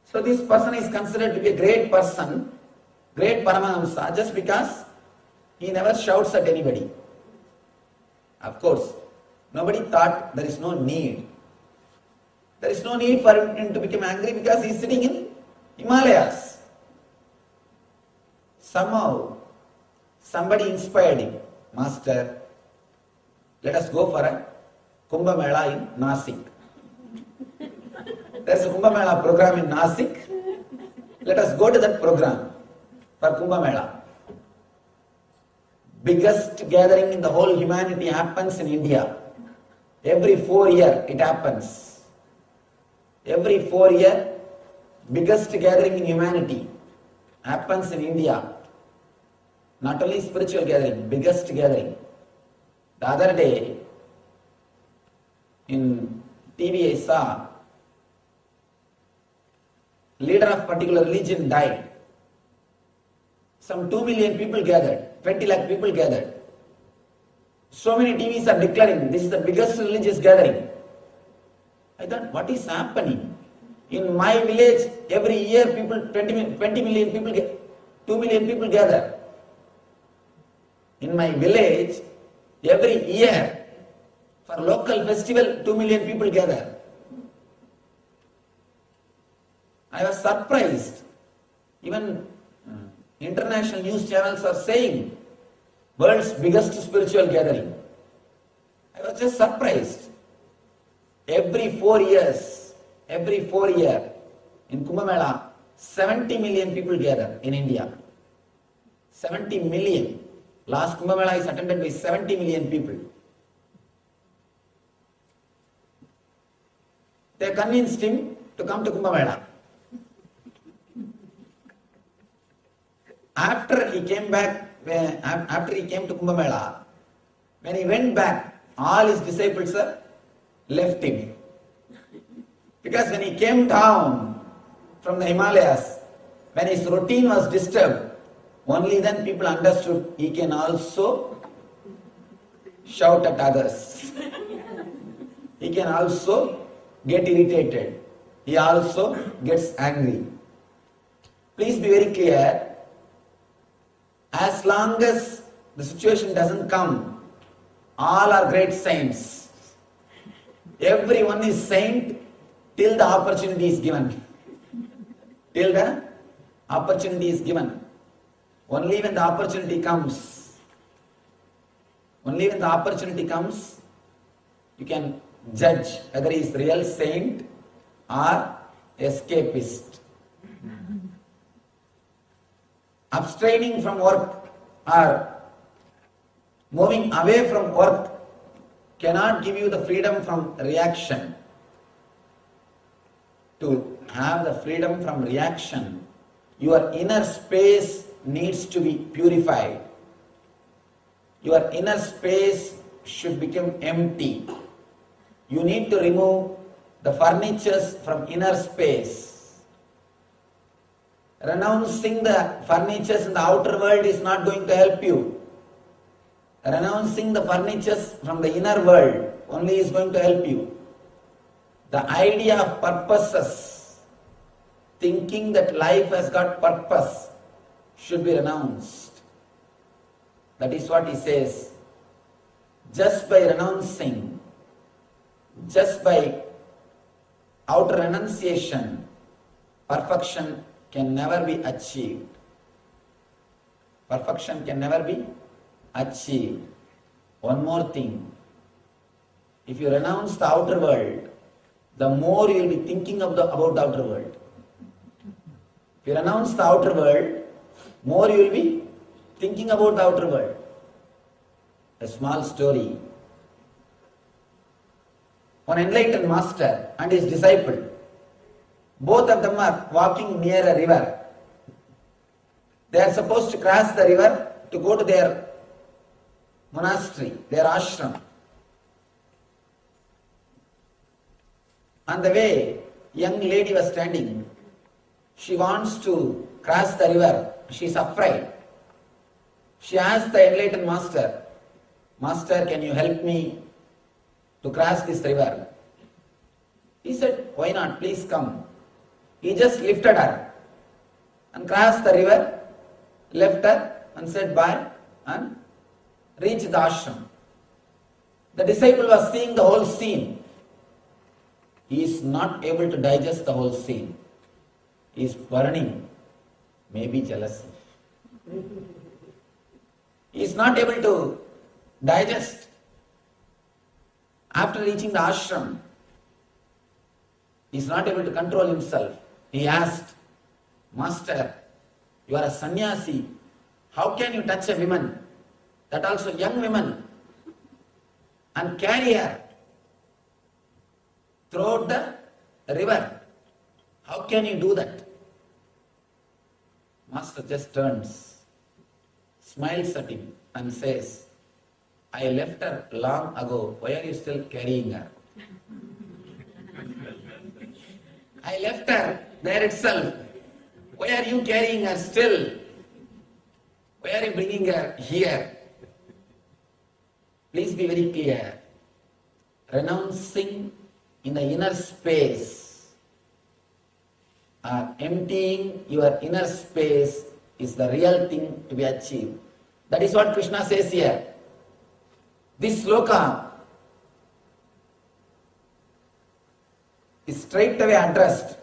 So this person is considered to be a great person, great Paramahamsa, just because he never shouts at anybody. Of course, Nobody thought there is no need. There is no need for him to become angry because he is sitting in Himalayas. Somehow, somebody inspired him. Master, let us go for a Kumbh Mela in Nasik. There is a Kumbh Mela program in Nasik. Let us go to that program for Kumbh Mela. Biggest gathering in the whole humanity happens in India. Every 4 years it happens. Every 4 years, biggest gathering in humanity happens in India. Not only spiritual gathering, biggest gathering. The other day, in TV I saw, leader of particular religion died. Some 2 million people gathered, 20 lakh people gathered. So many TVs are declaring this is the biggest religious gathering. I thought, what is happening? In my village, every year people, 20 million people, 2 million people gather. In my village, every year, for local festival, 2 million people gather. I was surprised. Even international news channels are saying, world's biggest spiritual gathering. I was just surprised. Every 4 years, in Kumbh Mela, 70 million people gather in India. 70 million. Last Kumbh Mela is attended by 70 million people. They convinced him to come to Kumbh Mela. After he came to Kumbh Mela, when he went back, all his disciples left him. Because when he came down from the Himalayas, when his routine was disturbed, only then people understood he can also shout at others. He can also get irritated. He also gets angry. Please be very clear. As long as the situation doesn't come, all are great saints. Everyone is saint till the opportunity is given. Till the opportunity is given. Only when the opportunity comes, you can judge whether he is real saint or escapist. Abstaining from work or moving away from work cannot give you the freedom from reaction. To have the freedom from reaction, your inner space needs to be purified. Your inner space should become empty. You need to remove the furnitures from inner space. Renouncing the furnitures in the outer world is not going to help you. Renouncing the furnitures from the inner world only is going to help you. The idea of purposes, thinking that life has got purpose, should be renounced. That is what he says. Just by renouncing, just by outer renunciation, perfection can never be achieved. Perfection can never be achieved. One more thing. If you renounce the outer world, the more you will be thinking about the outer world. If you renounce the outer world, more you will be thinking about the outer world. A small story. One enlightened master and his disciple, both of them are walking near a river. They are supposed to cross the river to go to their monastery, their ashram. On the way, young lady was standing. She wants to cross the river. She is afraid. She asked the enlightened master, Master, can you help me to cross this river? He said, why not? Please come. He just lifted her and crossed the river, left her and said bye and reached the ashram. The disciple was seeing the whole scene. He is not able to digest the whole scene. He is burning, maybe jealousy. He is not able to digest. After reaching the ashram, he is not able to control himself. He asked, Master, you are a sannyasi. How can you touch a woman, that also young woman, and carry her throughout the river? How can you do that? Master just turns, smiles at him and says, I left her long ago. Why are you still carrying her? I left her there itself. Why are you carrying her still? Why are you bringing her here? Please be very clear. Renouncing in the inner space or emptying your inner space is the real thing to be achieved. That is what Krishna says here. This sloka is straight away addressed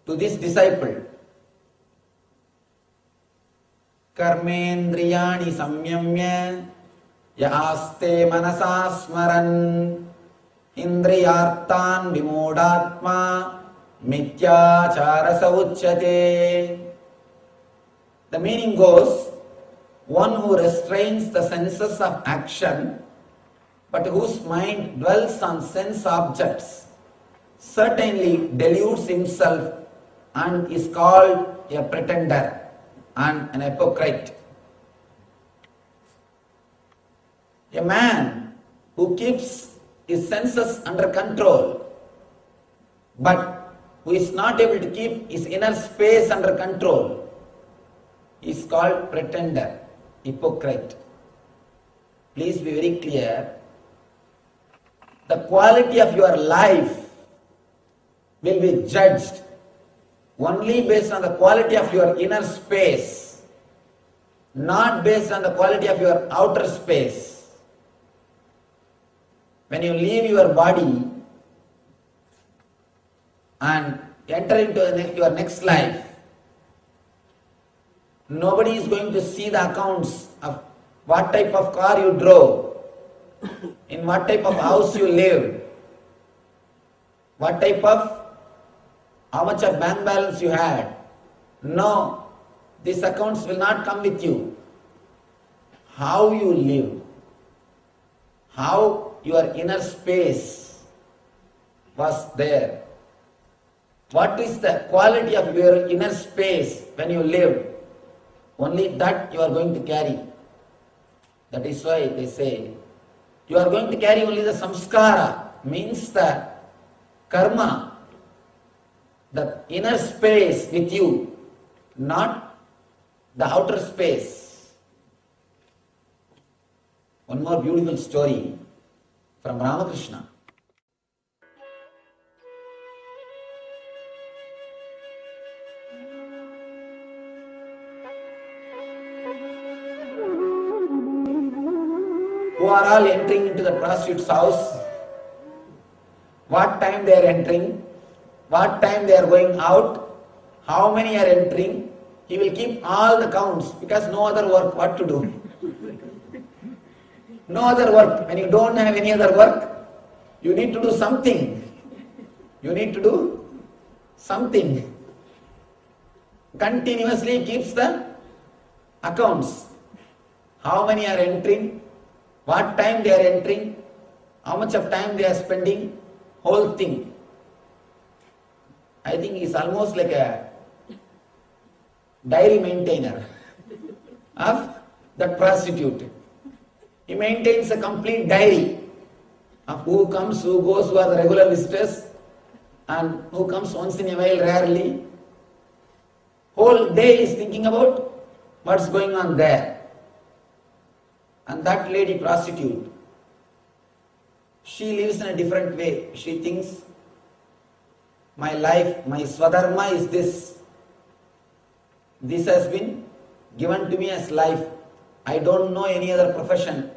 to this disciple. Karmendriyani samyamya yaste manasa smaran indriyartan vimodatma mityachara sauchyate. The meaning goes, one who restrains the senses of action but whose mind dwells on sense objects certainly deludes himself and is called a pretender and an hypocrite. A man who keeps his senses under control but who is not able to keep his inner space under control is called pretender, hypocrite. Please be very clear. The quality of your life will be judged only based on the quality of your inner space, not based on the quality of your outer space. When you leave your body and enter into your next life, nobody is going to see the accounts of what type of car you drove, in what type of house you lived, how much of bank balance you had. No, these accounts will not come with you. How you live, how your inner space was there. What is the quality of your inner space when you lived? Only that you are going to carry. That is why they say, you are going to carry only the samskara, means the karma, the inner space with you, not the outer space. One more beautiful story from Ramakrishna. Who are all entering into the prostitute's house, what time they are entering, what time they are going out, how many are entering. He will keep all the counts because no other work, what to do? No other work. When you don't have any other work, you need to do something. You need to do something. Continuously keeps the accounts. How many are entering, what time they are entering, how much of time they are spending, whole thing. I think he is almost like a diary maintainer of that prostitute. He maintains a complete diary of who comes, who goes, who are the regular visitors, and who comes once in a while, rarely. Whole day is thinking about what's going on there. And that lady prostitute, she lives in a different way. She thinks, my life, my swadharma is this. This has been given to me as life. I don't know any other profession.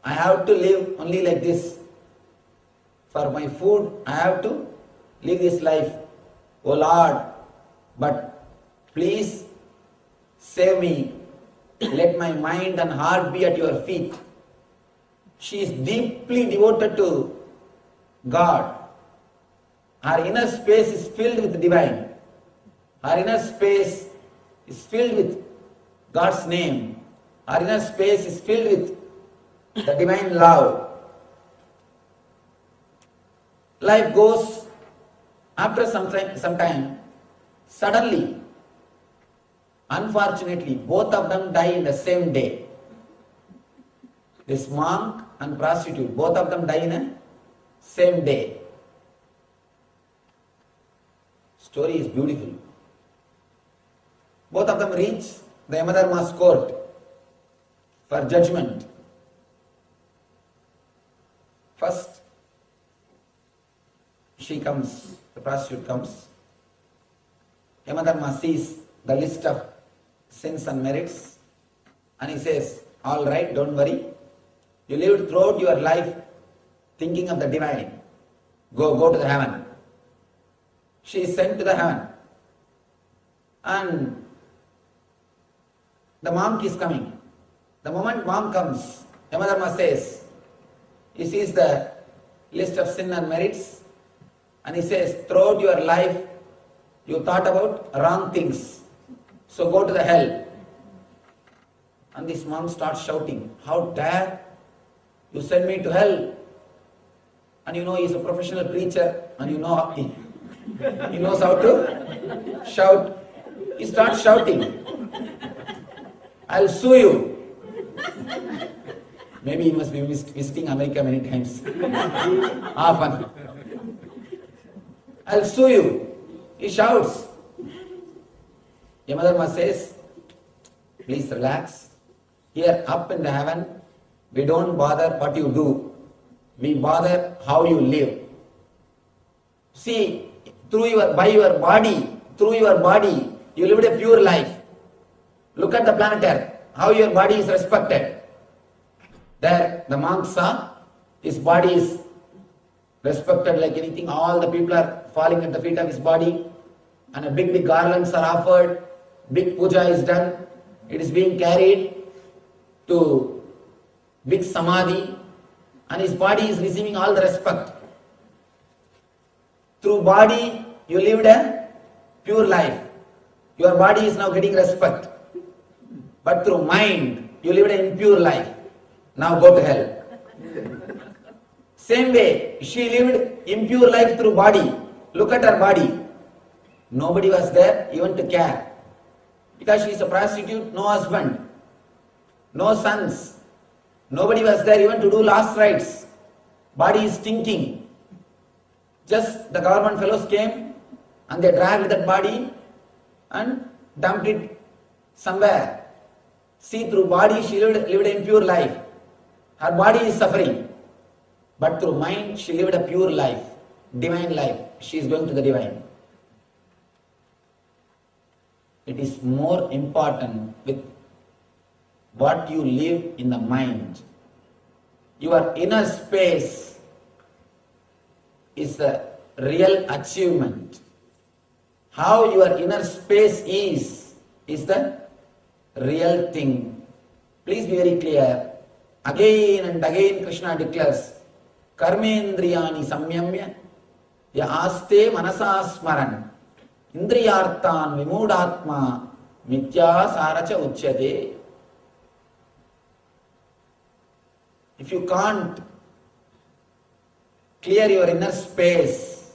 I have to live only like this. For my food, I have to live this life. Oh Lord, but please save me. Let my mind and heart be at your feet. She is deeply devoted to God. Her inner space is filled with divine. Her inner space is filled with God's name. Her inner space is filled with the divine love. Life goes after some time, suddenly, unfortunately, both of them die in the same day. This monk and prostitute, both of them die in the same day. Story is beautiful. Both of them reach the Yamadharma's court for judgment. First, she comes, the prostitute comes. Yamadharma sees the list of sins and merits and he says, all right, don't worry. You lived throughout your life thinking of the divine. Go to the heaven. She is sent to the heaven. And the monk is coming. The moment monk comes, Yamadharma says, he sees the list of sin and merits and he says, throughout your life you thought about wrong things. So go to the hell. And this monk starts shouting, how dare you send me to hell? And you know he is a professional preacher and you know he knows how to shout. He starts shouting, I'll sue you. Maybe he must be visiting America many times. Often. I'll sue you. He shouts. Yamadharma says, please relax. Here up in the heaven, we don't bother what you do. We bother how you live. See, by your body, through your body, you lived a pure life. Look at the planet Earth, how your body is respected. There, the monk saw, his body is respected like anything. All the people are falling at the feet of his body and a big garlands are offered. Big puja is done. It is being carried to big samadhi and his body is receiving all the respect. Through body, you lived a pure life. Your body is now getting respect. But through mind, you lived an impure life. Now go to hell. Same way, she lived impure life through body. Look at her body. Nobody was there even to care. Because she is a prostitute, no husband, no sons. Nobody was there even to do last rites. Body is stinking. Just the government fellows came and they dragged that body and dumped it somewhere. See, through body she lived an impure life. Her body is suffering. But through mind she lived a pure life, divine life. She is going to the divine. It is more important with what you live in the mind. Your inner space is the real achievement. How your inner space is the real thing. Please be very clear. Again and again Krishna declares, Karmendriyani samyamya ya aste manasa smaran indriyartan vimudatma mitya saracha uchyate. If you can't clear your inner space,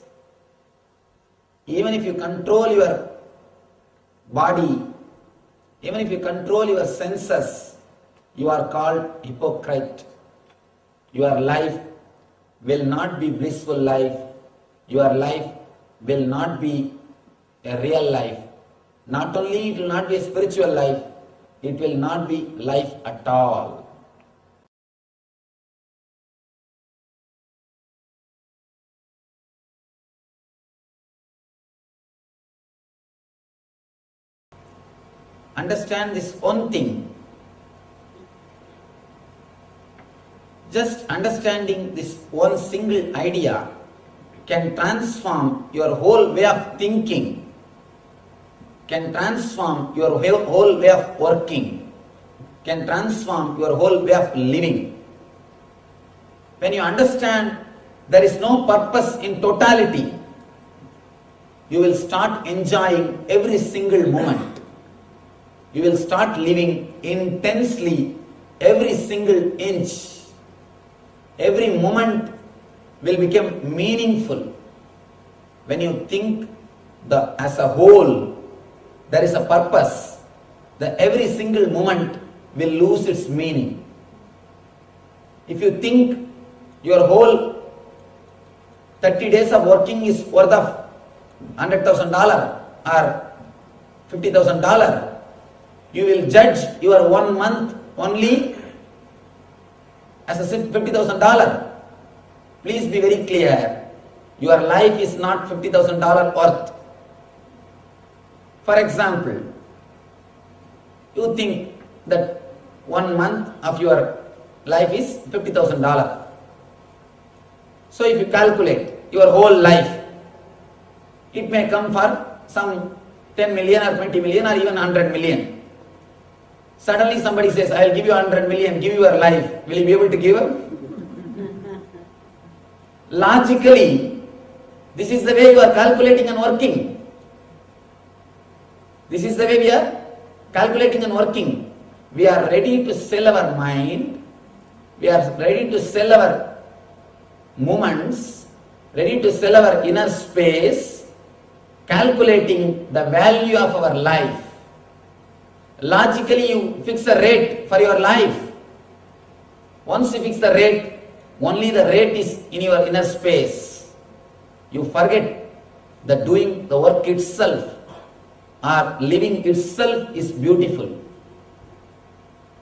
even if you control your body, even if you control your senses, you are called hypocrite. Your life will not be blissful life. Your life will not be a real life. Not only it will not be a spiritual life, it will not be life at all. Understand this one thing. just understanding this one single idea can transform your whole way of thinking, can transform your whole way of working, can transform your whole way of living. When you understand there is no purpose in totality, you will start enjoying every single moment. You will start living intensely every single inch. Every moment will become meaningful. When you think as a whole, there is a purpose, every single moment will lose its meaning. If you think your whole 30 days of working is worth of $100,000 or $50,000, you will judge your 1 month only as a $50,000. Please be very clear. Your life is not $50,000 worth. For example, you think that 1 month of your life is $50,000. So if you calculate your whole life, it may come for some 10 million or 20 million or even 100 million. Suddenly somebody says, I will give you 100 million, give you your life. Will you be able to give up? Logically, this is the way you are calculating and working. This is the way we are calculating and working. We are ready to sell our mind. We are ready to sell our moments, ready to sell our inner space, calculating the value of our life. Logically, you fix a rate for your life. Once you fix the rate, only the rate is in your inner space. You forget that doing the work itself or living itself is beautiful.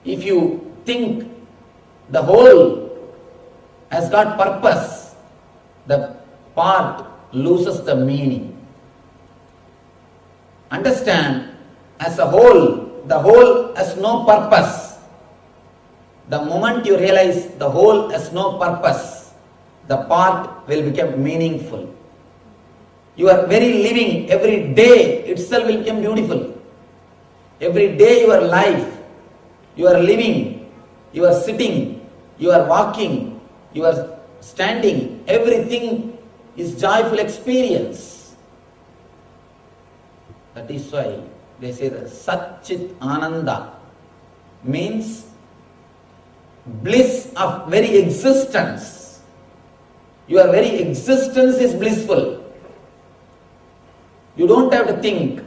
If you think the whole has got purpose, the part loses the meaning. Understand, as a whole, the whole has no purpose. The moment you realize the whole has no purpose, the part will become meaningful. Your very living, every day itself will become beautiful. Every day your life, you are living, you are sitting, you are walking, you are standing, everything is joyful experience. That is why they say that Satchit Ananda means bliss of very existence. Your very existence is blissful. You don't have to think,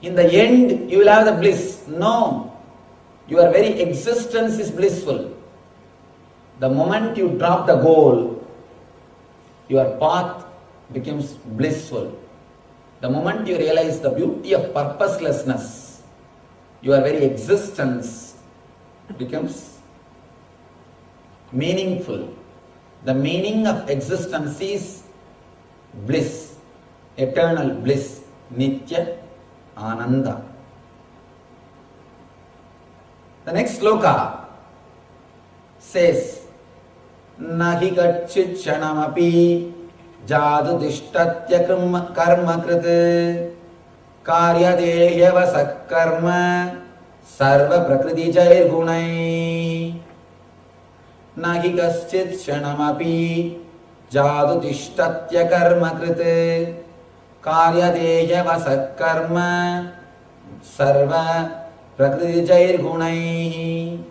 in the end you will have the bliss. No. Your very existence is blissful. The moment you drop the goal, your path becomes blissful. The moment you realize the beauty of purposelessness, your very existence becomes meaningful. The meaning of existence is bliss, eternal bliss, Nitya Ananda. The next sloka says, Nahi gachchit shanamapi jadu dishtatya karma kriti karya dehyava sakkarma sarva prakriti jair gunai. Nahi gachchit shanamapi jadu dishtatya karma kriti karya dehyava sakkarma sarva prakriti jair gunai.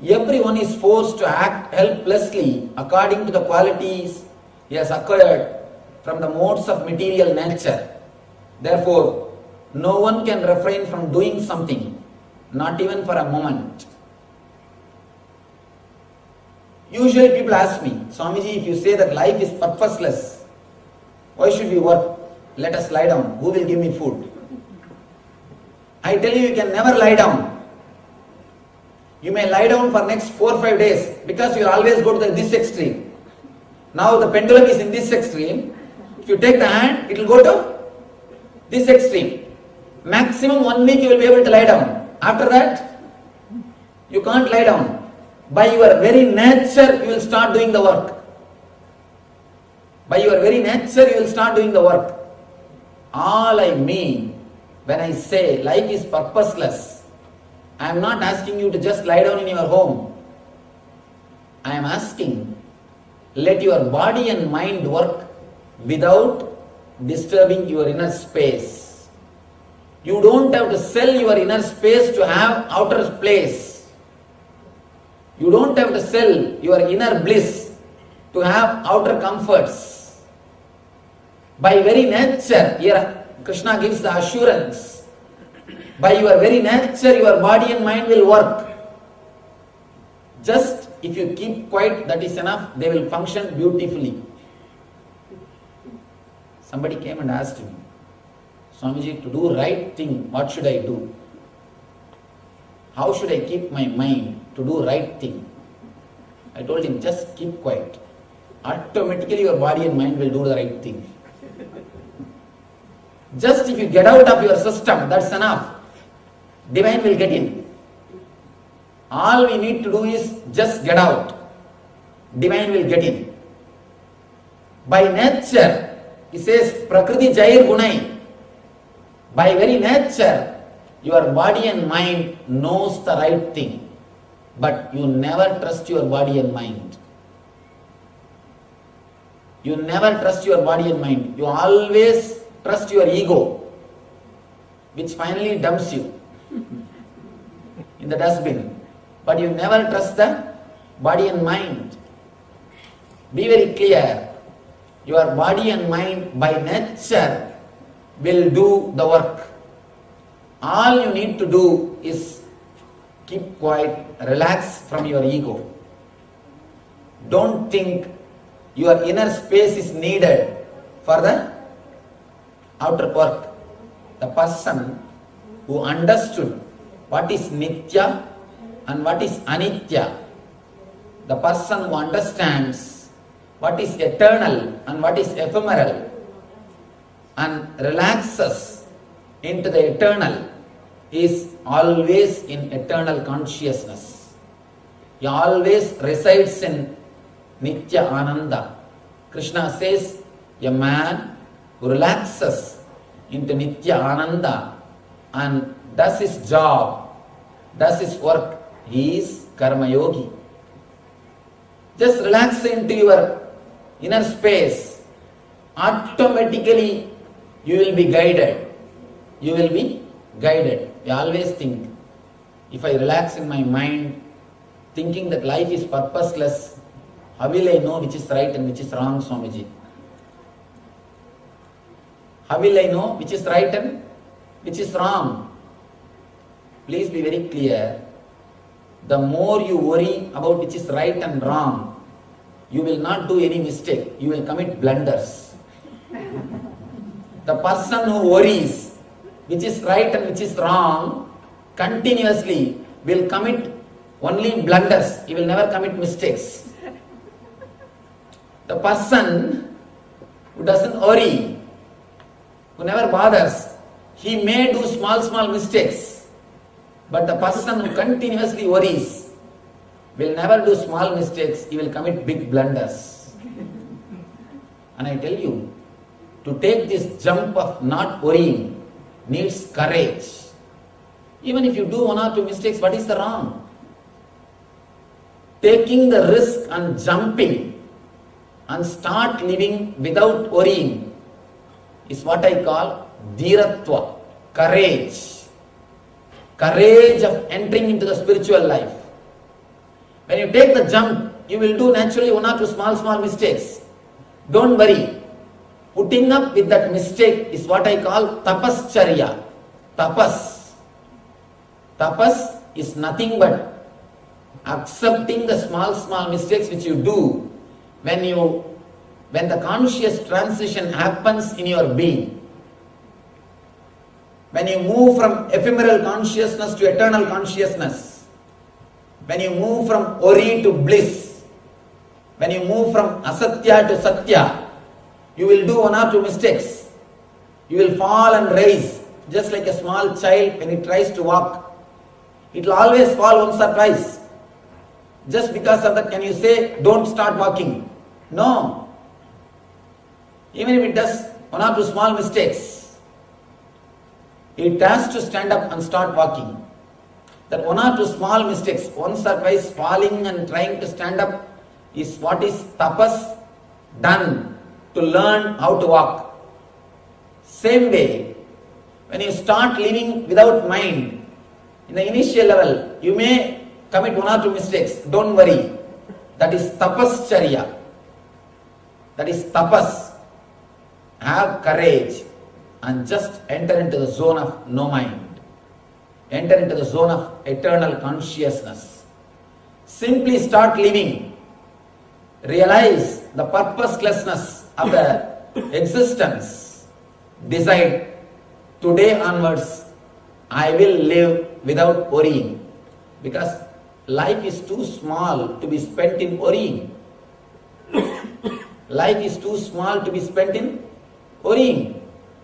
Everyone is forced to act helplessly according to the qualities he has acquired from the modes of material nature. Therefore, no one can refrain from doing something, not even for a moment. Usually people ask me, Swamiji, if you say that life is purposeless, why should we work? Let us lie down. Who will give me food? I tell you, you can never lie down. You may lie down for next 4 or 5 days because you will always go to this extreme. Now the pendulum is in this extreme. If you take the hand, it will go to this extreme. Maximum 1 week you will be able to lie down. After that, you can't lie down. By your very nature, you will start doing the work. By your very nature, you will start doing the work. All I mean when I say life is purposeless, I am not asking you to just lie down in your home. I am asking, let your body and mind work without disturbing your inner space. You don't have to sell your inner space to have outer place. You don't have to sell your inner bliss to have outer comforts. By very nature, here Krishna gives the assurance. By your very nature, your body and mind will work. Just if you keep quiet, that is enough, they will function beautifully. Somebody came and asked me, Swamiji, to do right thing, what should I do? How should I keep my mind to do right thing? I told him, just keep quiet. Automatically your body and mind will do the right thing. Just if you get out of your system, that's enough. Divine will get in. All we need to do is just get out. Divine will get in. By nature, he says, Prakriti Jair Gunai. By very nature, your body and mind knows the right thing. But you never trust your body and mind. You never trust your body and mind. You always trust your ego, which finally dumps you in the dustbin. But you never trust the body and mind. Be very clear. Your body and mind by nature will do the work. All you need to do is keep quiet, relax from your ego. Don't think your inner space is needed for the outer work. The person who understood what is Nitya and what is Anitya, the person who understands what is eternal and what is ephemeral and relaxes into the eternal is always in eternal consciousness. He always resides in Nitya Ananda. Krishna says, a man who relaxes into Nitya Ananda and does his job, does his work, he is Karma Yogi. Just relax into your inner space. Automatically you will be guided. You will be guided. I always think, if I relax in my mind, thinking that life is purposeless, how will I know which is right and which is wrong, Swamiji? How will I know which is right and which is wrong? Please be very clear. The more you worry about which is right and wrong, you will not do any mistake. You will commit blunders. The person who worries which is right and which is wrong continuously will commit only blunders. He will never commit mistakes. The person who doesn't worry, who never bothers, he may do small mistakes. But the person who continuously worries will never do small mistakes, he will commit big blunders. And I tell you, to take this jump of not worrying needs courage. Even if you do one or two mistakes, what is the wrong? Taking the risk and jumping and start living without worrying is what I call dhiratva, courage. Courage of entering into the spiritual life. When you take the jump, you will do naturally one or two small mistakes. Don't worry. Putting up with that mistake is what I call tapascharya. Tapas. Tapas is nothing but accepting the small mistakes which you do when the conscious transition happens in your being. When you move from ephemeral consciousness to eternal consciousness, when you move from worry to bliss, when you move from asatya to satya, you will do one or two mistakes. You will fall and rise, just like a small child when he tries to walk. It will always fall once or twice. Just because of that, can you say, don't start walking? No. Even if it does one or two small mistakes, it has to stand up and start walking. That one or two small mistakes, once or twice falling and trying to stand up, is what is tapas done to learn how to walk. Same way, when you start living without mind, in the initial level, you may commit one or two mistakes. Don't worry. That is tapascharya. That is tapas. Have courage and just enter into the zone of no mind. Enter into the zone of eternal consciousness. Simply start living. Realize the purposelessness of the existence. Decide, today onwards, I will live without worrying. Because life is too small to be spent in worrying. Life is too small to be spent in worrying.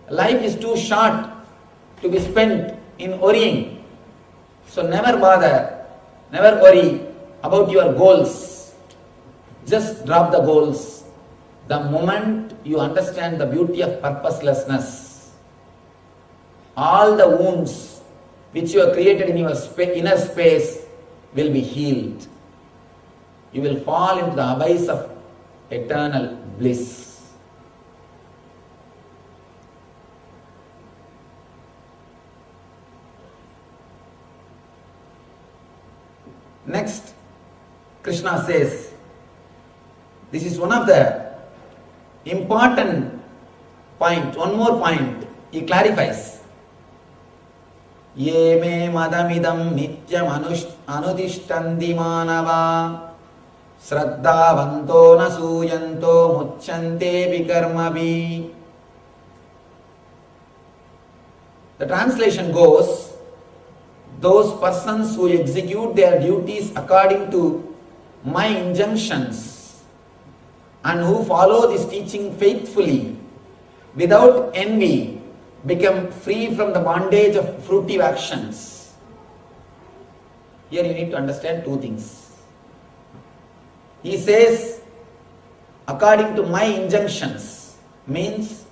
Life is too short to be spent in worrying. So never bother, never worry about your goals. Just drop the goals. The moment you understand the beauty of purposelessness, all the wounds which you have created in your inner space will be healed. You will fall into the abyss of eternal bliss. Next, Krishna says, this is one of the important point, one more point, he clarifies. Ye me madamidam nityam anudishtanti manava Shraddhavanto nasuyanto muchyante vikarmavi. The translation goes, those persons who execute their duties according to my injunctions and who follow this teaching faithfully without envy become free from the bondage of fruitive actions. Here you need to understand two things. He says, according to my injunctions, means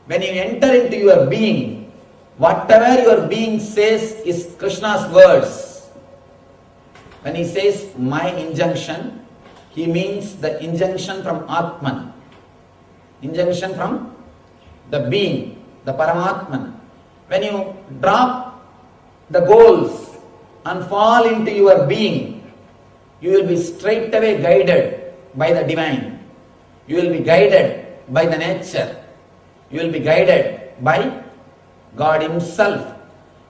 when you enter into your being, whatever your being says is Krishna's words. When he says my injunction, he means the injunction from Atman. Injunction from the being, the Paramatman. When you drop the goals and fall into your being, you will be straight away guided by the divine. You will be guided by the nature. You will be guided by God himself.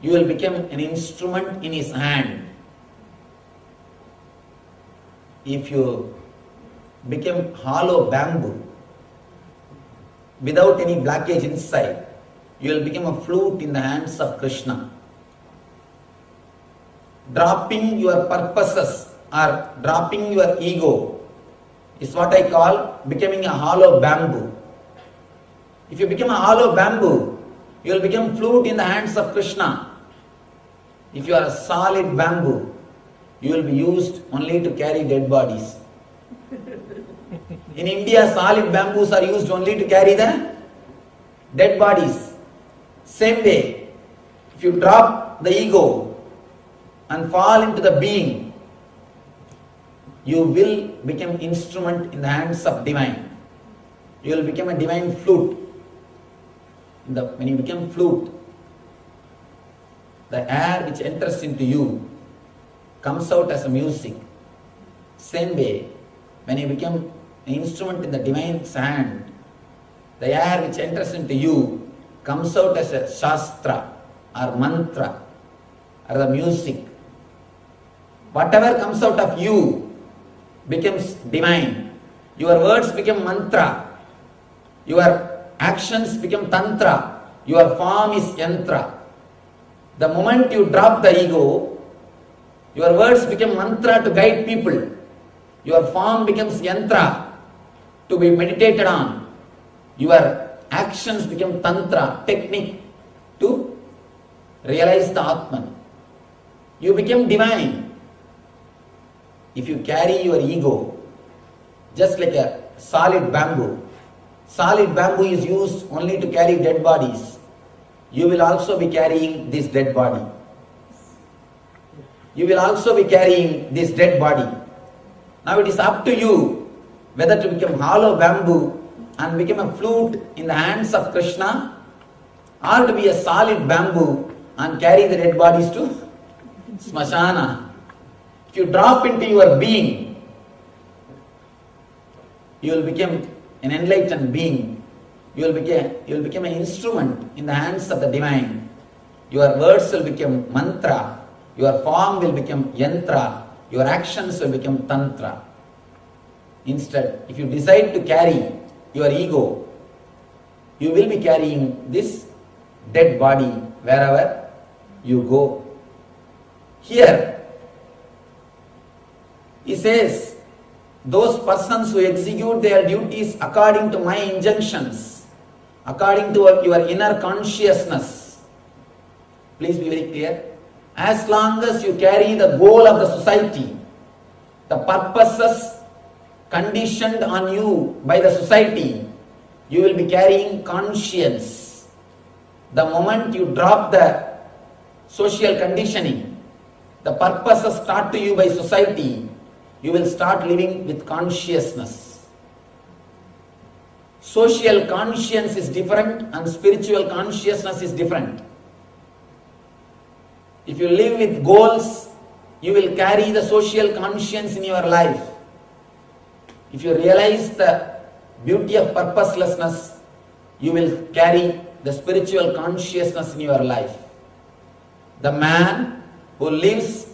You will become an instrument in his hand. If you become hollow bamboo without any blockage inside, you will become a flute in the hands of Krishna. Dropping your purposes or dropping your ego is what I call becoming a hollow bamboo. If you become a hollow bamboo, you will become flute in the hands of Krishna. If you are a solid bamboo, you will be used only to carry dead bodies. In India, solid bamboos are used only to carry the dead bodies. Same way, if you drop the ego and fall into the being, you will become instrument in the hands of divine. You will become a divine flute. When you become flute, the air which enters into you comes out as a music. Same way, when you become an instrument in the divine's hand, the air which enters into you comes out as a shastra or mantra or the music. Whatever comes out of you becomes divine. Your words become mantra. Your actions become tantra. Your form is yantra. The moment you drop the ego, your words become mantra to guide people. Your form becomes yantra to be meditated on. Your actions become tantra, technique to realize the Atman. You become divine. if you carry your ego just like a solid bamboo is used only to carry dead bodies, you will also be carrying this dead body. You will also be carrying this dead body. Now it is up to you whether to become hollow bamboo and become a flute in the hands of Krishna, or to be a solid bamboo and carry the dead bodies to Smashana. If you drop into your being, you will become an enlightened being. You will become an instrument in the hands of the divine. Your words will become mantra. Your form will become yantra. Your actions will become tantra. Instead, if you decide to carry your ego, you will be carrying this dead body wherever you go. Here, he says, those persons who execute their duties according to my injunctions, according to your inner consciousness. Please be very clear. As long as you carry the goal of the society, the purposes conditioned on you by the society, you will be carrying conscience. The moment you drop the social conditioning, the purposes taught to you by society, you will start living with consciousness. Social conscience is different and spiritual consciousness is different. If you live with goals, you will carry the social conscience in your life. If you realize the beauty of purposelessness, you will carry the spiritual consciousness in your life. The man who lives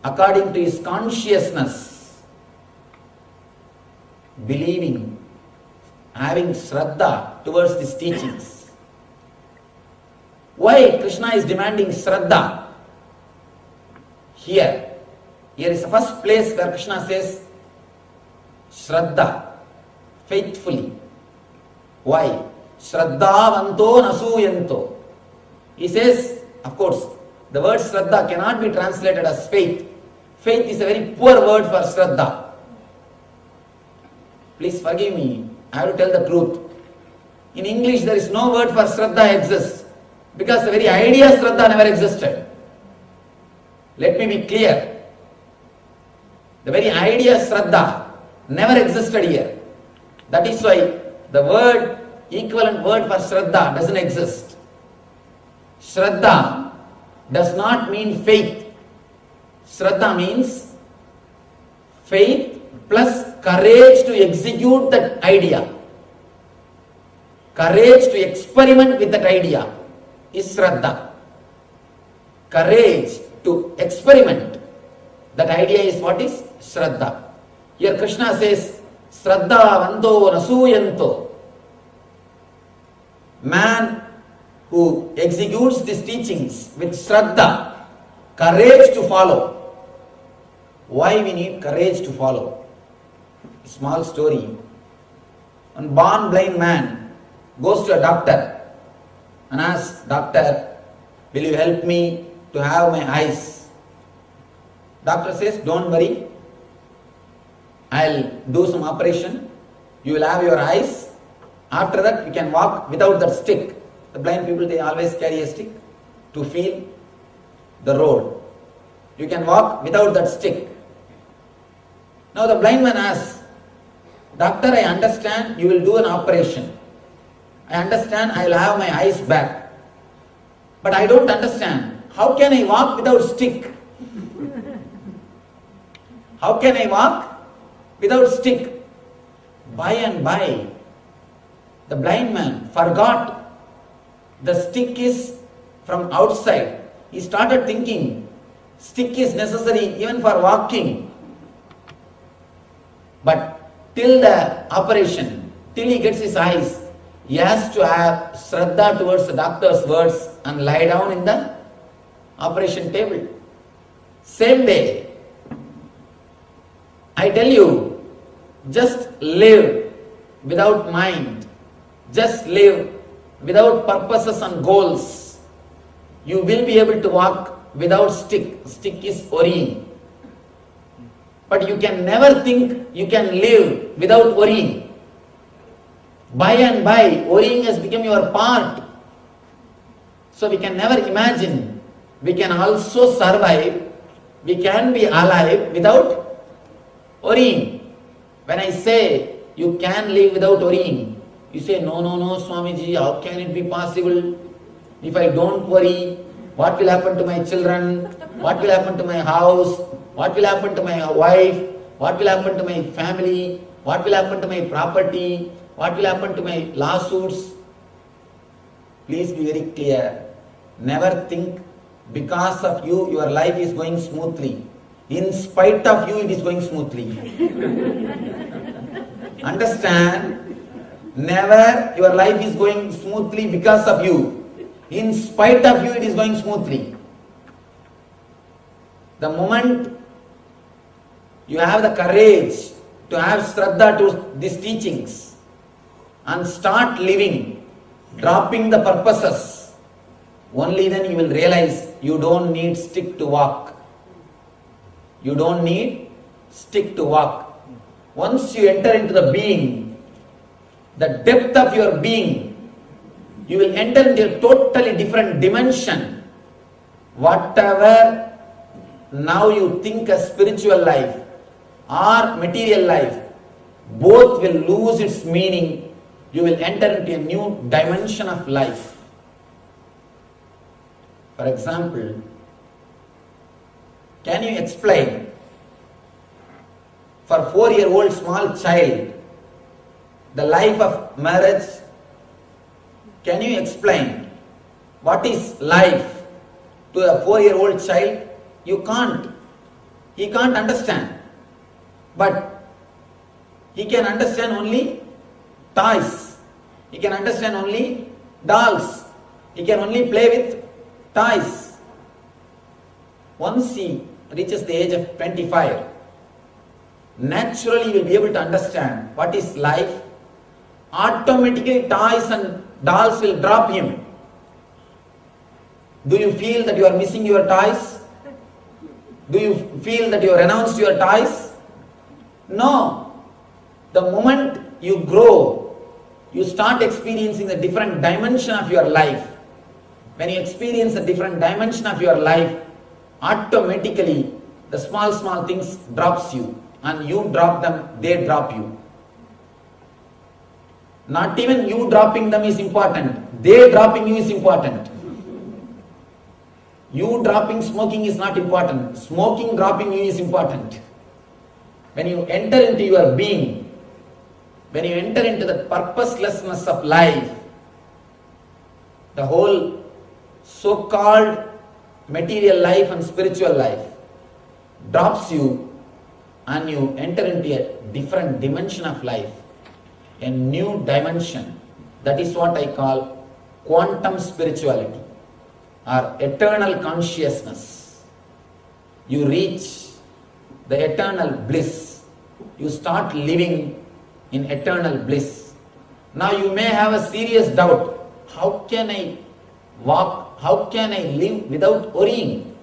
according to his consciousness, believing, having shraddha towards these teachings. Why Krishna is demanding shraddha? Here is the first place where Krishna says shraddha, faithfully. Why? Shraddhavanto nasuyanto. He says, of course, the word shraddha cannot be translated as faith. Faith is a very poor word for shraddha. Please forgive me, I have to tell the truth. In English there is no word for shraddha exists, because the very idea of shraddha never existed. Let me be clear. The very idea of shraddha never existed here. That is why the equivalent word for shraddha doesn't exist. Shraddha does not mean faith. Shraddha means faith plus courage to execute that idea. Courage to experiment with that idea is shraddha. Courage to experiment that idea is what is shraddha. Here Krishna says, Shraddha vanto nasuyanto. Man who executes these teachings with shraddha, courage to follow. Why we need courage to follow? A small story. One born blind man goes to a doctor and asks, Doctor, will you help me to have my eyes? Doctor says, don't worry, I'll do some operation, you will have your eyes. After that you can walk without that stick. The blind people, they always carry a stick to feel the road. You can walk without that stick. Now the blind man asks, Doctor, I understand you will do an operation. I understand I will have my eyes back. But I don't understand. How can I walk without stick? How can I walk without stick? By and by, the blind man forgot the stick is from outside. He started thinking stick is necessary even for walking. But till the operation, till he gets his eyes, he has to have shraddha towards the doctor's words and lie down in the operation table. Same way, I tell you, just live without mind, just live without purposes and goals. You will be able to walk without stick. Stick is worrying. but you can never think you can live without worrying. By and by, worrying has become your part. So we can never imagine we can also survive, we can be alive without worrying. When I say you can live without worrying, you say, no, Swamiji, how can it be possible? If I don't worry, what will happen to my children? What will happen to my house? What will happen to my wife? What will happen to my family? What will happen to my property? What will happen to my lawsuits? Please be very clear. Never think because of you, your life is going smoothly. In spite of you, it is going smoothly. Understand? Never your life is going smoothly because of you. In spite of you, it is going smoothly. The moment you have the courage to have Shraddha to these teachings and start living, dropping the purposes, only then you will realize you don't need stick to walk. You don't need stick to walk. Once you enter into the being, the depth of your being, you will enter into a totally different dimension. Whatever now you think as spiritual life or material life, both will lose its meaning. You will enter into a new dimension of life. For example, can you explain for a 4-year-old small child the life of marriage? Can you explain what is life to a 4-year-old child? You can't. He can't understand. But he can understand only toys. He can understand only dolls. He can only play with toys. Once he reaches the age of 25, naturally he will be able to understand what is life. Automatically toys and dolls will drop him. Do you feel that you are missing your toys? Do you feel that you have renounced your toys? No. The moment you grow, you start experiencing the different dimension of your life. When you experience a different dimension of your life, automatically the small things drops you, and you drop them, they drop you. Not even you dropping them is important. They dropping you is important. You dropping smoking is not important. Smoking dropping you is important. When you enter into your being, when you enter into the purposelessness of life, the whole so-called material life and spiritual life drops you, and you enter into a different dimension of life, a new dimension. That is what I call quantum spirituality or eternal consciousness. You reach the eternal bliss. You start living in eternal bliss. Now you may have a serious doubt. How can I walk? How can I live without worrying?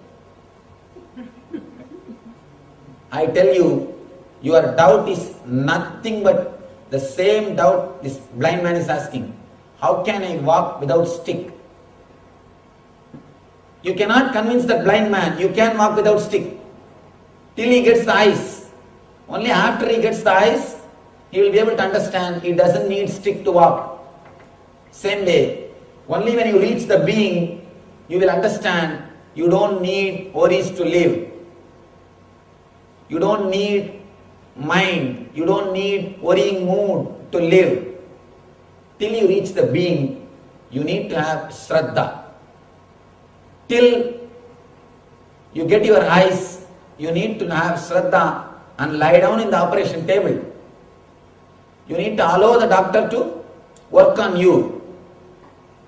I tell you, your doubt is nothing but the same doubt this blind man is asking. How can I walk without stick? You cannot convince that blind man you can walk without stick till he gets the eyes. Only after he gets the eyes, he will be able to understand he doesn't need stick to walk. Same way, only when you reach the being, you will understand you don't need worries to live. You don't need mind. You don't need worrying mood to live. Till you reach the being, you need to have Shraddha. Till you get your eyes, you need to have Shraddha and lie down in the operation table. You need to allow the doctor to work on you.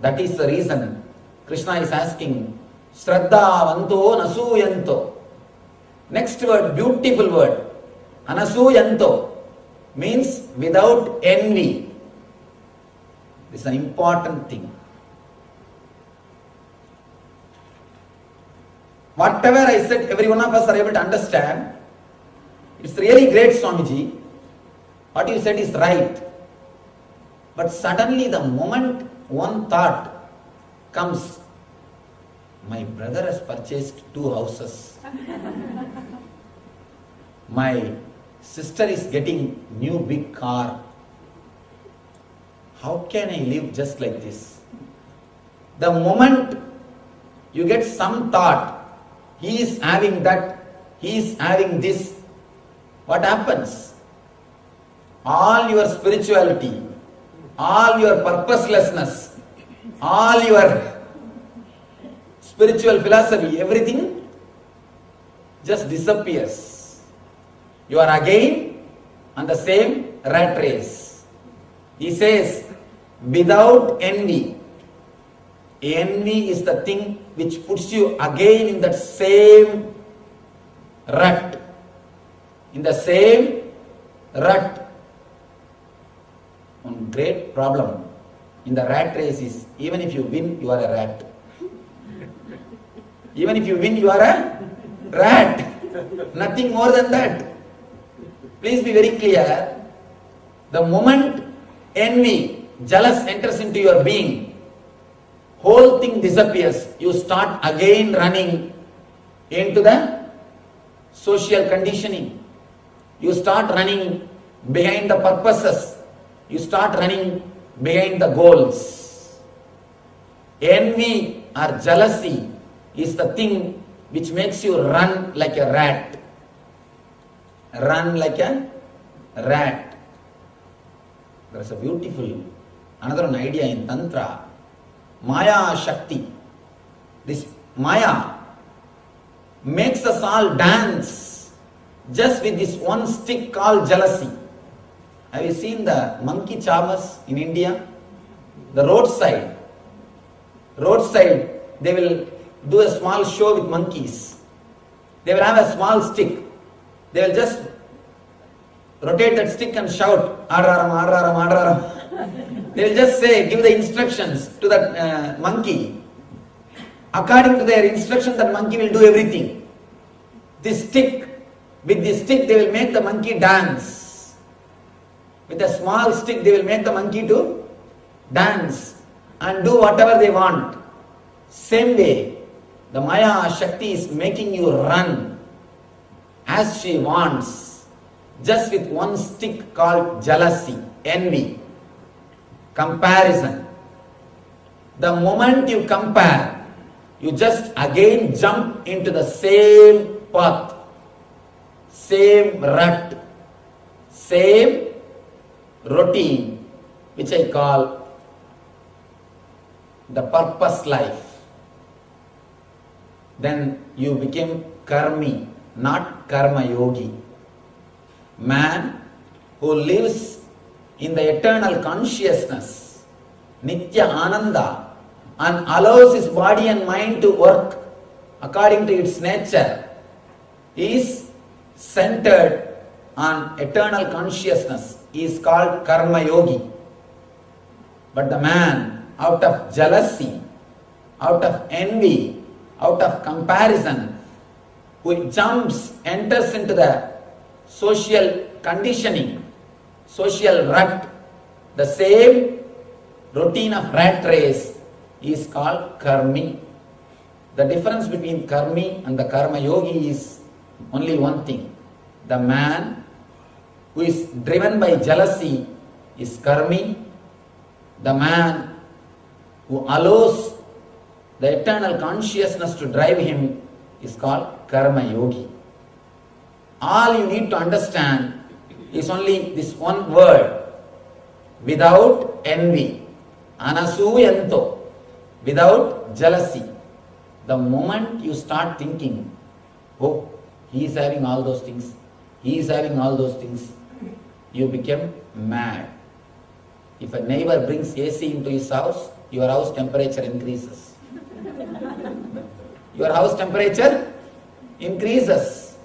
That is the reason Krishna is asking, Shraddha vanto nasuyanto. Next word, beautiful word. Anasuyanto means without envy. This is an important thing. Whatever I said, every one of us are able to understand. It's really great, Swamiji. What you said is right. But suddenly the moment one thought comes, my brother has purchased 2 houses. My sister is getting new big car. How can I live just like this? The moment you get some thought, he is having that, he is having this, what happens? All your spirituality, all your purposelessness, all your spiritual philosophy, everything just disappears. You are again on the same rat race. He says, without envy. Envy is the thing which puts you again in that same rut. In the same rut. One great problem in the rat race is, even if you win, you are a rat. Even if you win, you are a rat. Nothing more than that. Please be very clear. The moment envy, jealous enters into your being, whole thing disappears. You start again running into the social conditioning. You start running behind the purposes. You start running behind the goals. Envy or jealousy is the thing which makes you run like a rat. Run like a rat. There is a beautiful, another one idea in Tantra, Maya Shakti. This Maya makes us all dance just with this one stick called jealousy. Have you seen the monkey charmers in India? The roadside, they will do a small show with monkeys. They will have a small stick. They will just rotate that stick and shout, Adraram, Adraram, Adraram. They will just say, give the instructions to that monkey. According to their instruction, that monkey will do everything. With this stick, they will make the monkey dance. With a small stick, they will make the monkey to dance and do whatever they want. Same way, the Maya Shakti is making you run as she wants, just with one stick called jealousy, envy, comparison. The moment you compare, you just again jump into the same path, same rut, same routine, which I call the purpose life. Then you became karmi, not karma yogi. Man who lives in the eternal consciousness, Nitya Ananda, and allows his body and mind to work according to its nature, is centered on eternal consciousness. He is called karma yogi. But the man, out of jealousy, out of envy, out of comparison, who jumps, enters into the social conditioning, social rut, the same routine of rat race, is called karmi. The difference between karmi and the karma yogi is only one thing. The man who is driven by jealousy is karmi. The man who allows the eternal consciousness to drive him is called karma yogi. All you need to understand is only this one word: without envy, anasuyanto, without jealousy. The moment you start thinking, oh, he is having all those things, he is having all those things, you become mad. If a neighbor brings AC into his house, your house temperature increases. Your house temperature increases.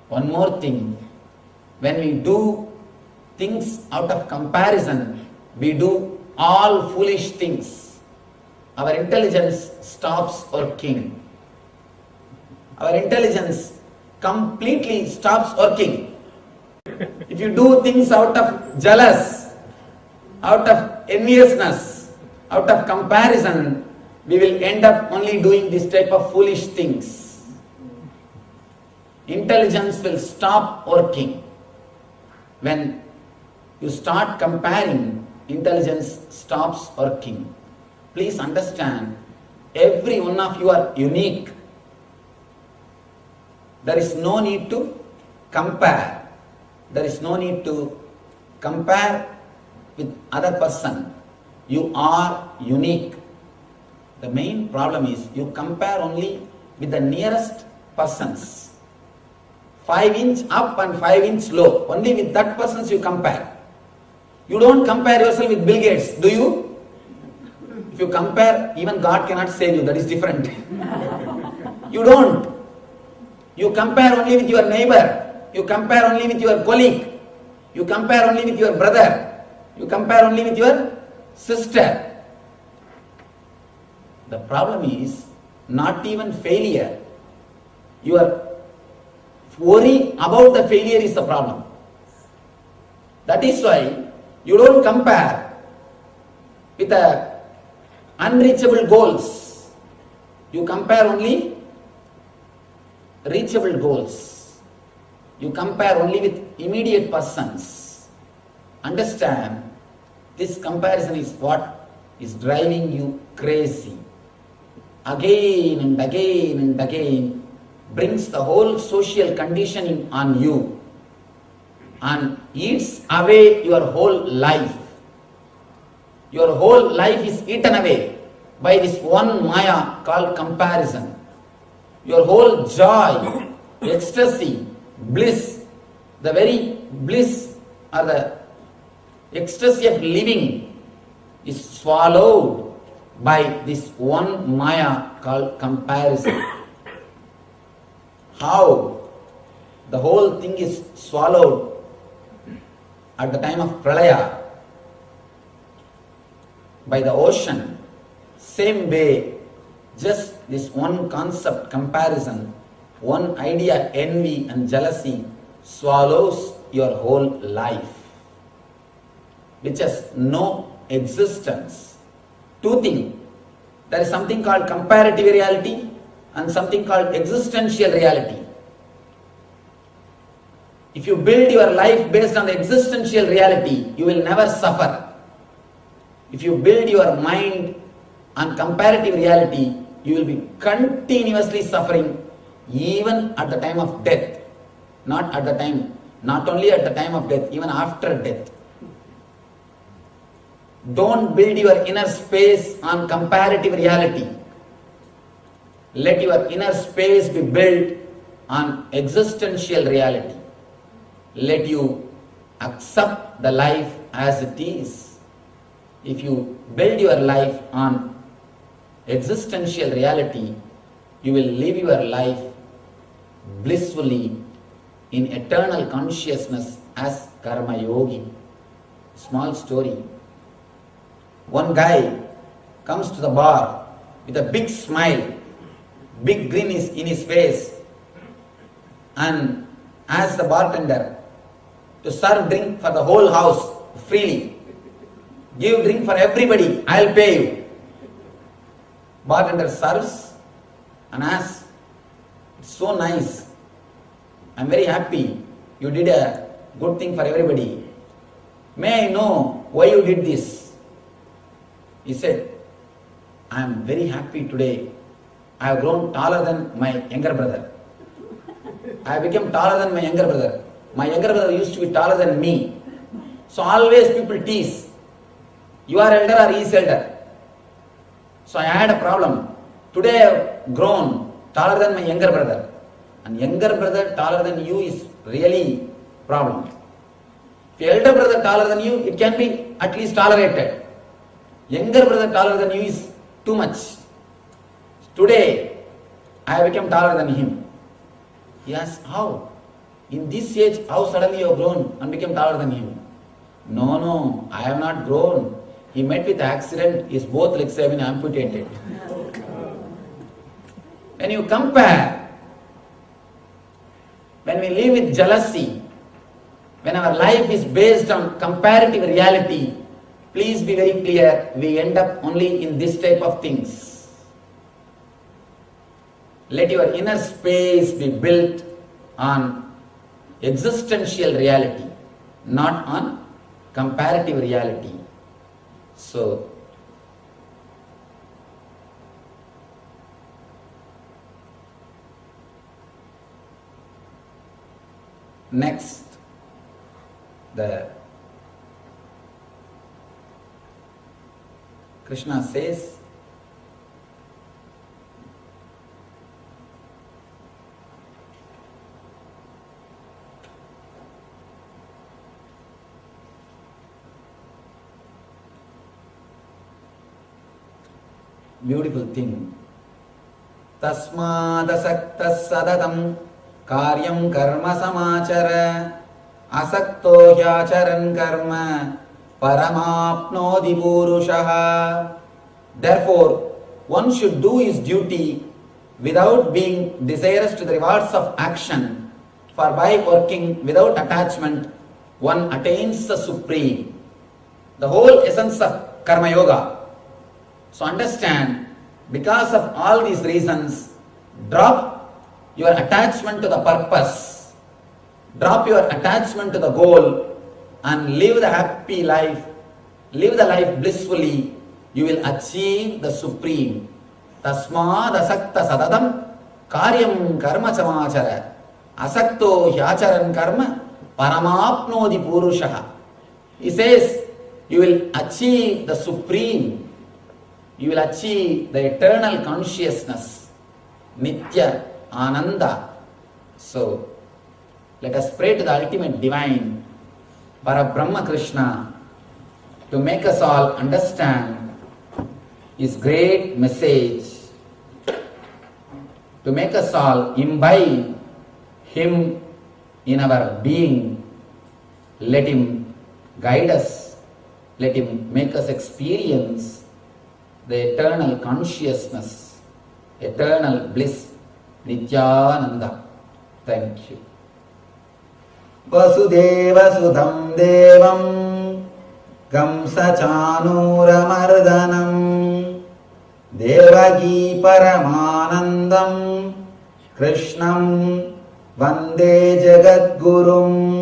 One more thing, when we do things out of comparison, we do all foolish things. Our intelligence stops working. Our intelligence completely stops working. If you do things out of jealous, out of enviousness, out of comparison, we will end up only doing this type of foolish things. Intelligence will stop working. When you start comparing, intelligence stops working. Please understand, every one of you are unique. There is no need to compare. There is no need to compare with other person. You are unique. The main problem is you compare only with the nearest persons. 5 inch up and 5 inch low. Only with that persons you compare. You don't compare yourself with Bill Gates, do you? If you compare, even God cannot save you. That is different. You don't. You compare only with your neighbor. You compare only with your colleague. You compare only with your brother. You compare only with your sister. The problem is not even failure. Your worry about the failure is the problem. That is why you don't compare with the unreachable goals. You compare only reachable goals. You compare only with immediate persons. Understand, this comparison is what is driving you crazy. Again and again and again brings the whole social conditioning on you and eats away your whole life. Your whole life is eaten away by this one maya called comparison. Your whole joy, ecstasy, bliss, the very bliss or the ecstasy of living is swallowed by this one maya called comparison. How the whole thing is swallowed at the time of pralaya by the ocean. Same way, just this one concept, comparison, one idea, envy and jealousy swallows your whole life, which has no existence. Two things. There is something called comparative reality and something called existential reality. If you build your life based on the existential reality, you will never suffer. If you build your mind on comparative reality, you will be continuously suffering even at the time of death. Not only at the time of death, even after death. Don't build your inner space on comparative reality. Let your inner space be built on existential reality. Let you accept the life as it is. If you build your life on existential reality, you will live your life blissfully in eternal consciousness as karma yogi. Small story. One guy comes to the bar with a big smile, big grin is in his face, and asks the bartender to serve drink for the whole house freely. Give drink for everybody, I'll pay you. Bartender serves and asks, it's so nice, I'm very happy, you did a good thing for everybody. May I know why you did this? He said, I am very happy today. I have grown taller than my younger brother. I have become taller than my younger brother. My younger brother used to be taller than me. So always people tease, you are elder or he is elder. So I had a problem. Today I have grown taller than my younger brother. And younger brother taller than you is really problem. If your elder brother taller than you, it can be at least tolerated. Younger brother taller than you is too much. Today I have become taller than him. He asks, how? In this age, how suddenly you have grown and become taller than him? No, I have not grown. He met with accident, his both legs have been amputated. When you compare, When we live with jealousy, when our life is based on comparative reality, please be very clear, we end up only in this type of things. Let your inner space be built on existential reality, not on comparative reality. So, next, Krishna says, beautiful thing. Tasmadasakta sadatam karyam karma samachara asakto hyacharan karma paramapnodi purushaha. Therefore, one should do his duty without being desirous to the rewards of action, for by working without attachment, one attains the supreme. The whole essence of karma yoga. So understand, because of all these reasons, drop your attachment to the purpose, drop your attachment to the goal, and live the happy life, live the life blissfully. You will achieve the supreme. Tasmad asakta sadadam karyam karma samachara asakto hyacharan karma paramapnodi purushaha. He says, you will achieve the supreme. You will achieve the eternal consciousness, Nitya, Ananda. So, let us pray to the ultimate divine, Parabrahma Krishna, to make us all understand his great message, to make us all imbibe him in our being. Let him guide us, let him make us experience the eternal consciousness, eternal bliss, Nityananda. Thank you. Vasudeva Sudham Devam Kamsa Chanuramardanam Devaki Paramanandam Krishnam Vande Jagadgurum.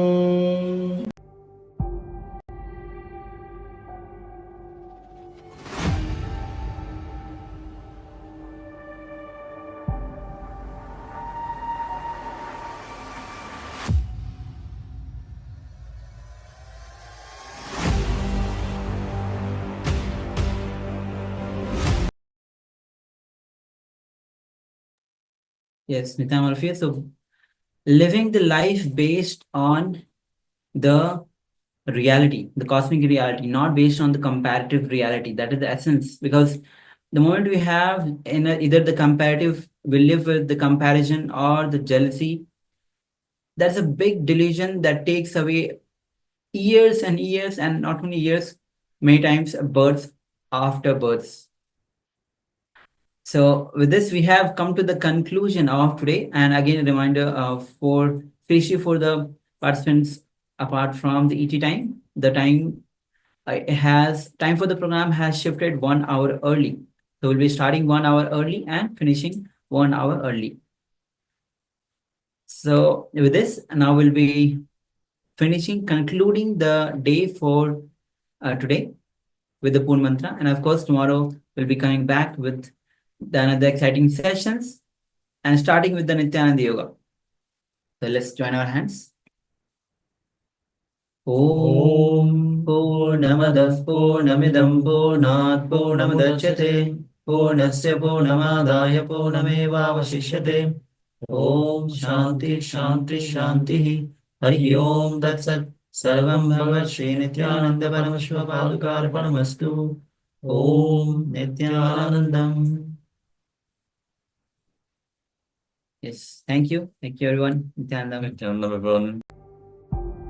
Yes, Nitam Alfia. So, living the life based on the reality, the cosmic reality, not based on the comparative reality. That is the essence. Because the moment we have either the comparative, we live with the comparison or the jealousy, that's a big delusion that takes away years and years, and not only years, many times births after births. So with this, we have come to the conclusion of today. And again, a reminder especially for the participants apart from the ET time, the time time for the program has shifted 1 hour early. So we'll be starting 1 hour early and finishing 1 hour early. So with this, now we'll be concluding the day for today with the Poon Mantra. And of course, tomorrow we'll be coming back with another exciting sessions and starting with the Nityananda Yoga. So let's join our hands. Om Purnamadah Purnamidam Purnat Purnamudachyate Purnasya Purnamadaya Purnamevavashishyate. Om Shanti Shanti Shanti. Hari Om Tat Sat. Sarvam Bhagat Shri Nityananda Paramashiva Padukarpanamastu. Om Nityanandam. Yes, thank you. Thank you, everyone. Nityanandam. Nityanandam, everyone.